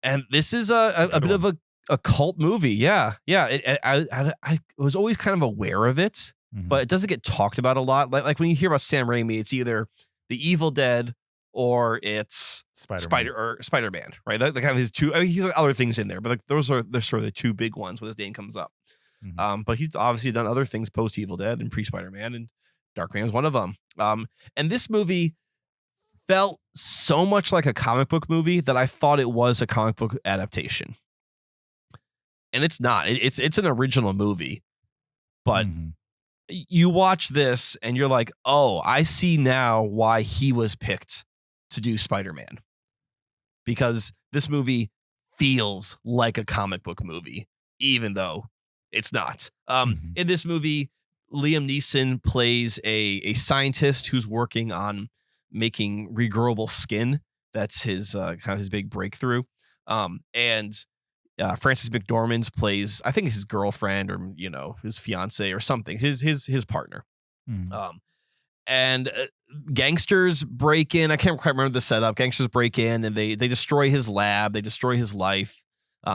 And this is a bit of a cult movie. Yeah. I was always kind of aware of it, but it doesn't get talked about a lot. Like when you hear about Sam Raimi, it's either The Evil Dead or it's Spider-Man, right? That kind of his two. I mean, he's got other things in there, but like they're sort of the two big ones when his name comes up. But he's obviously done other things post Evil Dead and pre Spider-Man, and Darkman is one of them. And this movie felt so much like a comic book movie that I thought it was a comic book adaptation, and it's not. It's an original movie, but. You watch this and you're like, oh, I see now why he was picked to do Spider-Man, because this movie feels like a comic book movie, even though it's not. In this movie, Liam Neeson plays a scientist who's working on making regrowable skin. That's his kind of his big breakthrough. And Frances McDormand plays, I think, his girlfriend or his fiance or something, his partner. and gangsters break in. I can't quite remember the setup. Gangsters break in and they destroy his lab. They destroy his life.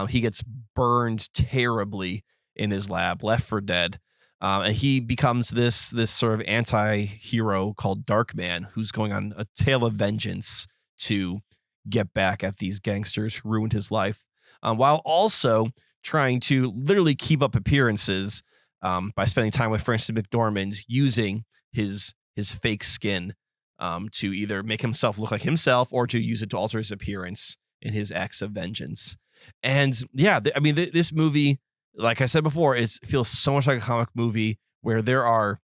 He gets burned terribly in his lab, left for dead. And he becomes this sort of anti-hero called Darkman, who's going on a tale of vengeance to get back at these gangsters who ruined his life, while also trying to literally keep up appearances by spending time with Francis McDormand, using his fake skin to either make himself look like himself or to use it to alter his appearance in his acts of vengeance. And yeah, I mean, this movie, like I said before, it feels so much like a comic movie where there are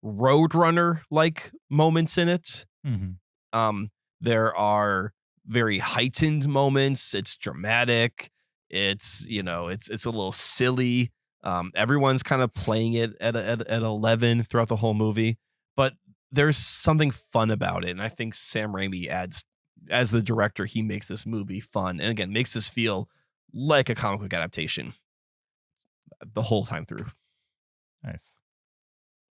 Roadrunner-like moments in it. Mm-hmm. There are very heightened moments. It's dramatic. It's, it's a little silly. Everyone's kind of playing it at 11 throughout the whole movie, but there's something fun about it. And I think Sam Raimi adds, as the director, he makes this movie fun. And again, makes this feel like a comic book adaptation the whole time through. Nice.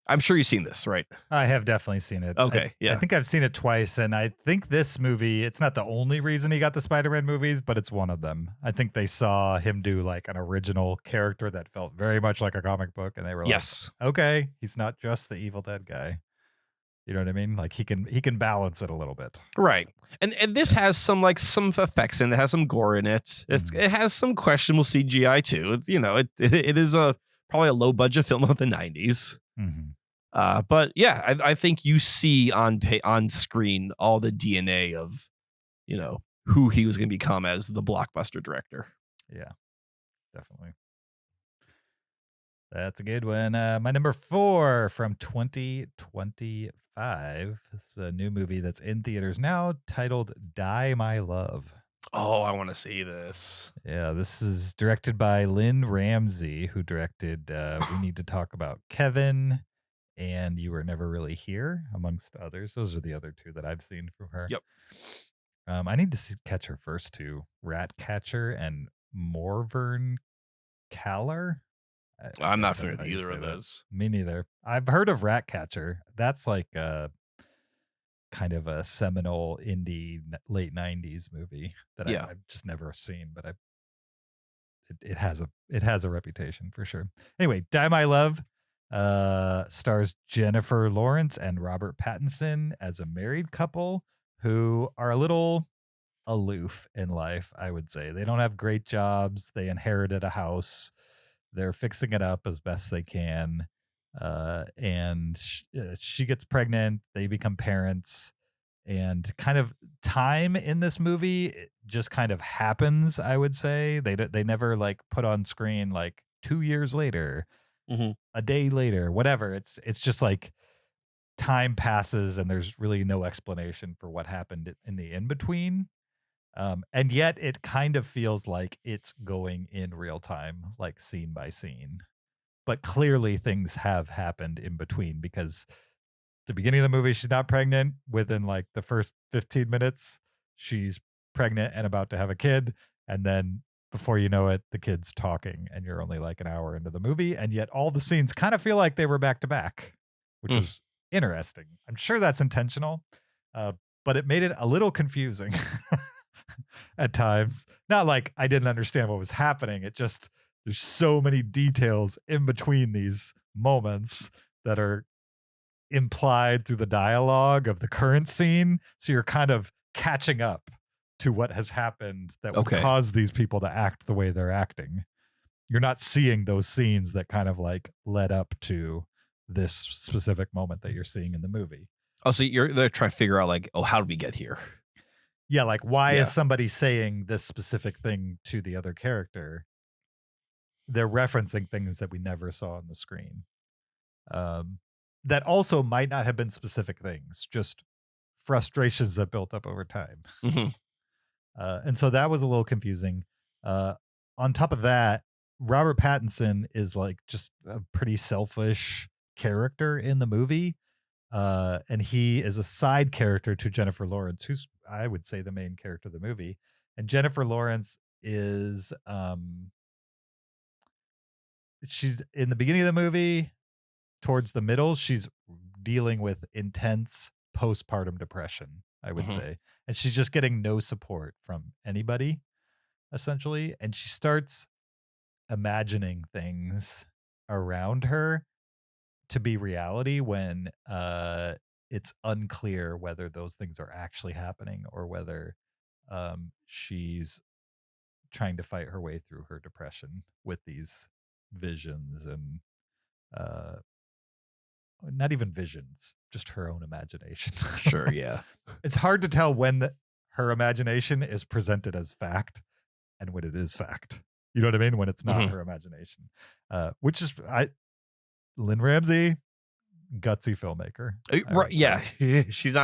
I'm sure you've seen this, right? I have definitely seen it. Okay, yeah. I think I've seen it twice, and I think this movie, it's not the only reason he got the Spider-Man movies, but it's one of them. I think they saw him do like an original character that felt very much like a comic book, and they were like, yes, okay, he's not just the Evil Dead guy. You know what I mean? Like he can balance it a little bit. Right. And this has some effects in it. It has some gore in it. It has some questionable CGI too. It's, it is probably a low budget film of the 90s. Mm-hmm. But yeah, I think you see on screen all the DNA of, who he was going to become as the blockbuster director. Yeah, definitely. That's a good one. My number 4 from 2025. This is a new movie that's in theaters now, titled Die My Love. Oh, I want to see this. Yeah, this is directed by Lynn Ramsey, who directed We Need to Talk About Kevin and You Were Never Really Here, amongst others. Those are the other two that I've seen from her. Yep. I need to catch her first two, Ratcatcher and Morvern Caller. I'm not familiar with either of those. Me neither. I've heard of Ratcatcher. That's like a kind of a seminal indie late 90s movie that I've just never seen, but it has a reputation for sure. Anyway, Die My Love stars Jennifer Lawrence and Robert Pattinson as a married couple who are a little aloof in life, I would say. They don't have great jobs. They inherited a house. They're fixing it up as best they can. And she gets pregnant. They become parents. And kind of time in this movie just kind of happens, I would say. They never like put on screen like 2 years later, a day later, whatever. It's just like time passes and there's really no explanation for what happened in the in-between. And yet it kind of feels like it's going in real time, like scene by scene. But clearly things have happened in between, because the beginning of the movie, she's not pregnant. Within like the first 15 minutes, she's pregnant and about to have a kid. And then before you know it, the kid's talking and you're only like an hour into the movie. And yet all the scenes kind of feel like they were back to back, which is interesting. I'm sure that's intentional, but it made it a little confusing. At times, not like I didn't understand what was happening. It just, there's so many details in between these moments that are implied through the dialogue of the current scene. So you're kind of catching up to what has happened that would cause these people to act the way they're acting. You're not seeing those scenes that kind of like led up to this specific moment that you're seeing in the movie. Oh, so they're trying to figure out like, how did we get here? Yeah, like why is somebody saying this specific thing to the other character? They're referencing things that we never saw on the screen. That also might not have been specific things, just frustrations that built up over time. And so that was a little confusing. On top of that, Robert Pattinson is like just a pretty selfish character in the movie. And he is a side character to Jennifer Lawrence, who's, I would say, the main character of the movie. And Jennifer Lawrence is, she's in the beginning of the movie, towards the middle, she's dealing with intense postpartum depression, I would say. And she's just getting no support from anybody, essentially. And she starts imagining things around her to be reality when it's unclear whether those things are actually happening or whether she's trying to fight her way through her depression with these visions and not even visions, just her own imagination. Sure, yeah. It's hard to tell when her imagination is presented as fact and when it is fact. You know what I mean? When it's not her imagination, which is Lynn Ramsey, gutsy filmmaker. Right? Yeah, she's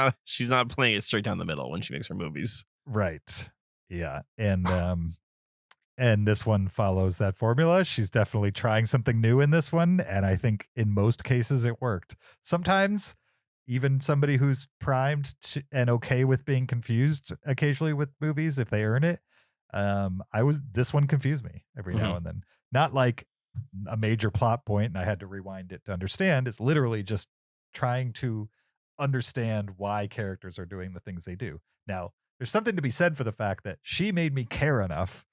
not playing it straight down the middle when she makes her movies. Right. Yeah, and this one follows that formula. She's definitely trying something new in this one, and I think in most cases it worked. Sometimes even somebody who's primed and okay with being confused occasionally with movies, if they earn it. This one confused me every now and then. Not like a major plot point and I had to rewind it to understand. It's literally just trying to understand why characters are doing the things they do. Now, there's something to be said for the fact that she made me care enough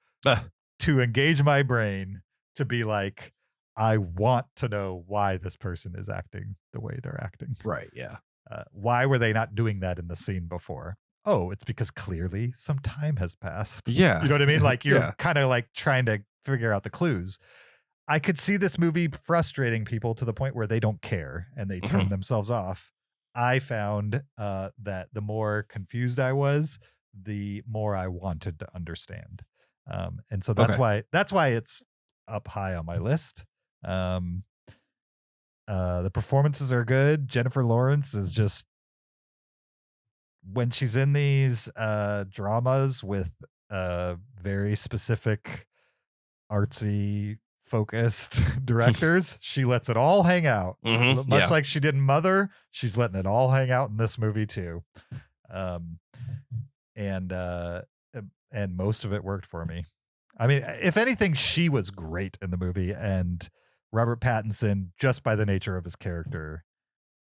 to engage my brain to be like, I want to know why this person is acting the way they're acting. Right, yeah. Why were they not doing that in the scene before? Oh, it's because clearly some time has passed. Yeah. You know what I mean? Like you're kind of like trying to figure out the clues. I could see this movie frustrating people to the point where they don't care and they turn themselves off. I found that the more confused I was, the more I wanted to understand. And so that's why it's up high on my list. The performances are good. Jennifer Lawrence is just, when she's in these dramas with very specific artsy focused directors, she lets it all hang out. Much like she did in Mother, she's letting it all hang out in this movie too. And most of it worked for me. I mean, if anything, she was great in the movie, and Robert Pattinson, just by the nature of his character,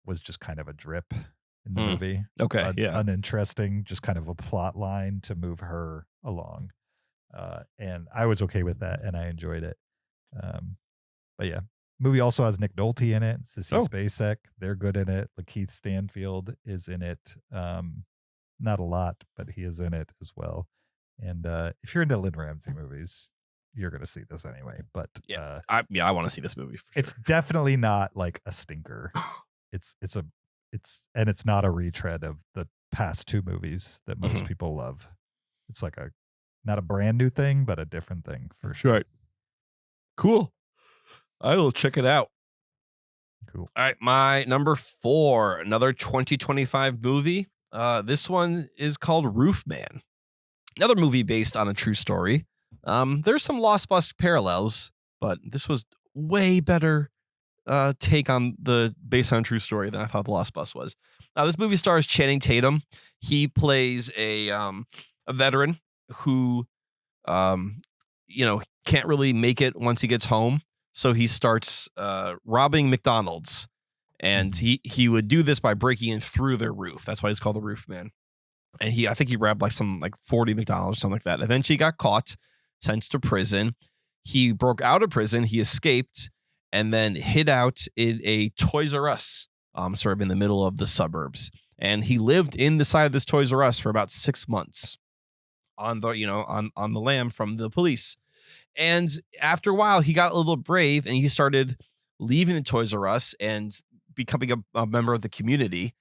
was just kind of a drip in the movie. Okay, uninteresting, just kind of a plot line to move her along. And I was okay with that, and I enjoyed it. But yeah, movie also has Nick Nolte in it, Sissy Spacek. They're good in it. Lakeith Stanfield is in it. Not a lot, but he is in it as well. And if you're into Lynn Ramsey movies, you're going to see this anyway. But I want to see this movie for sure. It's definitely not like a stinker. It's not a retread of the past two movies that most people love. It's like not a brand new thing, but a different thing for sure. Right. Cool. I will check it out. Cool. All right, my number 4, another 2025 movie. This one is called Roof Man. Another movie based on a true story. There's some Lost Bus parallels, but this was way better take on the based on a true story than I thought the Lost Bus was. Now, this movie stars Channing Tatum. He plays a veteran who, can't really make it once he gets home. So he starts robbing McDonald's, and he would do this by breaking in through their roof. That's why he's called the Roof Man. And I think he robbed like 40 McDonald's or something like that. Eventually got caught, sentenced to prison. He broke out of prison. He escaped and then hid out in a Toys R Us, sort of in the middle of the suburbs. And he lived in the side of this Toys R Us for about 6 months on the, on the lam from the police. And after a while, he got a little brave and he started leaving the Toys R Us and becoming a member of the community.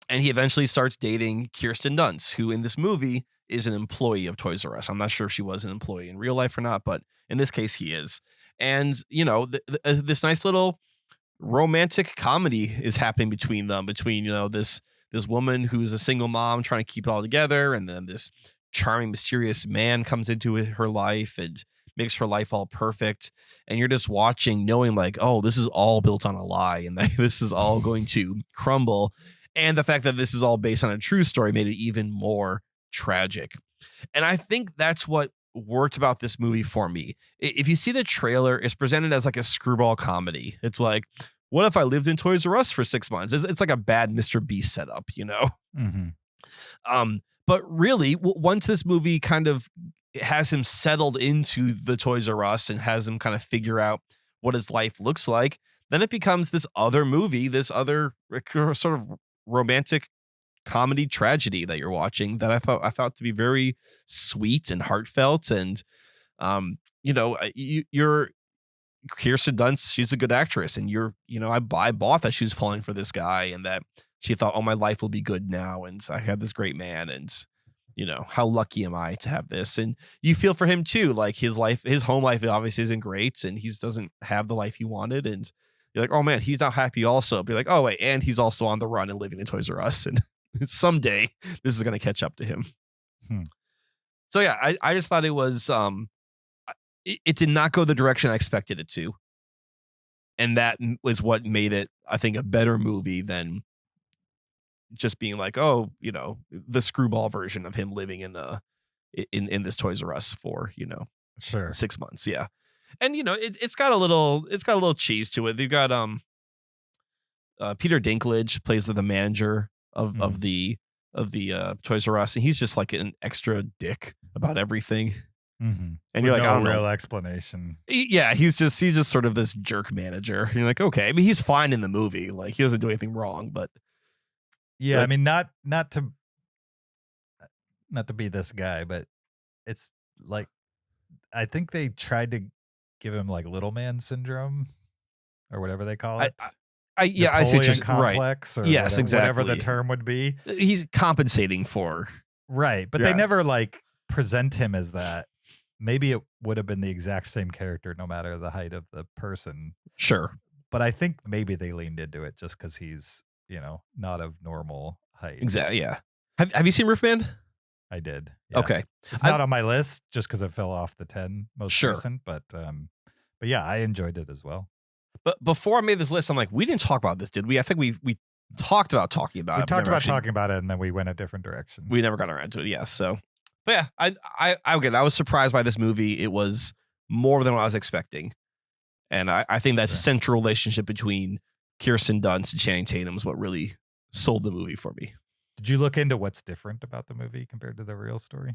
And he eventually starts dating Kirsten Dunst, who in this movie is an employee of Toys R Us. I'm not sure if she was an employee in real life or not, but in this case, he is. And, this nice little romantic comedy is happening between them, this woman who's a single mom trying to keep it all together. And then this charming, mysterious man comes into her life and makes her life all perfect. And you're just watching knowing like, oh, this is all built on a lie and this is all going to crumble. And the fact that this is all based on a true story made it even more tragic. And I think that's what worked about this movie for me. If you see the trailer, it's presented as like a screwball comedy. It's like, what if I lived in Toys R Us for 6 months? It's like a bad Mr. Beast setup, you know? Mm-hmm. But really, once this movie kind of has him settled into the Toys R Us and has him kind of figure out what his life looks like, then it becomes this other movie, this other sort of romantic comedy tragedy that you're watching that I found to be very sweet and heartfelt. And, you're Kirsten Dunst. She's a good actress. And I bought that she was falling for this guy and that she thought, oh, my life will be good now. And I have this great man. And, how lucky am I to have this? And you feel for him too. Like his home life obviously isn't great and he doesn't have the life he wanted. And you're like, oh man, he's not happy also. Be like, oh wait, and he's also on the run and living in Toys R Us. And someday this is going to catch up to him. So yeah, I just thought it was, it did not go the direction I expected it to. And that was what made it, I think, a better movie than just being like, oh, the screwball version of him living in this Toys R Us for, Sure. 6 months. Yeah. And, it's got a little cheese to it. They've got, Peter Dinklage plays the manager of the Toys R Us. And he's just like an extra dick about everything. Mm-hmm. And you're like, I don't real know. explanation. Yeah, he's just sort of this jerk manager. You're like, okay, I mean, he's fine in the movie, like he doesn't do anything wrong, but yeah, I mean, not to be this guy, but it's like I think they tried to give him like little man syndrome or whatever they call it. I see what you're complex right. or yes, whatever the term would be. He's compensating for right, but they never like present him as that. Maybe it would have been the exact same character no matter the height of the person. Sure. But I think maybe they leaned into it just because he's, not of normal height. Exactly. Yeah. Have you seen Roofman? I did. Yeah. Okay. It's not on my list just because it fell off the 10 most Sure. recent, but yeah, I enjoyed it as well. But before I made this list, I'm like, we didn't talk about this, did we? I think we talked about talking about it. We talked about talking about it and then we went a different direction. We never got around to it. Yeah. So, but yeah, I was surprised by this movie. It was more than what I was expecting. And I think that central relationship between Kirsten Dunst and Channing Tatum is what really sold the movie for me. Did you look into what's different about the movie compared to the real story?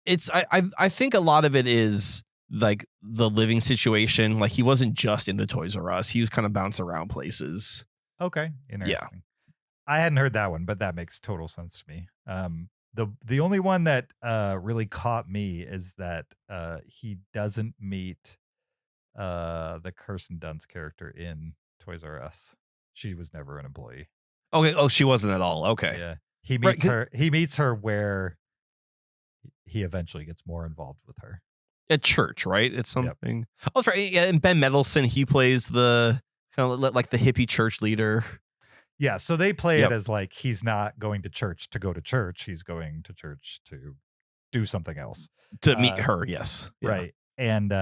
It's I think a lot of it is like the living situation. Like he wasn't just in the Toys R Us. He was kind of bouncing around places. Okay. Interesting. Yeah. I hadn't heard that one, but that makes total sense to me. The only one that really caught me is that he doesn't meet the Kirsten Dunst character in Toys R Us. She was never an employee. Okay. Oh, she wasn't at all. Okay. Yeah. He meets her. He meets her where he eventually gets more involved with her at church, right? It's something. Yep. Oh, that's right. Yeah, and Ben Mendelsohn, he plays the kind of like the hippie church leader. Yeah. So they play it as like he's not going to church to go to church. He's going to church to do something else to meet her. Yes. Yeah. Right. And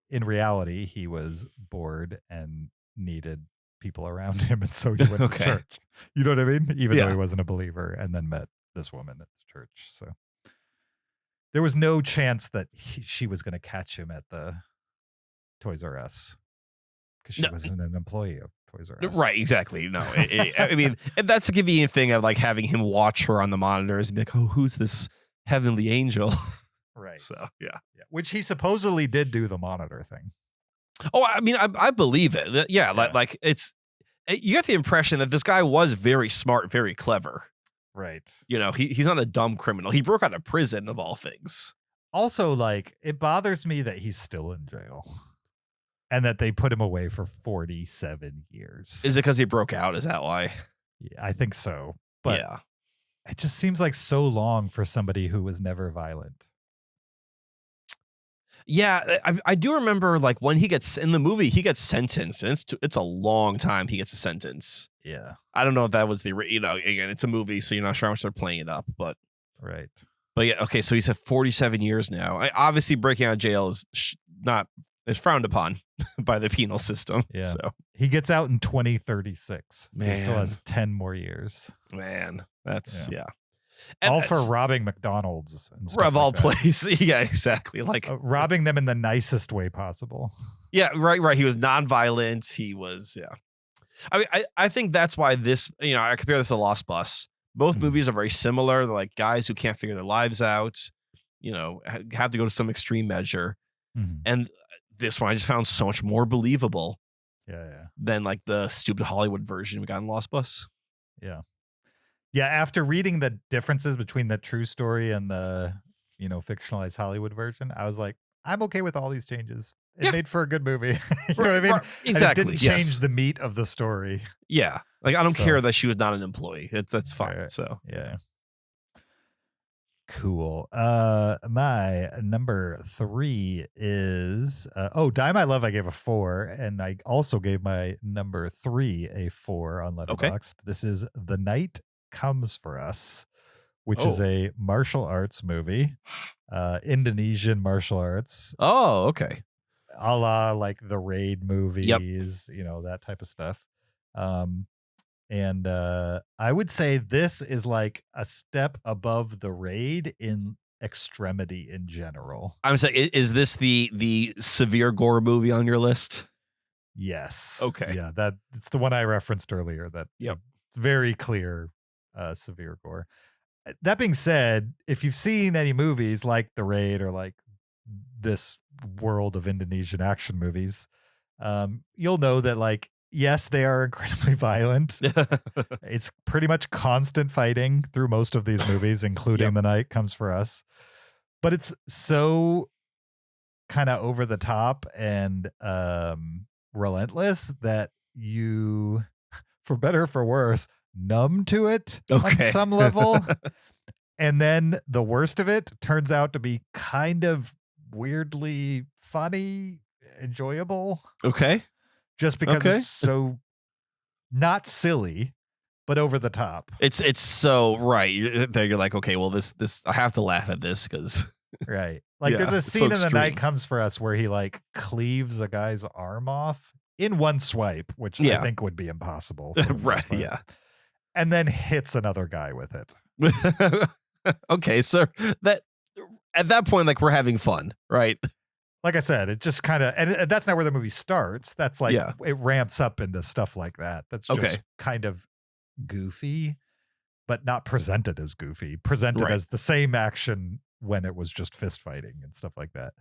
in reality, he was bored and needed people around him, and so he went to church. You know what I mean? Even though he wasn't a believer, and then met this woman at the church. So there was no chance that she was going to catch him at the Toys R Us because she wasn't an employee of Toys R Us. Right? Exactly. No, I mean that's the convenient thing of like having him watch her on the monitors and be like, oh, who's this heavenly angel? Right. So yeah. Which he supposedly did do the monitor thing. Oh, I mean, I believe it. Yeah, like it's, you get the impression that this guy was very smart, very clever. Right. He's not a dumb criminal. He broke out of prison of all things. Also, like, it bothers me that he's still in jail and that they put him away for 47 years. Is it because he broke out? Is that why? Yeah, I think so. But yeah, it just seems like so long for somebody who was never violent. Yeah, I do remember like when he gets in the movie, he gets sentenced. And it's a long time he gets a sentence. Yeah. I don't know if that was again, it's a movie, so you're not sure how much they're playing it up, but. Right. But yeah, okay, so he's at 47 years now. Obviously, breaking out of jail is is frowned upon by the penal system. Yeah. So he gets out in 2036. Man. So he still has 10 more years. Man, that's yeah. And all for robbing McDonald's and stuff of all places. Yeah, exactly. Like robbing them in the nicest way possible. Yeah, right. He was nonviolent. He was, yeah. I mean, I think that's why this, I compare this to Lost Bus. Both movies are very similar. They're like guys who can't figure their lives out, have to go to some extreme measure. And this one I just found so much more believable than like the stupid Hollywood version we got in Lost Bus. Yeah. After reading the differences between the true story and the, fictionalized Hollywood version, I was like, I'm okay with all these changes. It made for a good movie. You know what I mean? Exactly. And it didn't change the meat of the story. Yeah. Like, I don't care that she was not an employee. That's fine. Right. So, yeah. Cool. My number 3 is, Die My Love, I gave a 4. And I also gave my number 3 a 4 on Letterboxd. Okay. This is The Night Comes for Us, which is a martial arts movie, Indonesian martial arts. Oh, okay. A la like the Raid movies, that type of stuff. And I would say this is like a step above the Raid in extremity in general. I'm saying, is this the severe gore movie on your list? Yes. Okay. Yeah, it's the one I referenced earlier. That very clear severe gore. That being said, if you've seen any movies like The Raid or like this world of Indonesian action movies, you'll know that, like, yes, they are incredibly violent. It's pretty much constant fighting through most of these movies, including The Night Comes for Us. But it's so kind of over the top and relentless that you, for better or for worse, numb to it on some level. And then the worst of it turns out to be kind of weirdly funny, enjoyable. Okay. Just because it's so not silly, but over the top. It's so right. You're like, okay, well, this I have to laugh at this because right. Like there's a scene in The Night Comes for Us where he like cleaves a guy's arm off in one swipe, which I think would be impossible. Right. Yeah. And then hits another guy with it. Okay, so that at that point, like, we're having fun, right? Like I said, it just kind of, and that's not where the movie starts. That's like, it ramps up into stuff like that. That's just kind of goofy, but not presented as goofy, presented as the same action when it was just fist fighting and stuff like that.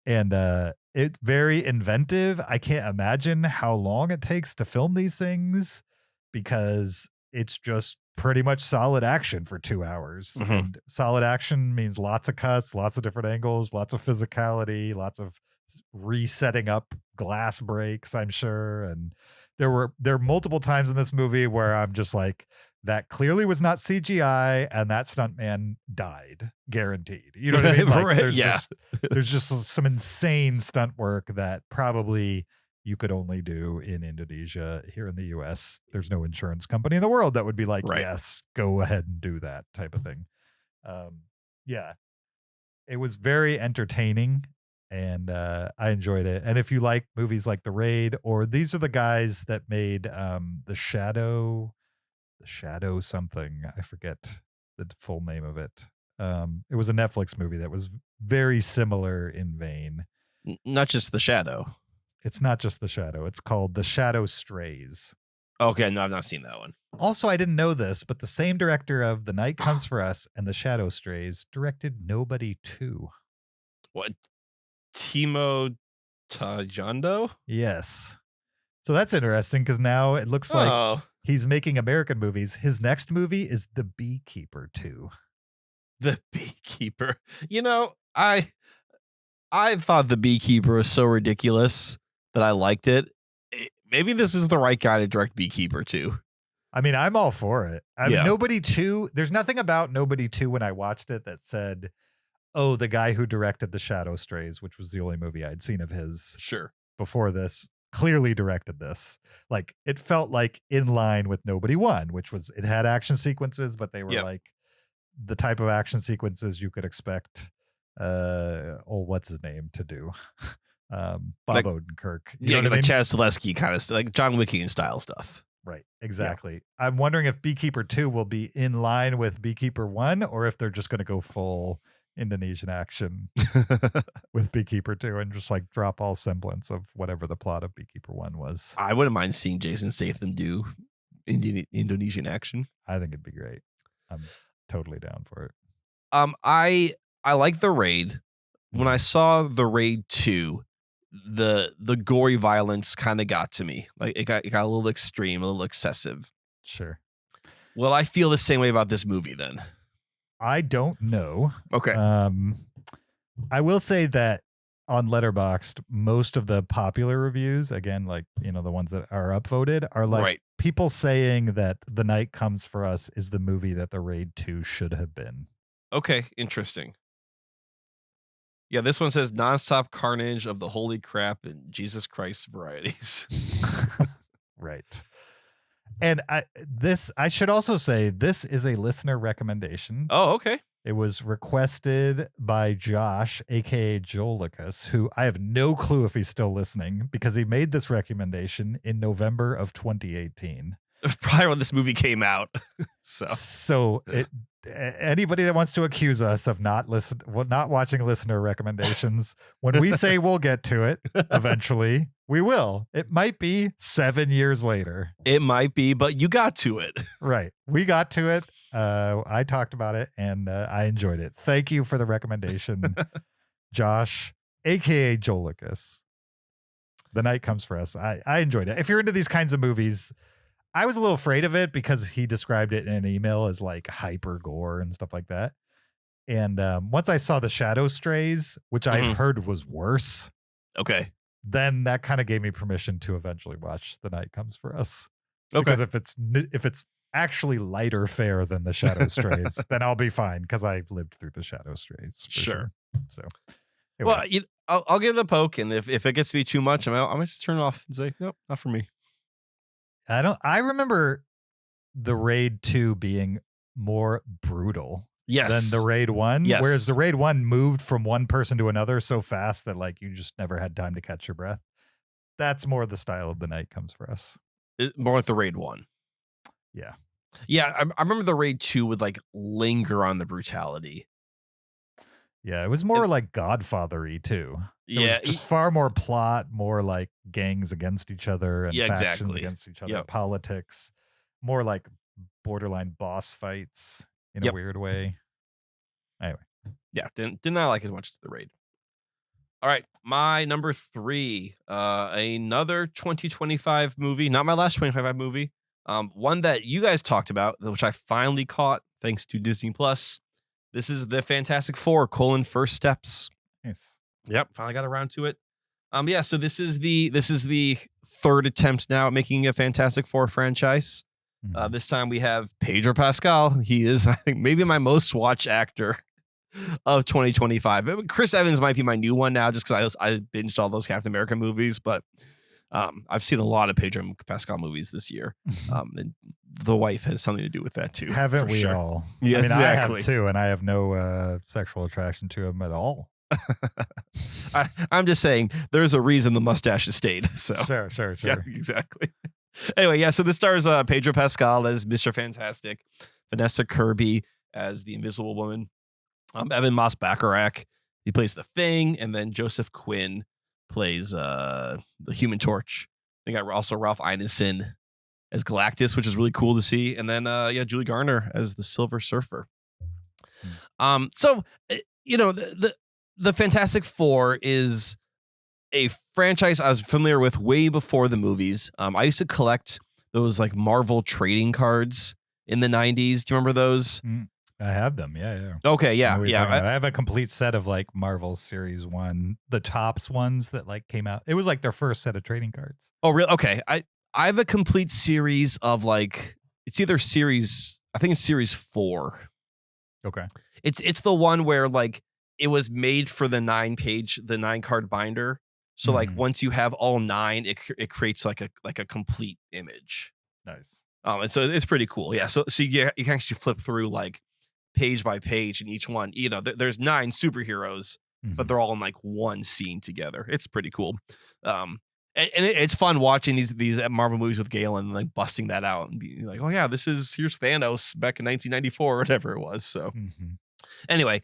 And it's very inventive. I can't imagine how long it takes to film these things because it's just pretty much solid action for 2 hours. And solid action means lots of cuts, lots of different angles, lots of physicality, lots of resetting up glass breaks, I'm sure. And there are multiple times in this movie where I'm just like, that clearly was not CGI and that stuntman died, guaranteed. You know what I mean? Like, there's just some insane stunt work that probably you could only do in Indonesia. Here in the US, there's no insurance company in the world that would be like, yes, go ahead and do that type of thing. It was very entertaining and I enjoyed it. And if you like movies like The Raid, or these are the guys that made The Shadow something, I forget the full name of it. It was a Netflix movie that was very similar in vein. Not just The Shadow. It's not just The Shadow. It's called The Shadow Strays. Okay, no, I've not seen that one. Also, I didn't know this, but the same director of The Night Comes for Us and The Shadow Strays directed Nobody 2. What? Timo Tjahjanto? Yes. So that's interesting because now it looks like he's making American movies. His next movie is The Beekeeper 2. The Beekeeper. I thought The Beekeeper was so ridiculous that I liked it. Maybe this is the right guy to direct Beekeeper 2. I mean, I'm all for it. Nobody 2, there's nothing about Nobody 2 when I watched it that said, oh, the guy who directed The Shadow Strays, which was the only movie I'd seen of his before this, clearly directed this. Like, it felt like in line with Nobody 1, which was, it had action sequences, but they were like the type of action sequences you could expect what's his name to do? Bob Odenkirk. You know, like Chaz Zaleski kind of like John Wickian style stuff. Right, exactly. Yeah. I'm wondering if Beekeeper 2 will be in line with Beekeeper 1 or if they're just going to go full Indonesian action with Beekeeper 2 and just like drop all semblance of whatever the plot of Beekeeper 1 was. I wouldn't mind seeing Jason Statham do Indonesian action. I think it'd be great. I'm totally down for it. I like The Raid. When I saw The Raid 2, the gory violence kind of got to me. Like it got a little extreme, a little excessive. Sure. Well, I feel the same way about this movie then. I don't know. Okay. I will say that on Letterboxd, most of the popular reviews, again, like, you know, the ones that are upvoted, are like people saying that The Night Comes for Us is the movie that The Raid 2 should have been. Okay, interesting. Yeah, this one says nonstop carnage of the holy crap and Jesus Christ varieties. Right. And I should also say this is a listener recommendation. Oh, okay. It was requested by Josh, aka Jolicus, who I have no clue if he's still listening because he made this recommendation in November of 2018. Probably when this movie came out. So anybody that wants to accuse us of not watching listener recommendations, when we say we'll get to it eventually, we will. It might be 7 years later. It might be, but you got to it. Right. We got to it. I talked about it and I enjoyed it. Thank you for the recommendation, Josh, aka Jolicus. The Night Comes for Us. I enjoyed it. If you're into these kinds of movies, I was a little afraid of it because he described it in an email as like hyper gore and stuff like that. And once I saw The Shadow Strays, which I've heard was worse. Okay. Then that kind of gave me permission to eventually watch The Night Comes for Us. Okay. Because if it's actually lighter fare than The Shadow Strays, then I'll be fine because I've lived through The Shadow Strays. Sure. So, anyway. Well, I'll give it a poke, and if it gets to be too much, I'm gonna just turn it off and say, nope, not for me. I remember The Raid 2 being more brutal than The Raid 1. Yes. Whereas The Raid 1 moved from one person to another so fast that like you just never had time to catch your breath. That's more the style of The Night Comes for Us. More like The Raid 1. Yeah. Yeah, I remember The Raid 2 would like linger on the brutality. Yeah, it was more like Godfather-y too. It was just far more plot, more like gangs against each other and factions against each other, politics, more like borderline boss fights in a weird way. Anyway. Yeah, did not like as much as The Raid. All right, my number 3, another 2025 movie, not my last 2025 movie, one that you guys talked about, which I finally caught thanks to Disney Plus. This is the Fantastic Four: First Steps. Nice. Yep, finally got around to it. So this is the third attempt now at making a Fantastic Four franchise. This time we have Pedro Pascal. He is, I think, maybe my most watched actor of 2025. Chris Evans might be my new one now, just because I binged all those Captain America movies, but I've seen a lot of Pedro Pascal movies this year, and the wife has something to do with that too. Haven't we all? Yeah, I mean, exactly. I have too, and I have no sexual attraction to him at all. I'm just saying, there's a reason the mustache has stayed. So sure. Yeah, exactly. Anyway, so this stars Pedro Pascal as Mr. Fantastic, Vanessa Kirby as the Invisible Woman, Evan Moss-Bacharach, he plays the Thing, and then Joseph Quinn plays the Human Torch. They got also Ralph Ineson as Galactus, which is really cool to see, and then Julie Garner as the Silver Surfer. So the Fantastic Four is a franchise I was familiar with way before the movies. I used to collect those like Marvel trading cards in the 90s. Do you remember those? I have them. Yeah. Okay. Yeah. I have a complete set of like Marvel Series 1, the Topps ones that like came out. It was like their first set of trading cards. Oh, really? Okay. I have a complete series of like, it's either series, I think it's series 4. Okay. It's the one where like it was made for the 9 card binder. So like once you have all 9, it creates like a complete image. Nice. And so it's pretty cool. Yeah. So you can actually flip through like page by page, and each one, there's 9 superheroes, but they're all in like one scene together. It's pretty cool. And it's fun watching these Marvel movies with Galen, like busting that out and being like, oh yeah, here's Thanos back in 1994 or whatever it was. So anyway,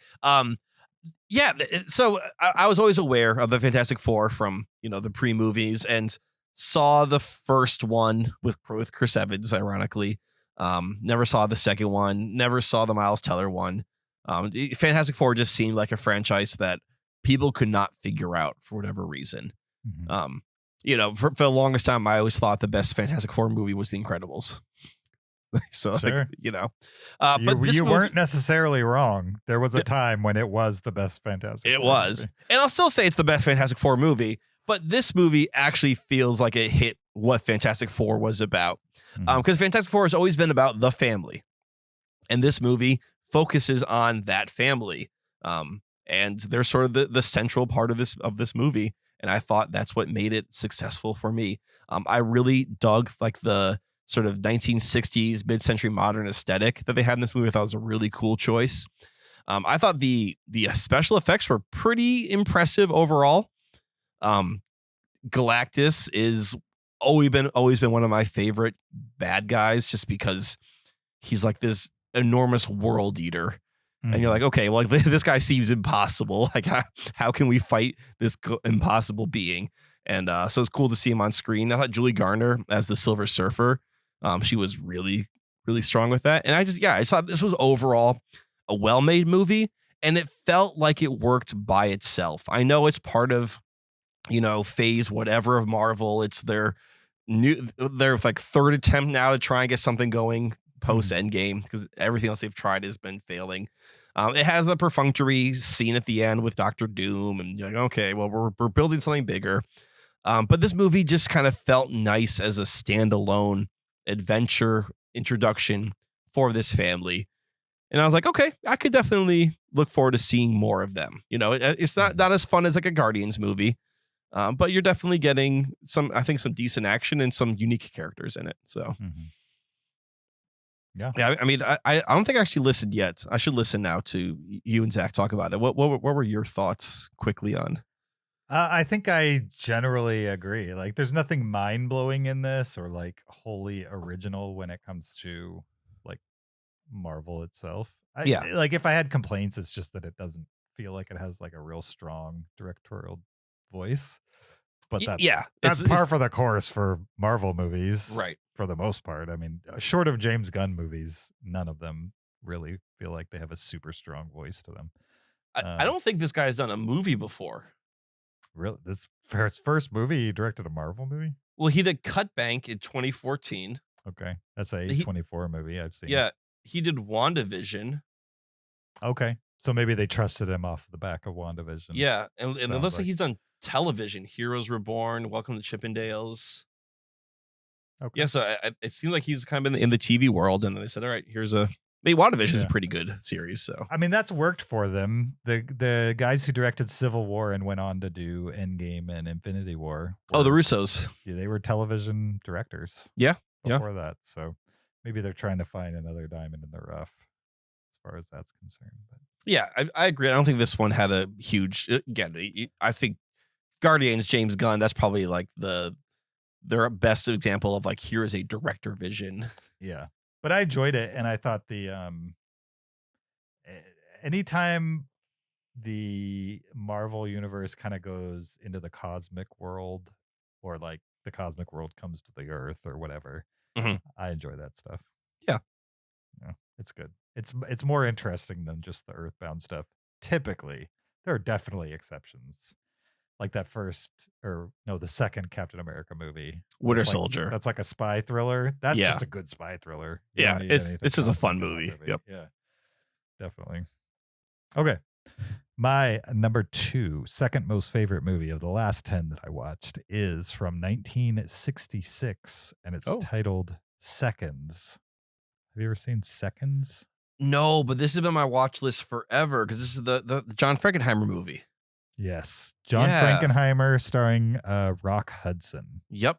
Yeah, so I was always aware of the Fantastic Four from the pre-movies, and saw the first one with Chris Evans, ironically. Never saw the second one, never saw the Miles Teller one. Fantastic Four just seemed like a franchise that people could not figure out for whatever reason. Mhm. For the longest time, I always thought the best Fantastic Four movie was The Incredibles. So, Sure. but this you movie, weren't necessarily wrong. There was a time when it was the best Fantastic it Four was, movie. and I'll still say it's the best Fantastic Four movie. But this movie actually feels like it hit what Fantastic Four was about, because Fantastic Four has always been about the family, and this movie focuses on that family, and they're sort of the central part of this movie. And I thought that's what made it successful for me. I really dug like the sort of 1960s mid-century modern aesthetic that they had in this movie. I thought it was a really cool choice. I thought the special effects were pretty impressive overall. Galactus is always been one of my favorite bad guys, just because he's like this enormous world eater. And you're like, okay, well, this guy seems impossible. Like, how can we fight this impossible being? And so it's cool to see him on screen. I thought Julie Garner as the Silver Surfer, she was really, really strong with that. And I thought this was overall a well-made movie, and it felt like it worked by itself. I know it's part of, phase whatever of Marvel. It's their like third attempt now to try and get something going post Endgame, because everything else they've tried has been failing. It has the perfunctory scene at the end with Doctor Doom, and you're like, okay, well, we're building something bigger. But this movie just kind of felt nice as a standalone adventure introduction for this family. And I was like, okay, I could definitely look forward to seeing more of them. It's not as fun as like a Guardians movie, but you're definitely getting some decent action and some unique characters in it. So, yeah. I mean, I don't think I actually listened yet. I should listen now to you and Zach talk about it. What were your thoughts quickly on? I think I generally agree. Like, there's nothing mind blowing in this or like wholly original when it comes to like Marvel itself. Like, if I had complaints, it's just that it doesn't feel like it has like a real strong directorial voice. But that's par for the course for Marvel movies, right? For the most part. I mean, short of James Gunn movies, none of them really feel like they have a super strong voice to them. I don't think this guy's done a movie before. Really? This for his first movie, he directed a Marvel movie? Well, he did Cut Bank in 2014. Okay. That's a A24 movie I've seen. Yeah. He did WandaVision. Okay. So maybe they trusted him off the back of WandaVision. Yeah. And it looks like he's done television. Heroes Reborn, Welcome to Chippendales. Okay. Yeah, so it seems like he's kind of in the TV world, and then they said, all right, WandaVision is a pretty good series. So I mean, that's worked for them. The guys who directed Civil War and went on to do Endgame and Infinity War. The Russos. Yeah, they were television directors. Yeah. Before that. So maybe they're trying to find another diamond in the rough as far as that's concerned. But yeah, I agree. I don't think this one had a huge, again, I think Guardians, James Gunn, that's probably like their best example of like, here is a director vision. Yeah. But I enjoyed it, and I thought anytime the Marvel universe kind of goes into the cosmic world, or like the cosmic world comes to the Earth or whatever, I enjoy that stuff. Yeah, it's good. It's more interesting than just the Earthbound stuff. Typically, there are definitely exceptions. Like that the second Captain America movie, Winter Soldier. That's like a spy thriller. That's just a good spy thriller. It's just a fun movie. Yep. Yeah, definitely. Okay. My number 2, second most favorite movie of the last 10 that I watched is from 1966, and it's titled Seconds. Have you ever seen Seconds? No, but this has been my watch list forever, because this is the John Frankenheimer movie. Yes. John Frankenheimer starring Rock Hudson. Yep.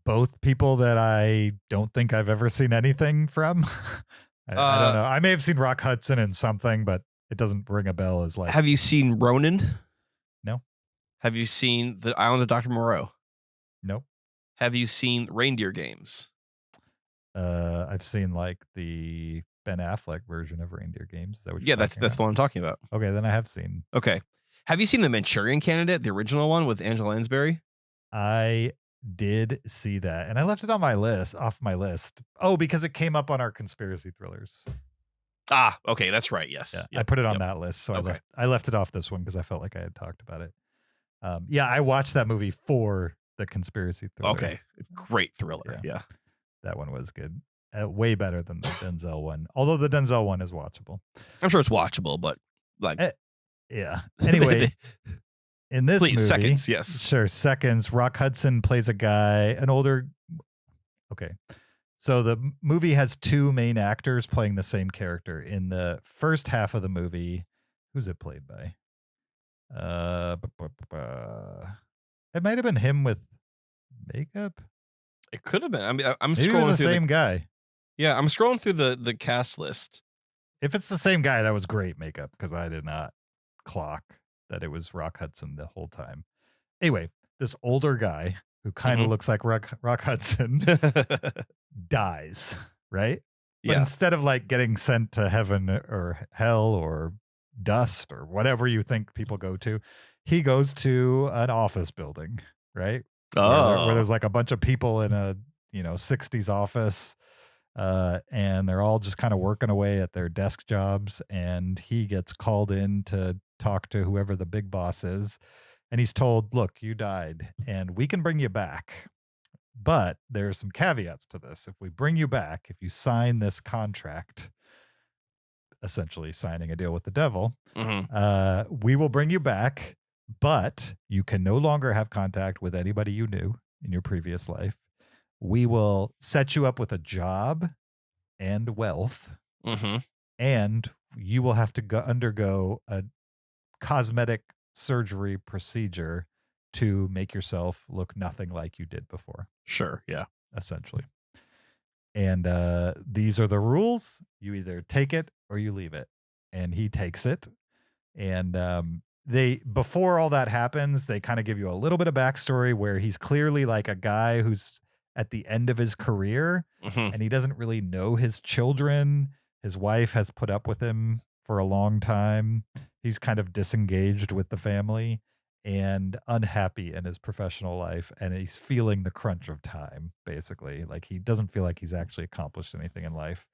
Both people that I don't think I've ever seen anything from. I don't know. I may have seen Rock Hudson in something, but it doesn't ring a bell as like. Have you seen Ronin? No. Have you seen The Island of Dr. Moreau? Nope. Have you seen Reindeer Games? I've seen like the Ben Affleck version of Reindeer Games. Is that what you're Yeah, that's talking the one I'm talking about. about? Okay, then I have seen. Okay. Have you seen The Manchurian Candidate, the original one with Angela Lansbury? I did see that, and I left it on my list, off my list. Oh, because it came up on our conspiracy thrillers. Ah, okay, that's right. Yes. Yeah, Yep, I put it on yep. that list, so Okay. I left it off this one because I felt like I had talked about it. Yeah, I watched that movie for the conspiracy thriller. Okay. Great thriller. Yeah. That one was good. Way better than the Denzel one. Although the Denzel one is watchable. I'm sure it's watchable, but like Yeah. Anyway, in this please, movie, seconds, yes. Sure, seconds. Rock Hudson plays a guy, an older. Okay. So the movie has two main actors playing the same character. In the first half of the movie, who's it played by? It might have been him with makeup. It could have been. I mean, I'm Maybe it scrolling was the through same guy. Yeah, I'm scrolling through the cast list. If it's the same guy, that was great makeup because I did not clock that it was Rock Hudson the whole time. Anyway, this older guy who kind of looks like Rock Hudson dies, right? But instead of like getting sent to heaven or hell or dust or whatever you think people go to, he goes to an office building, right? Where there's like a bunch of people in a 60s office, and they're all just kind of working away at their desk jobs, and he gets called in to talk to whoever the big boss is, and he's told, look, you died and we can bring you back, but there's some caveats to this. If we bring you back, if you sign this contract, essentially signing a deal with the devil, we will bring you back, but you can no longer have contact with anybody you knew in your previous life. We will set you up with a job and wealth, and you will have to undergo a cosmetic surgery procedure to make yourself look nothing like you did before. Sure, yeah. Essentially. And these are the rules. You either take it or you leave it. And he takes it. And before all that happens, they kind of give you a little bit of backstory where he's clearly like a guy who's at the end of his career, and he doesn't really know his children. His wife has put up with him for a long time. He's kind of disengaged with the family and unhappy in his professional life, and he's feeling the crunch of time, basically. Like he doesn't feel like he's actually accomplished anything in life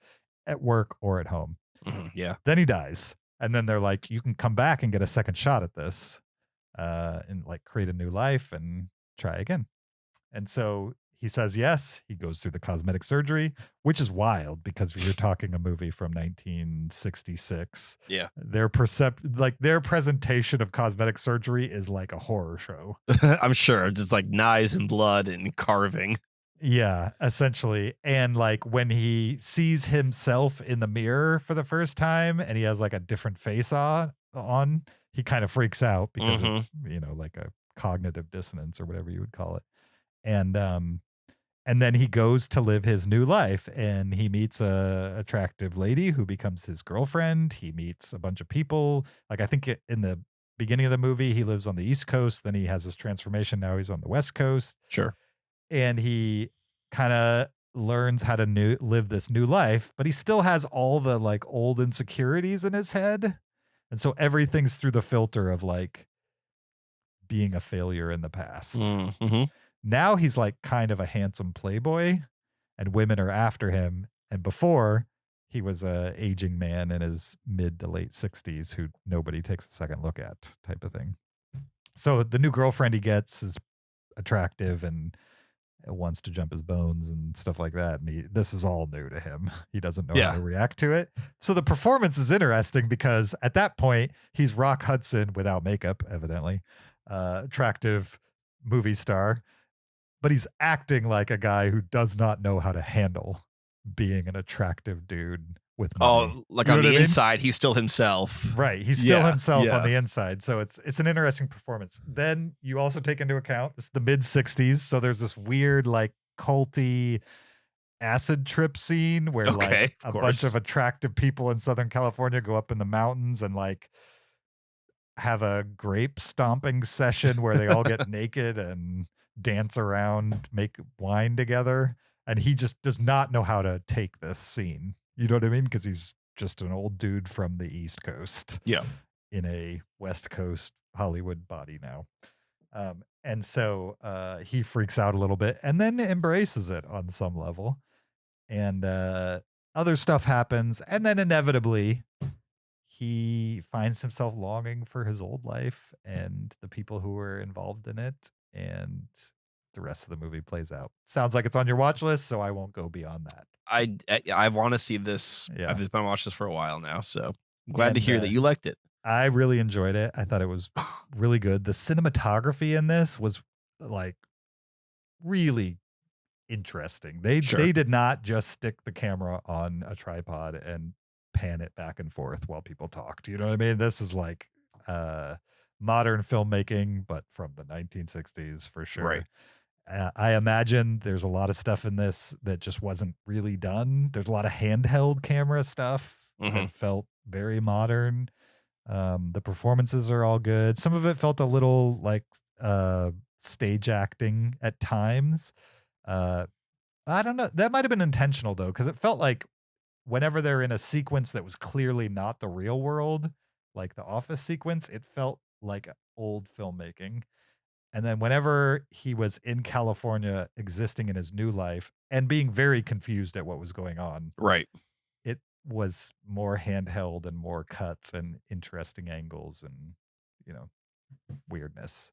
at work or at home. Yeah. Then he dies, and then they're like, you can come back and get a second shot at this, and like create a new life and try again. And so he says yes. He goes through the cosmetic surgery, which is wild because you're talking a movie from 1966. Yeah. Their presentation of cosmetic surgery is like a horror show. I'm sure. Just like knives and blood and carving. Yeah, essentially. And like when he sees himself in the mirror for the first time and he has like a different face on, he kind of freaks out because it's, like a cognitive dissonance or whatever you would call it. And then he goes to live his new life, and he meets a attractive lady who becomes his girlfriend. He meets a bunch of people. Like I think in the beginning of the movie, he lives on the East Coast. Then he has this transformation. Now he's on the West Coast. Sure. And he kind of learns how to live this new life, but he still has all the like old insecurities in his head. And so everything's through the filter of like being a failure in the past. Now he's like kind of a handsome playboy, and women are after him. And before, he was a aging man in his mid to late 60s who nobody takes a second look at, type of thing. So the new girlfriend he gets is attractive and wants to jump his bones and stuff like that. And this is all new to him. He doesn't know how to react to it. So the performance is interesting because at that point, he's Rock Hudson without makeup, evidently, attractive movie star. But he's acting like a guy who does not know how to handle being an attractive dude with money. Oh, like on the inside, he's still himself. Right. He's still himself on the inside. So it's an interesting performance. Then you also take into account this is the mid 60s. So there's this weird, like culty acid trip scene where like a bunch of attractive people in Southern California go up in the mountains and like have a grape stomping session where they all get naked and dance around, make wine together. And he just does not know how to take this scene. You know what I mean? Because he's just an old dude from the East Coast. Yeah. In a West Coast Hollywood body now. And so he freaks out a little bit and then embraces it on some level. And other stuff happens. And then inevitably, he finds himself longing for his old life and the people who were involved in it. And the rest of the movie plays out. Sounds like it's on your watch list, so I won't go beyond that. I want to see this. Yeah. I've been watching this for a while now, so I'm glad to hear that you liked it. I really enjoyed it. I thought it was really good. The cinematography in this was like really interesting. They did not just stick the camera on a tripod and pan it back and forth while people talked. You know what I mean? This is like modern filmmaking, but from the 1960s for sure. Right. I imagine there's a lot of stuff in this that just wasn't really done. There's a lot of handheld camera stuff that felt very modern. The performances are all good. Some of it felt a little like stage acting at times. I don't know. That might have been intentional though, because it felt like whenever they're in a sequence that was clearly not the real world, like the office sequence, it felt like old filmmaking. And then whenever he was in California existing in his new life and being very confused at what was going on. Right. It was more handheld and more cuts and interesting angles and, you know, weirdness.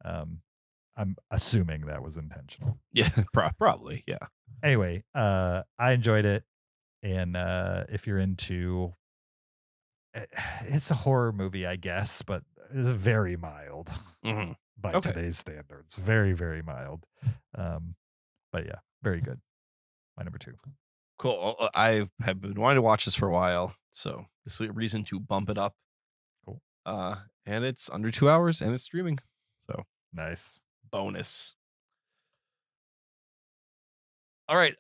I'm assuming that was intentional. Yeah, probably. Yeah. Anyway, I enjoyed it. And if you're into, it's a horror movie, I guess, but it's very mild by today's standards. Very, very mild. But yeah, very good. My number 2. Cool. I have been wanting to watch this for a while, so this is a reason to bump it up. Cool. And it's under 2 hours, and it's streaming. So nice. Bonus. All right.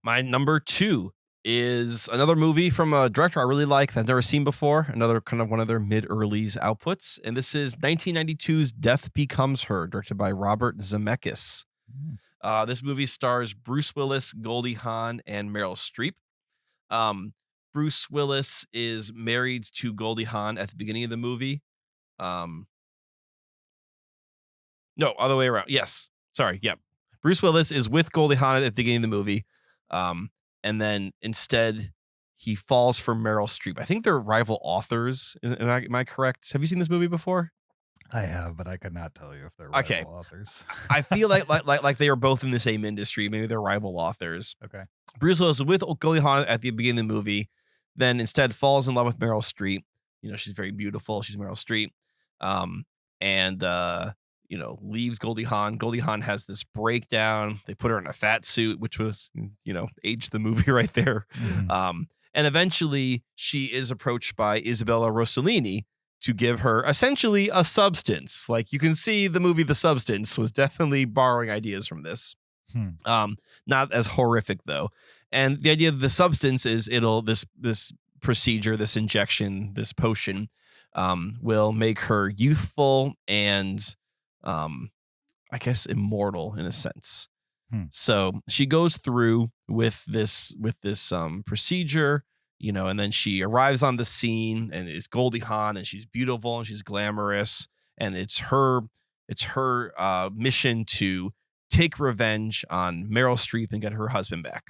My number 2 is another movie from a director I really like that I've never seen before. Another kind of one of their mid-earlies outputs, and this is 1992's Death Becomes Her, directed by Robert Zemeckis. This movie stars Bruce Willis, Goldie Hawn, and Meryl Streep. Bruce Willis is married to Goldie Hawn at the beginning of the movie. No, other way around. Yes. Sorry. Yep. Bruce Willis is with Goldie Hawn at the beginning of the movie. And then instead he falls for Meryl Streep. I think they're rival authors. Am I correct? Have you seen this movie before? I have, but I could not tell you if they're rival authors. I feel like they are both in the same industry. Maybe they're rival authors. Okay. Bruce Willis is with Goldie Hawn at the beginning of the movie, then instead falls in love with Meryl Streep. You know, she's very beautiful. She's Meryl Streep. You know, leaves Goldie Hawn. Goldie Hawn has this breakdown. They put her in a fat suit, which was, you know, aged the movie right there. And eventually she is approached by Isabella Rossellini to give her essentially a substance. Like, you can see the movie The Substance was definitely borrowing ideas from this. Not as horrific though. And the idea of the substance is this procedure, this injection, this potion will make her youthful and I guess immortal in a sense. So she goes through with this procedure, you know, and then she arrives on the scene, and it's Goldie Hawn, and she's beautiful and she's glamorous, and it's her mission to take revenge on Meryl Streep and get her husband back.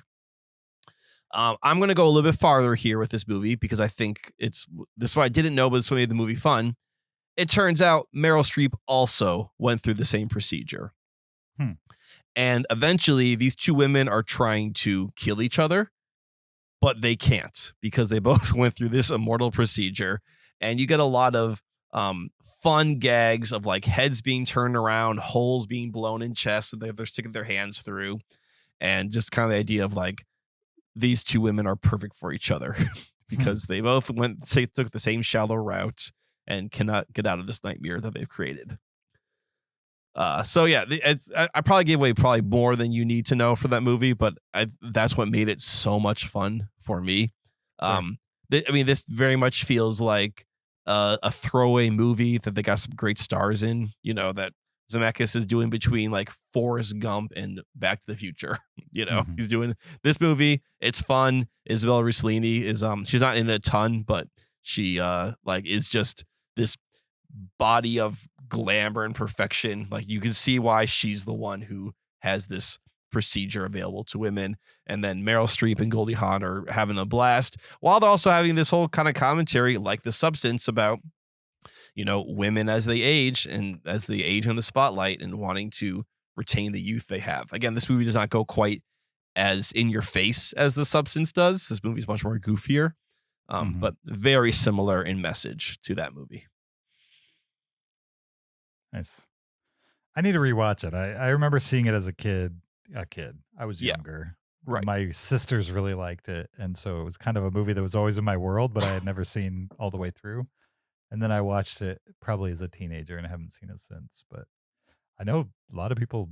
I'm going to go a little bit farther here with this movie because I think this is what I didn't know, but it's what made the movie fun. It turns out Meryl Streep also went through the same procedure. And eventually these two women are trying to kill each other, but they can't because they both went through this immortal procedure. And you get a lot of fun gags of like heads being turned around, holes being blown in chests that they're sticking their hands through. And just kind of the idea of like, these two women are perfect for each other because they both took the same shallow route and cannot get out of this nightmare that they've created. So yeah, I probably gave away probably more than you need to know for that movie, but that's what made it so much fun for me. Sure. This very much feels like a throwaway movie that they got some great stars in, you know, that Zemeckis is doing between like Forrest Gump and Back to the Future. Mhm. He's doing this movie. It's fun. Isabella Rossellini is she's not in it a ton, but she like is just this body of glamour and perfection. Like you can see why she's the one who has this procedure available to women. And then Meryl Streep and Goldie Hawn are having a blast while they're also having this whole kind of commentary like The Substance about women as they age and as they age in the spotlight and wanting to retain the youth they have. Again, this movie does not go quite as in your face as The Substance does. This movie is much more goofier, but very similar in message to that movie. Nice. I need to rewatch it. I remember seeing it as a kid. I was younger. Right. My sisters really liked it. And so it was kind of a movie that was always in my world, but I had never seen all the way through. And then I watched it probably as a teenager and I haven't seen it since. But I know a lot of people,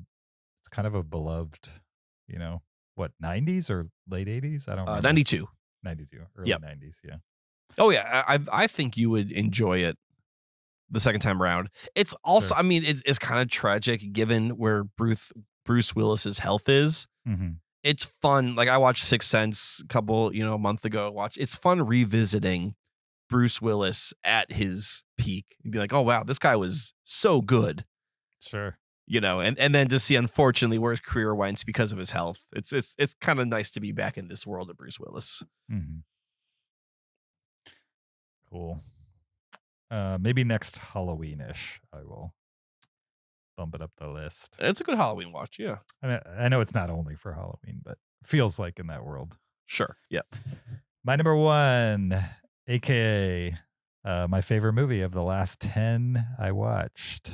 it's kind of a beloved, 90s or late 80s? I don't remember. 92. 92, early 90s, yeah. Oh, yeah. I think you would enjoy it the second time around. It's also, Sure. I mean, it's kind of tragic given where Bruce Willis's health is. Mm-hmm. It's fun. Like I watched Sixth Sense a month ago. It's fun revisiting Bruce Willis at his peak and be like, oh wow, this guy was so good. Sure. And then to see unfortunately where his career went because of his health. It's kind of nice to be back in this world of Bruce Willis. Mm-hmm. Cool. Maybe next Halloween-ish, I will bump it up the list. It's a good Halloween watch, yeah. I know it's not only for Halloween, but feels like in that world. Sure. Yeah. My number one, aka my favorite movie of the last 10 I watched,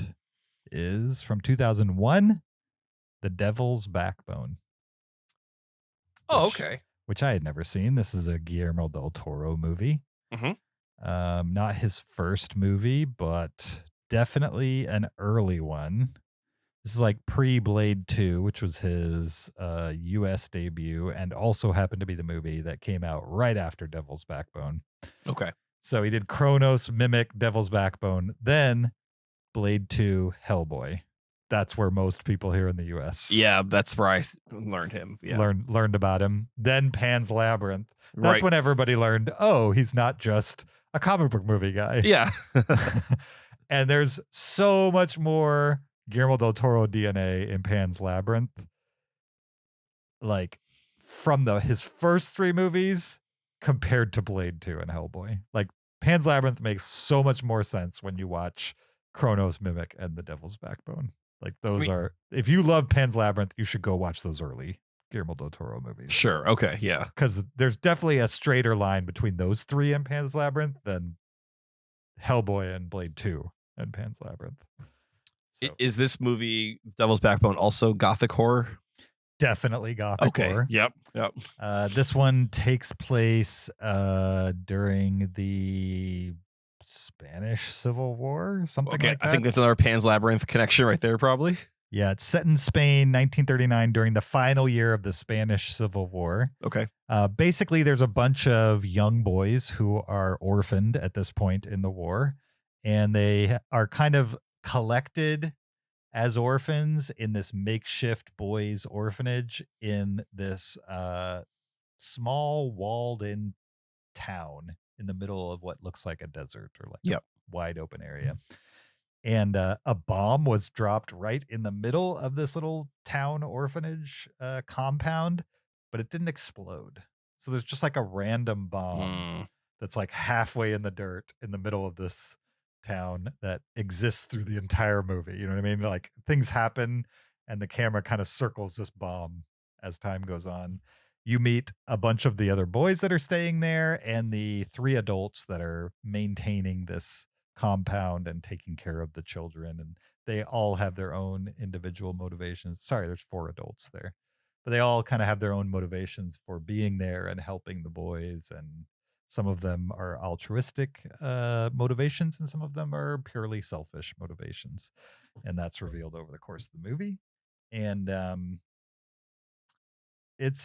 is from 2001, The Devil's Backbone. Oh, okay. Which I had never seen. This is a Guillermo del Toro movie. Mm-hmm. Not his first movie, but definitely an early one. This is like pre-Blade 2, which was his US debut, and also happened to be the movie that came out right after Devil's Backbone. Okay. So he did Kronos, Mimic, Devil's Backbone, then Blade 2, Hellboy. That's where most people here in the US that's where I learned him. Yeah. learned about him. Then Pan's Labyrinth. That's when everybody learned, oh, he's not just a comic book movie guy. Yeah. And there's so much more Guillermo del Toro DNA in Pan's Labyrinth. Like from his first three movies compared to Blade 2 and Hellboy. Like Pan's Labyrinth makes so much more sense when you watch Kronos, Mimic, and The Devil's Backbone. Like those are, if you love Pan's Labyrinth, you should go watch those early Guillermo del Toro movies. Sure. Okay. Yeah. Because there's definitely a straighter line between those three and Pan's Labyrinth than Hellboy and Blade 2 and Pan's Labyrinth. So, Is this movie, Devil's Backbone, also gothic horror? definitely gothic horror. Yep. This one takes place during the Spanish Civil War, something like that. I think that's another Pan's Labyrinth connection right there, probably. Yeah, it's set in Spain, 1939, during the final year of the Spanish Civil War. Okay. Basically, there's a bunch of young boys who are orphaned at this point in the war, and they are kind of collected as orphans in this makeshift boys' orphanage in this small walled-in town in the middle of what looks like a desert or like a wide open area. And a bomb was dropped right in the middle of this little town orphanage compound, but it didn't explode. So there's just like a random bomb that's like halfway in the dirt in the middle of this town that exists through the entire movie. You know what I mean? Like things happen and the camera kind of circles this bomb as time goes on. You meet a bunch of the other boys that are staying there and the three adults that are maintaining this compound and taking care of the children, and they all have their own individual motivations. Sorry, there's four adults there, but they all kind of have their own motivations for being there and helping the boys, and some of them are altruistic motivations and some of them are purely selfish motivations, and that's revealed over the course of the movie. And it's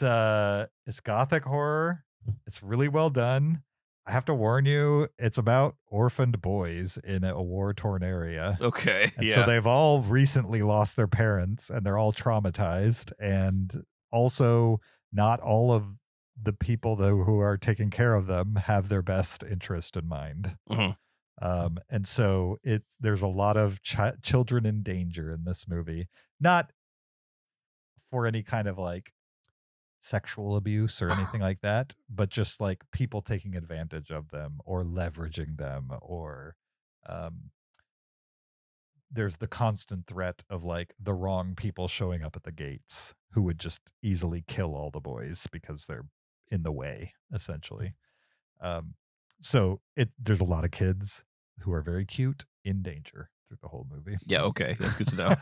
gothic horror. It's really well done. I have to warn you, it's about orphaned boys in a war-torn area. Okay. And yeah. so they've all recently lost their parents and they're all traumatized. And also, not all of the people who are taking care of them have their best interest in mind. Mhm. And so there's a lot of children in danger in this movie. Not for any kind of like sexual abuse or anything like that, but just like people taking advantage of them or leveraging them, or there's the constant threat of like the wrong people showing up at the gates who would just easily kill all the boys because they're in the way, essentially. So there's a lot of kids who are very cute in danger through the whole movie. Yeah. Okay. That's good to know.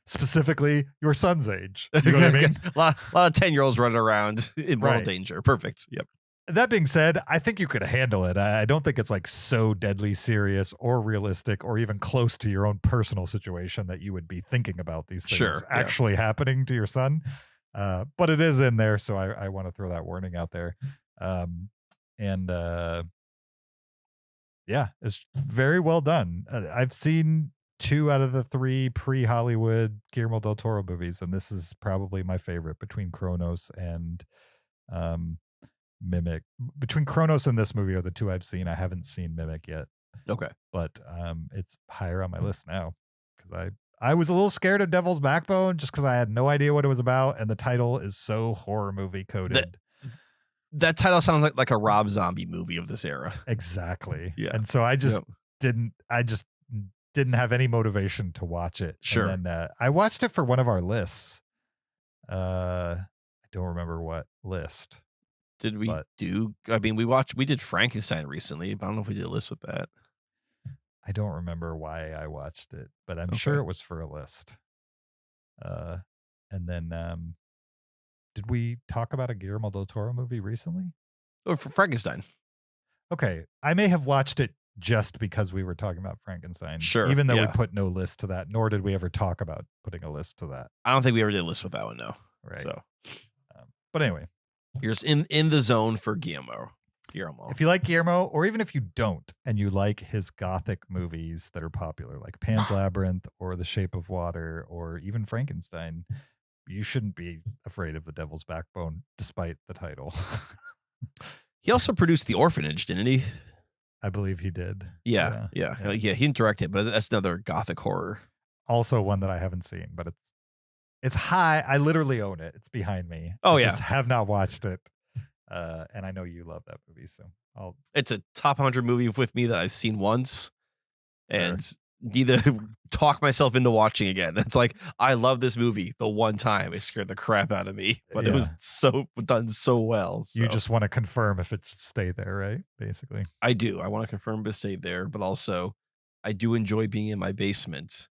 Specifically your son's age. You know what I mean? a lot of 10-year-olds running around in mortal danger. Perfect. Yep. That being said, I think you could handle it. I don't think it's like so deadly serious or realistic or even close to your own personal situation that you would be thinking about these things actually happening to your son. But it is in there, so I want to throw that warning out there. Yeah, it's very well done. I've seen 2 out of the 3 pre-Hollywood Guillermo del Toro movies, and this is probably my favorite between Kronos and Mimic. Between Kronos and this movie are the 2 I've seen. I haven't seen Mimic yet. Okay. But it's higher on my list now because I was a little scared of Devil's Backbone just because I had no idea what it was about, and the title is so horror movie coded. That title sounds like a Rob Zombie movie of this era. Exactly. Yeah. And so I just didn't have any motivation to watch it. Sure. And then I watched it for one of our lists. I don't remember what list. Did we do? I mean, we did Frankenstein recently, but I don't know if we did a list with that. I don't remember why I watched it, but I'm sure it was for a list. And then did we talk about a Guillermo del Toro movie recently? Or for Frankenstein. Okay. I may have watched it just because we were talking about Frankenstein. Sure. Even though we put no list to that, nor did we ever talk about putting a list to that. I don't think we ever did a list with that one, no. Right. So, but anyway. You're just in the zone for Guillermo. If you like Guillermo, or even if you don't, and you like his gothic movies that are popular, like Pan's Labyrinth or The Shape of Water, or even Frankenstein, you shouldn't be afraid of The Devil's Backbone, despite the title. He also produced The Orphanage, didn't he? I believe he did. Yeah. He didn't direct it, but that's another gothic horror. Also one that I haven't seen, but it's high. I literally own it. It's behind me. Oh, I just have not watched it. And I know you love that movie, so it's a top 100 movie with me that I've seen once and need to talk myself into watching again. It's like, I love this movie. The one time it scared the crap out of me, but it was done so well. So. You just want to confirm if it should stay there, right? Basically. I do. I want to confirm it stayed there, but also I do enjoy being in my basement.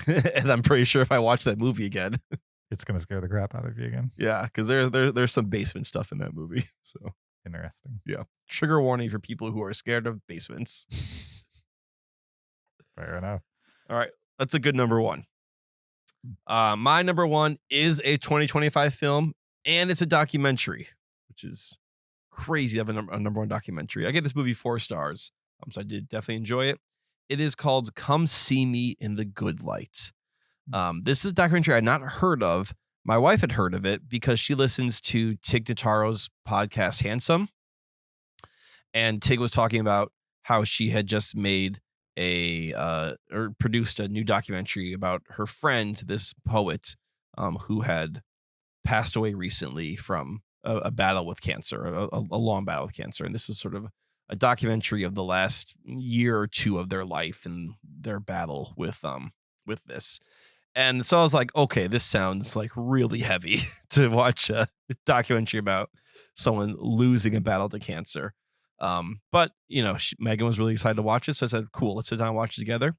And I'm pretty sure if I watch that movie again, it's going to scare the crap out of you again. Yeah, because there's some basement stuff in that movie. So interesting. Yeah. Trigger warning for people who are scared of basements. Fair enough. All right. That's a good number 1. My number 1 is a 2025 film, and it's a documentary, which is crazy to have a number 1 documentary. I gave this movie 4 stars, so I did definitely enjoy it. It is called Come See Me in the Good Light. This is a documentary I had not heard of. My wife had heard of it because she listens to Tig Notaro's podcast, Handsome. And Tig was talking about how she had just made or produced a new documentary about her friend, this poet, who had passed away recently from a battle with cancer, a long battle with cancer. And this is sort of a documentary of the last year or 2 of their life and their battle with this. And so I was like, okay, this sounds like really heavy to watch a documentary about someone losing a battle to cancer. But Megan was really excited to watch it. So I said, cool, let's sit down and watch it together.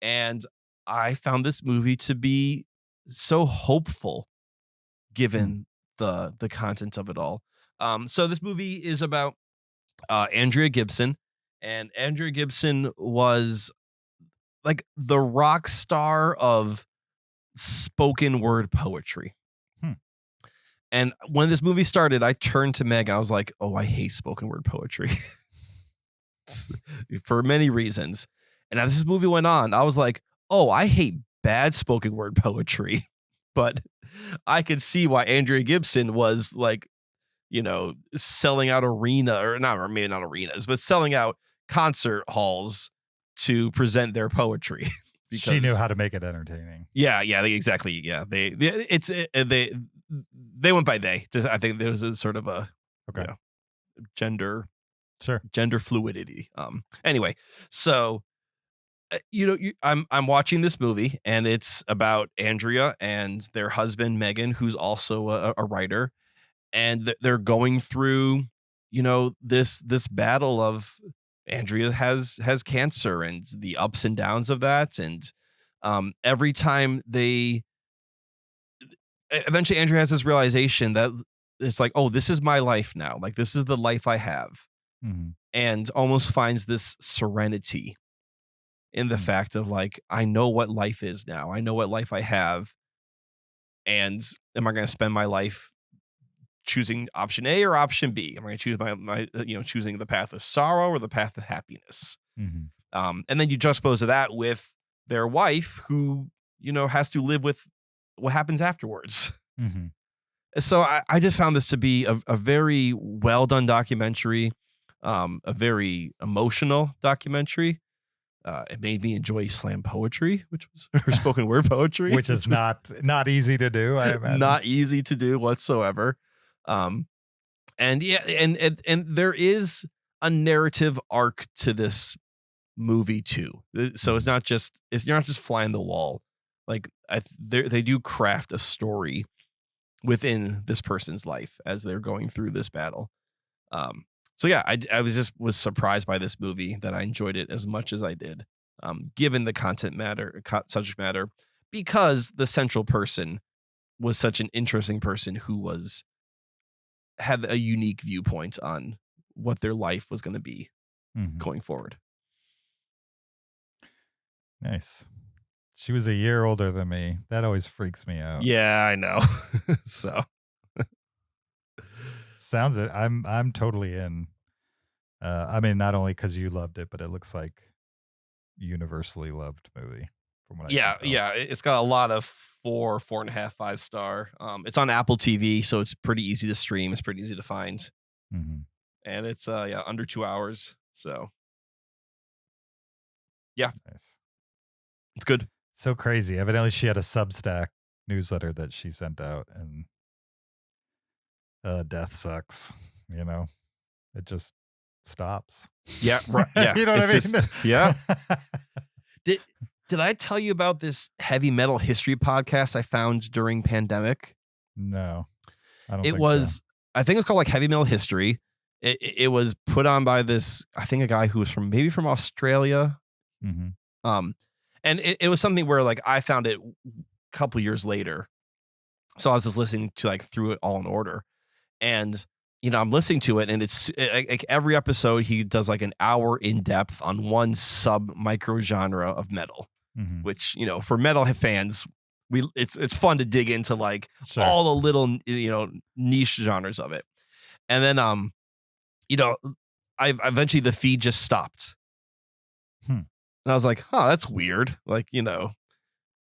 And I found this movie to be so hopeful given the content of it all. So this movie is about Andrea Gibson, and Andrea Gibson was like the rock star of spoken word poetry. And when this movie started, I turned to Meg and I was like, oh, I hate spoken word poetry for many reasons. And as this movie went on, I was like, oh, I hate bad spoken word poetry. But I could see why Andrea Gibson was like, selling out maybe not arenas, but selling out concert halls to present their poetry. Because she knew how to make it entertaining. Yeah, exactly. Yeah, they went by they. Just I think there was a sort of a gender fluidity. Anyway, so I'm watching this movie and it's about Andrea and their husband Megan, who's also a writer, and they're going through this battle of Andrea has cancer and the ups and downs of that, and every time eventually Andrea has this realization that it's like, oh, this is my life now, like this is the life I have, and almost finds this serenity in the fact of like, I know what life is now, I know what life I have, and am I going to spend my life choosing option A or option B? Am I going to choose my choosing the path of sorrow or the path of happiness? And then you juxtapose that with their wife, who has to live with what happens afterwards. So I just found this to be a very well done documentary, a very emotional documentary. It made me enjoy slam poetry, which was her spoken word poetry, which is not easy to do. I imagine. Not easy to do whatsoever. And there is a narrative arc to this movie too. So it's not just you're not just flying the wall. Like they do craft a story within this person's life as they're going through this battle. So yeah, I was surprised by this movie that I enjoyed it as much as I did, given the subject matter, because the central person was such an interesting person who had a unique viewpoint on what their life was going to be going forward. Nice. She was a year older than me. That always freaks me out. Yeah, I know. So sounds it. I'm totally in. I mean, not only because you loved it, but it looks like universally loved movie. From what I can tell. Yeah. It's got a lot of 4, 4.5, 5 star. It's on Apple TV, so it's pretty easy to stream. It's pretty easy to find, and it's under 2 hours. So yeah, nice. It's good. So crazy. Evidently, she had a Substack newsletter that she sent out, and death sucks. It just stops. Yeah, right. Yeah, you know what I mean? Yeah. Did I tell you about this heavy metal history podcast I found during pandemic? No, I don't. It was. I think it's called like Heavy Metal History. It was put on by this, I think, a guy who was from Australia. And it was something where like I found it a couple years later, so I was just listening to like through it all in order, and I'm listening to it, and it's like every episode he does like an hour in depth on one sub micro genre of metal, which for metal fans, it's fun to dig into like all the little niche genres of it, and then I eventually the feed just stopped. And I was like, oh, that's weird. Like, and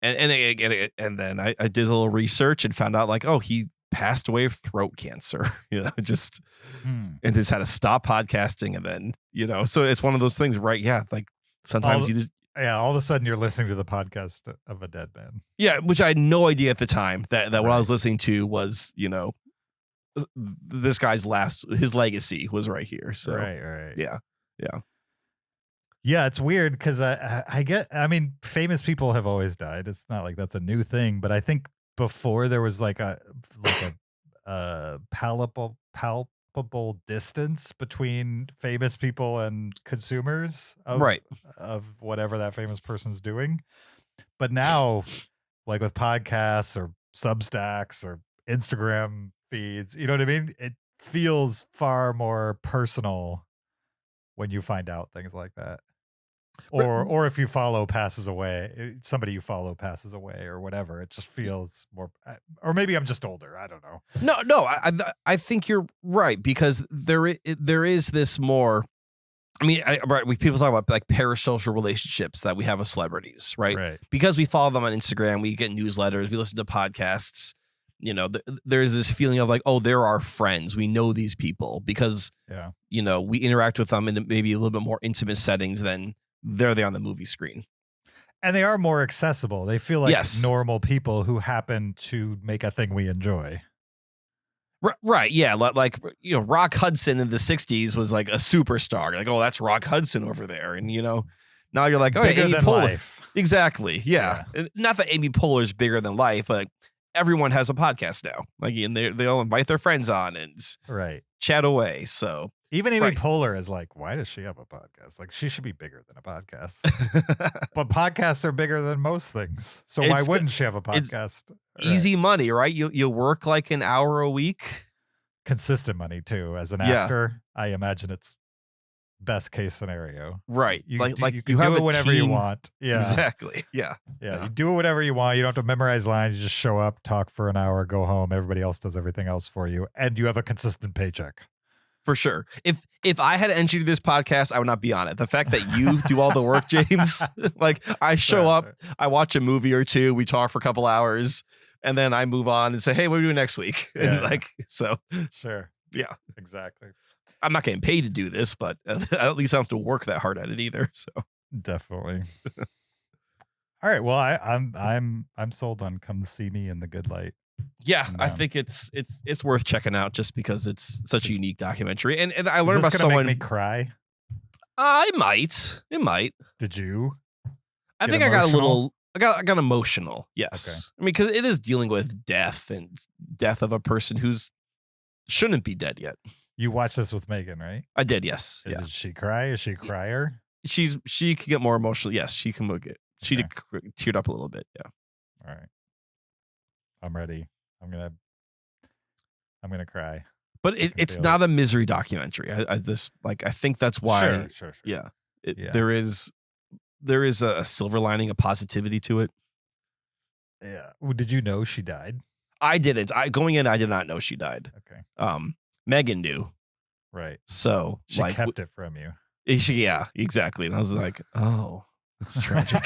then I did a little research and found out like, oh, he passed away of throat cancer, and just had to stop podcasting. And then, so it's one of those things, right? Yeah. Like sometimes all of a sudden you're listening to the podcast of a dead man. Yeah. Which I had no idea at the time that what I was listening to was, this guy's his legacy was right here. So right. Yeah. Yeah, it's weird because I mean, famous people have always died. It's not like that's a new thing, but I think before there was like a palpable distance between famous people and consumers of whatever that famous person's doing. But now, like with podcasts or Substacks or Instagram feeds, you know what I mean? It feels far more personal when you find out things like that. or if you follow passes away, somebody you follow passes away or whatever, it just feels more, or maybe I'm just older. I don't know. No, I think you're right, because there is this more. I mean, people talk about like parasocial relationships that we have with celebrities, right? Right. Because we follow them on Instagram, we get newsletters, we listen to podcasts. You know, there's this feeling of like, oh, they're our friends. We know these people because, you know, we interact with them in maybe a little bit more intimate settings than they're there on the movie screen. And they are more accessible. They feel like Yes. normal people who happen to make a thing we enjoy. Right. Yeah. Like, you know, Rock Hudson in the 60s was like a superstar. You're like, oh, that's Rock Hudson over there. And, you know, now you're like, oh, Bigger Amy than Poehler. life. Exactly. Yeah. Not that Amy Poehler's bigger than life, but everyone has a podcast now. Like, and they all invite their friends on and chat away. So even Amy Poehler is like, why does she have a podcast? Like, she should be bigger than a podcast. But podcasts are bigger than most things. So why wouldn't she have a podcast? Easy money, right? You work like an hour a week. Consistent money too. As an actor, I imagine it's best case scenario. Right. You you have do it whenever you team. Want. Yeah. Exactly. Yeah. You do it whatever you want. You don't have to memorize lines. You just show up, talk for an hour, go home. Everybody else does everything else for you. And you have a consistent paycheck. For sure. If I had entered this podcast, I would not be on it. The fact that you do all the work, James, like I show up, I watch a movie or two, we talk for a couple hours, and then I move on and say, hey, what are we doing next week? And so. Sure. Yeah. Exactly. I'm not getting paid to do this, but at least I don't have to work that hard at it either. So definitely. All right. Well, I'm sold on Come See Me in the Good Light. Yeah, I think it's worth checking out just because it's such a unique documentary. And I learned about someone. Make me cry? It might. Did you? I think emotional? I got emotional. Yes. Okay. I mean, because it is dealing with death of a person who's shouldn't be dead yet. You watched this with Megan, right? I did. Yes. Did she cry? Is she a crier? She can get more emotional. Yes, she can get. She teared up a little bit. Yeah. All right. I'm ready. I'm gonna cry. But it's not a misery documentary. I think that's why. Sure. Yeah. There is a silver lining, a positivity to it. Yeah. Well, did you know she died? I didn't. Going in, I did not know she died. Okay. Megan knew. Right. So she kept it from you. Yeah, exactly. And I was like, oh, that's tragic.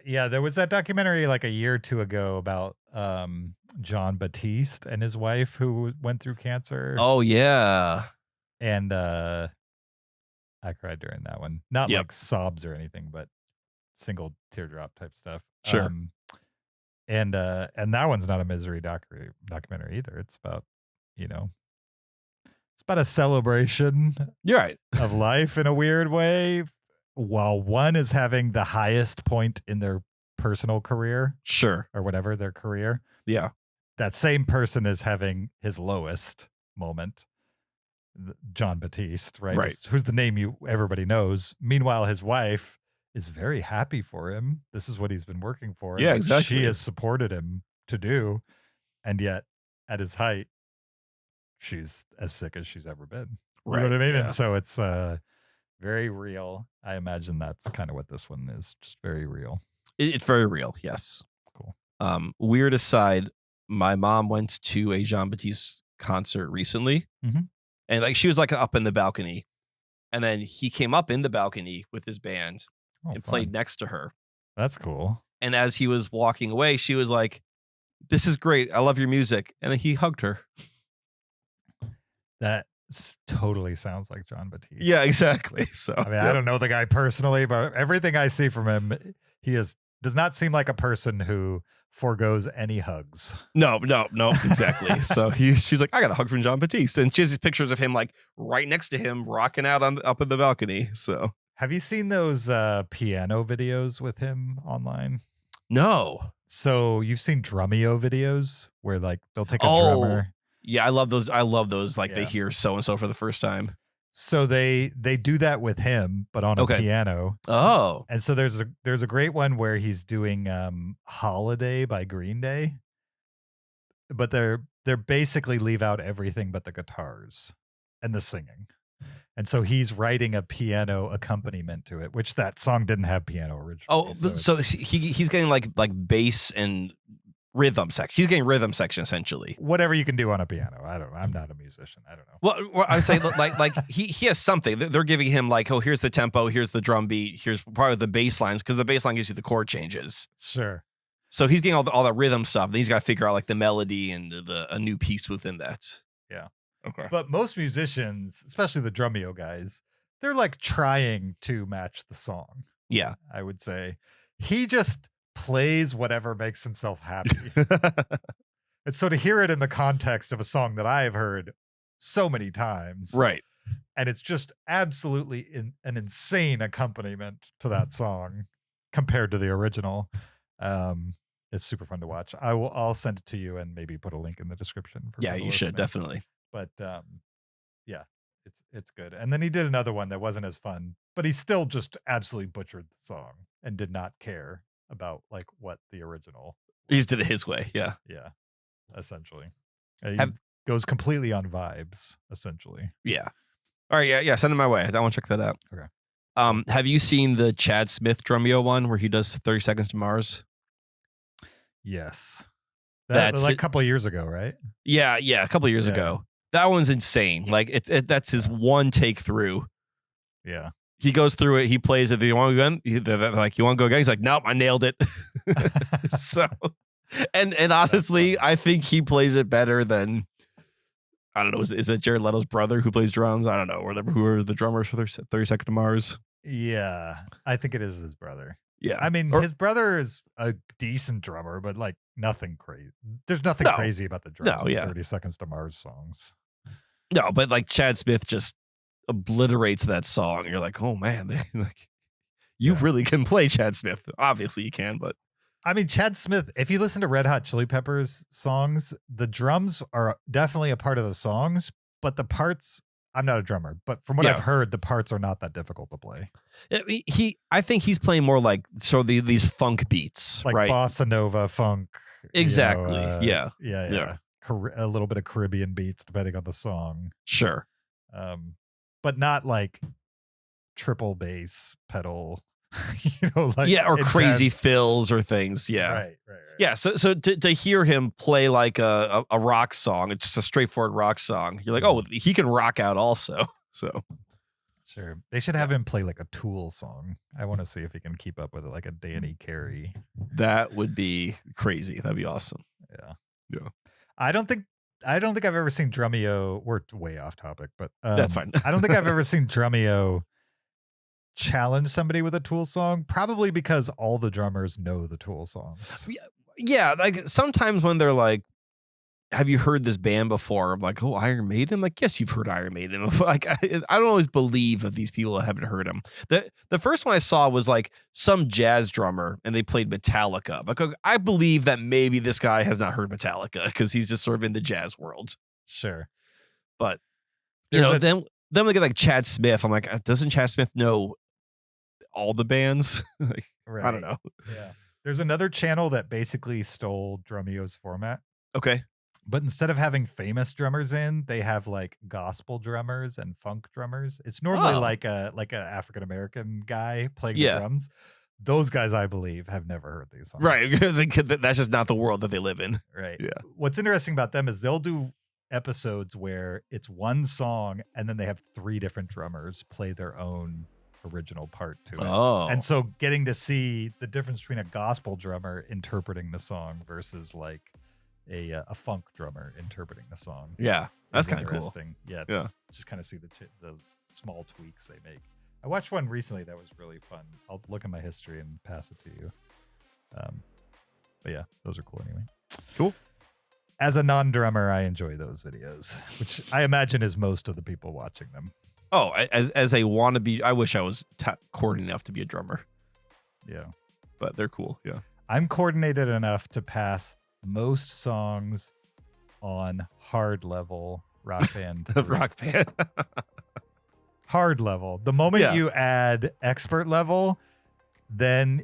Yeah, there was that documentary like a year or two ago about John Batiste and his wife who went through cancer. Oh yeah. And I cried during that one. Not like sobs or anything, but single teardrop type stuff. Sure. And that one's not a misery documentary either. It's about, it's about a celebration. You're right. Of life in a weird way. While one is having the highest point in their personal career. Sure. Or whatever, their career. Yeah. That same person is having his lowest moment. John Batiste, right? Right. Who's the name everybody knows. Meanwhile, his wife is very happy for him. This is what he's been working for. Yeah, exactly. She has supported him to do. And yet, at his height, she's as sick as she's ever been. Right. You know what I mean? Yeah. And so it's very real. I imagine that's kind of what this one is. Just very real. It's very real. Yes. Cool. Weird aside, my mom went to a Jean Baptiste concert recently. Mm-hmm. And like she was like up in the balcony. And then he came up in the balcony with his band and played next to her. That's cool. And as he was walking away, she was like, "This is great. I love your music." And then he hugged her. That totally sounds like John Batiste. Yeah, exactly. So I mean, I don't know the guy personally, but everything I see from him, does not seem like a person who forgoes any hugs. No, exactly. So she's like, "I got a hug from Jean Baptiste," and she has these pictures of him like right next to him, rocking out up in the balcony. So, have you seen those piano videos with him online? No. So you've seen Drumeo videos where like they'll take a drummer. Yeah, I love those. Like they hear so and so for the first time. So they do that with him, but on a piano. Oh. And so there's a great one where he's doing Holiday by Green Day. But they're basically leave out everything but the guitars and the singing. And so he's writing a piano accompaniment to it, which that song didn't have piano originally. Oh, so he's getting like bass and rhythm section. He's getting rhythm section essentially. Whatever you can do on a piano. I don't know. I'm not a musician. I don't know. Well, I say like he has something. They're giving him like, oh, here's the tempo, here's the drum beat, here's probably the bass lines, because the bass line gives you the chord changes. Sure. So he's getting all the rhythm stuff. Then he's got to figure out like the melody and a new piece within that. Yeah. Okay. But most musicians, especially the Drumeo guys, they're like trying to match the song. Yeah. I would say he just plays whatever makes himself happy. And so to hear it in the context of a song that I have heard so many times, Right. and it's just absolutely an insane accompaniment to that song compared to the original. It's super fun to watch. I'll send it to you and maybe put a link in the description. For Yeah, people you should listening. definitely. But yeah, it's good. And then he did another one that wasn't as fun, but he still just absolutely butchered the song and did not care about like what the original. He just did it his way. Yeah. Yeah, essentially. He Have- goes completely on vibes, essentially. Yeah. All right. Yeah. Send it my way. I want to check that out. Okay. Have you seen the Chad Smith Drumeo one where he does 30 Seconds to Mars? Yes. That's Like a it. couple of years ago, right? Yeah. A couple of years Yeah. ago. That one's insane. Like that's his one take through. Yeah. He goes through it. He plays it. Do you want to go again? They're like, you want to go again? He's like, nope, I nailed it. So, and honestly, I think he plays it better than, I don't know. Is it Jared Leto's brother who plays drums? I don't know. Whatever. Who are the drummers for 30 Seconds to Mars? Yeah. I think it is his brother. Yeah. I mean, Or- his brother is a decent drummer, but like nothing crazy. There's nothing No. crazy about the drums No, in yeah. 30 Seconds to Mars songs. No, but like Chad Smith just obliterates that song. You're like, oh man, like you Yeah. really can play Chad Smith. Obviously you can, but I mean, Chad Smith, if you listen to Red Hot Chili Peppers songs, the drums are definitely a part of the songs, but the parts, I'm not a drummer, but from what Yeah. I've heard, the parts are not that difficult to play. I think he's playing more like these funk beats, Like right? bossa nova, funk. Exactly. Yeah. Yeah. A little bit of Caribbean beats, depending on the song. Sure. But not like triple bass pedal, like Yeah, or crazy intense. fills or things. Yeah. Right. Yeah. So to hear him play like a rock song, it's just a straightforward rock song. You're like, oh, he can rock out also. So Sure. They should have him play like a Tool song. I want to see if he can keep up with it, like a Danny Carey. that would be crazy. That'd be awesome. Yeah. Yeah. I don't think I've ever seen Drumeo. We're way off topic, but That's fine. I don't think I've ever seen Drumeo challenge somebody with a Tool song. Probably because all the drummers know the Tool songs. Yeah, like sometimes when they're like, have you heard this band before? I'm like, oh, Iron Maiden? I'm like, yes, you've heard Iron Maiden. Like, I don't always believe that these people haven't heard them. The first one I saw was like some jazz drummer and they played Metallica. Like, I believe that maybe this guy has not heard Metallica because he's just sort of in the jazz world. Sure. But, There's then we get like Chad Smith. I'm like, doesn't Chad Smith know all the bands? Like, I don't know. Yeah. There's another channel that basically stole Drumeo's format. Okay. But instead of having famous drummers in, they have like gospel drummers and funk drummers. It's normally Oh. like a African American guy playing Yeah. the drums. Those guys, I believe, have never heard these songs. Right. That's just not the world that they live in. Right. Yeah. What's interesting about them is they'll do episodes where it's one song and then they have 3 different drummers play their own original part to it. Oh. And so getting to see the difference between a gospel drummer interpreting the song versus like a funk drummer interpreting the song. Yeah. That's is kind of cool. interesting. Yeah. Yeah. Just kind of see the small tweaks they make. I watched one recently that was really fun. I'll look at my history and pass it to you. But yeah, those are cool anyway. Cool. As a non-drummer, I enjoy those videos, which I imagine is most of the people watching them. Oh, as a wannabe, I wish I was coordinated enough to be a drummer, Yeah. but they're cool. Yeah. I'm coordinated enough to pass most songs on hard level Rock Band. Rock band. Hard level. The moment Yeah. you add expert level, then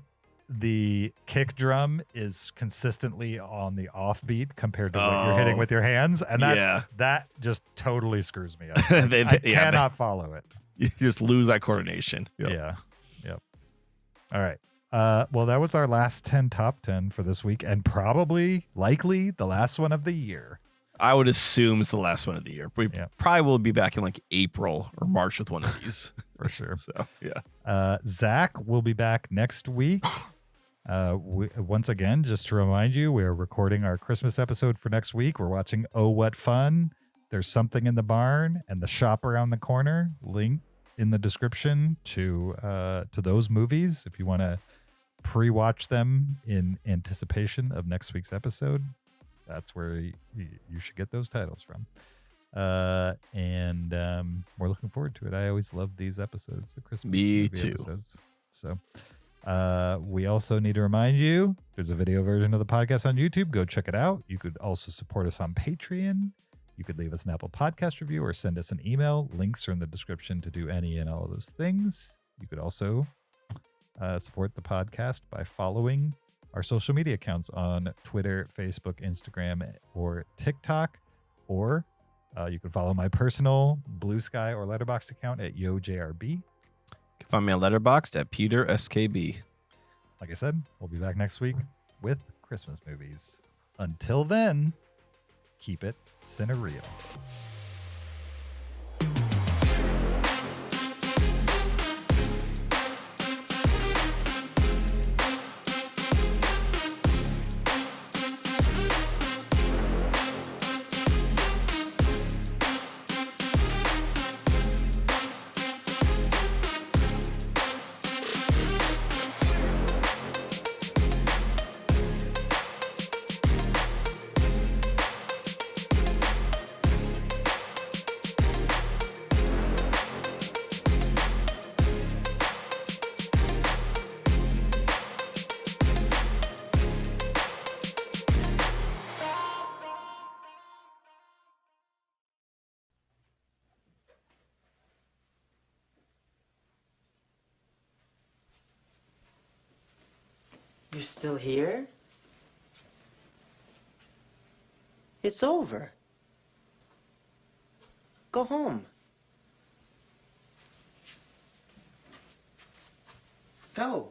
the kick drum is consistently on the offbeat compared to what you're hitting with your hands, and that just totally screws me up. I cannot follow it. You just lose that coordination. Yep. Yeah. Yep. All right. Well, that was our last 10 top 10 for this week, and likely the last one of the year. I would assume it's the last one of the year. We probably will be back in like April or March with one of these. For sure. So, yeah. Zach will be back next week. Once again, just to remind you, we're recording our Christmas episode for next week. We're watching Oh What Fun, There's Something in the Barn, and The Shop Around the Corner. Link in the description to those movies if you want to pre-watch them in anticipation of next week's episode. That's where you should get those titles from. And we're looking forward to it. I always love these episodes, the Christmas movie episodes. So we also need to remind you, there's a video version of the podcast on YouTube. Go check it out. You could also support us on Patreon. You could leave us an Apple Podcast review or send us an email. Links are in the description to do any and all of those things. You could also support the podcast by following our social media accounts on Twitter, Facebook, Instagram, or TikTok. Or you can follow my personal Blue Sky or Letterboxd account at YoJRB. You can find me on Letterboxd at PeterSKB. Like I said, we'll be back next week with Christmas movies. Until then, keep it cinereal. You're still here? It's over. Go home. Go.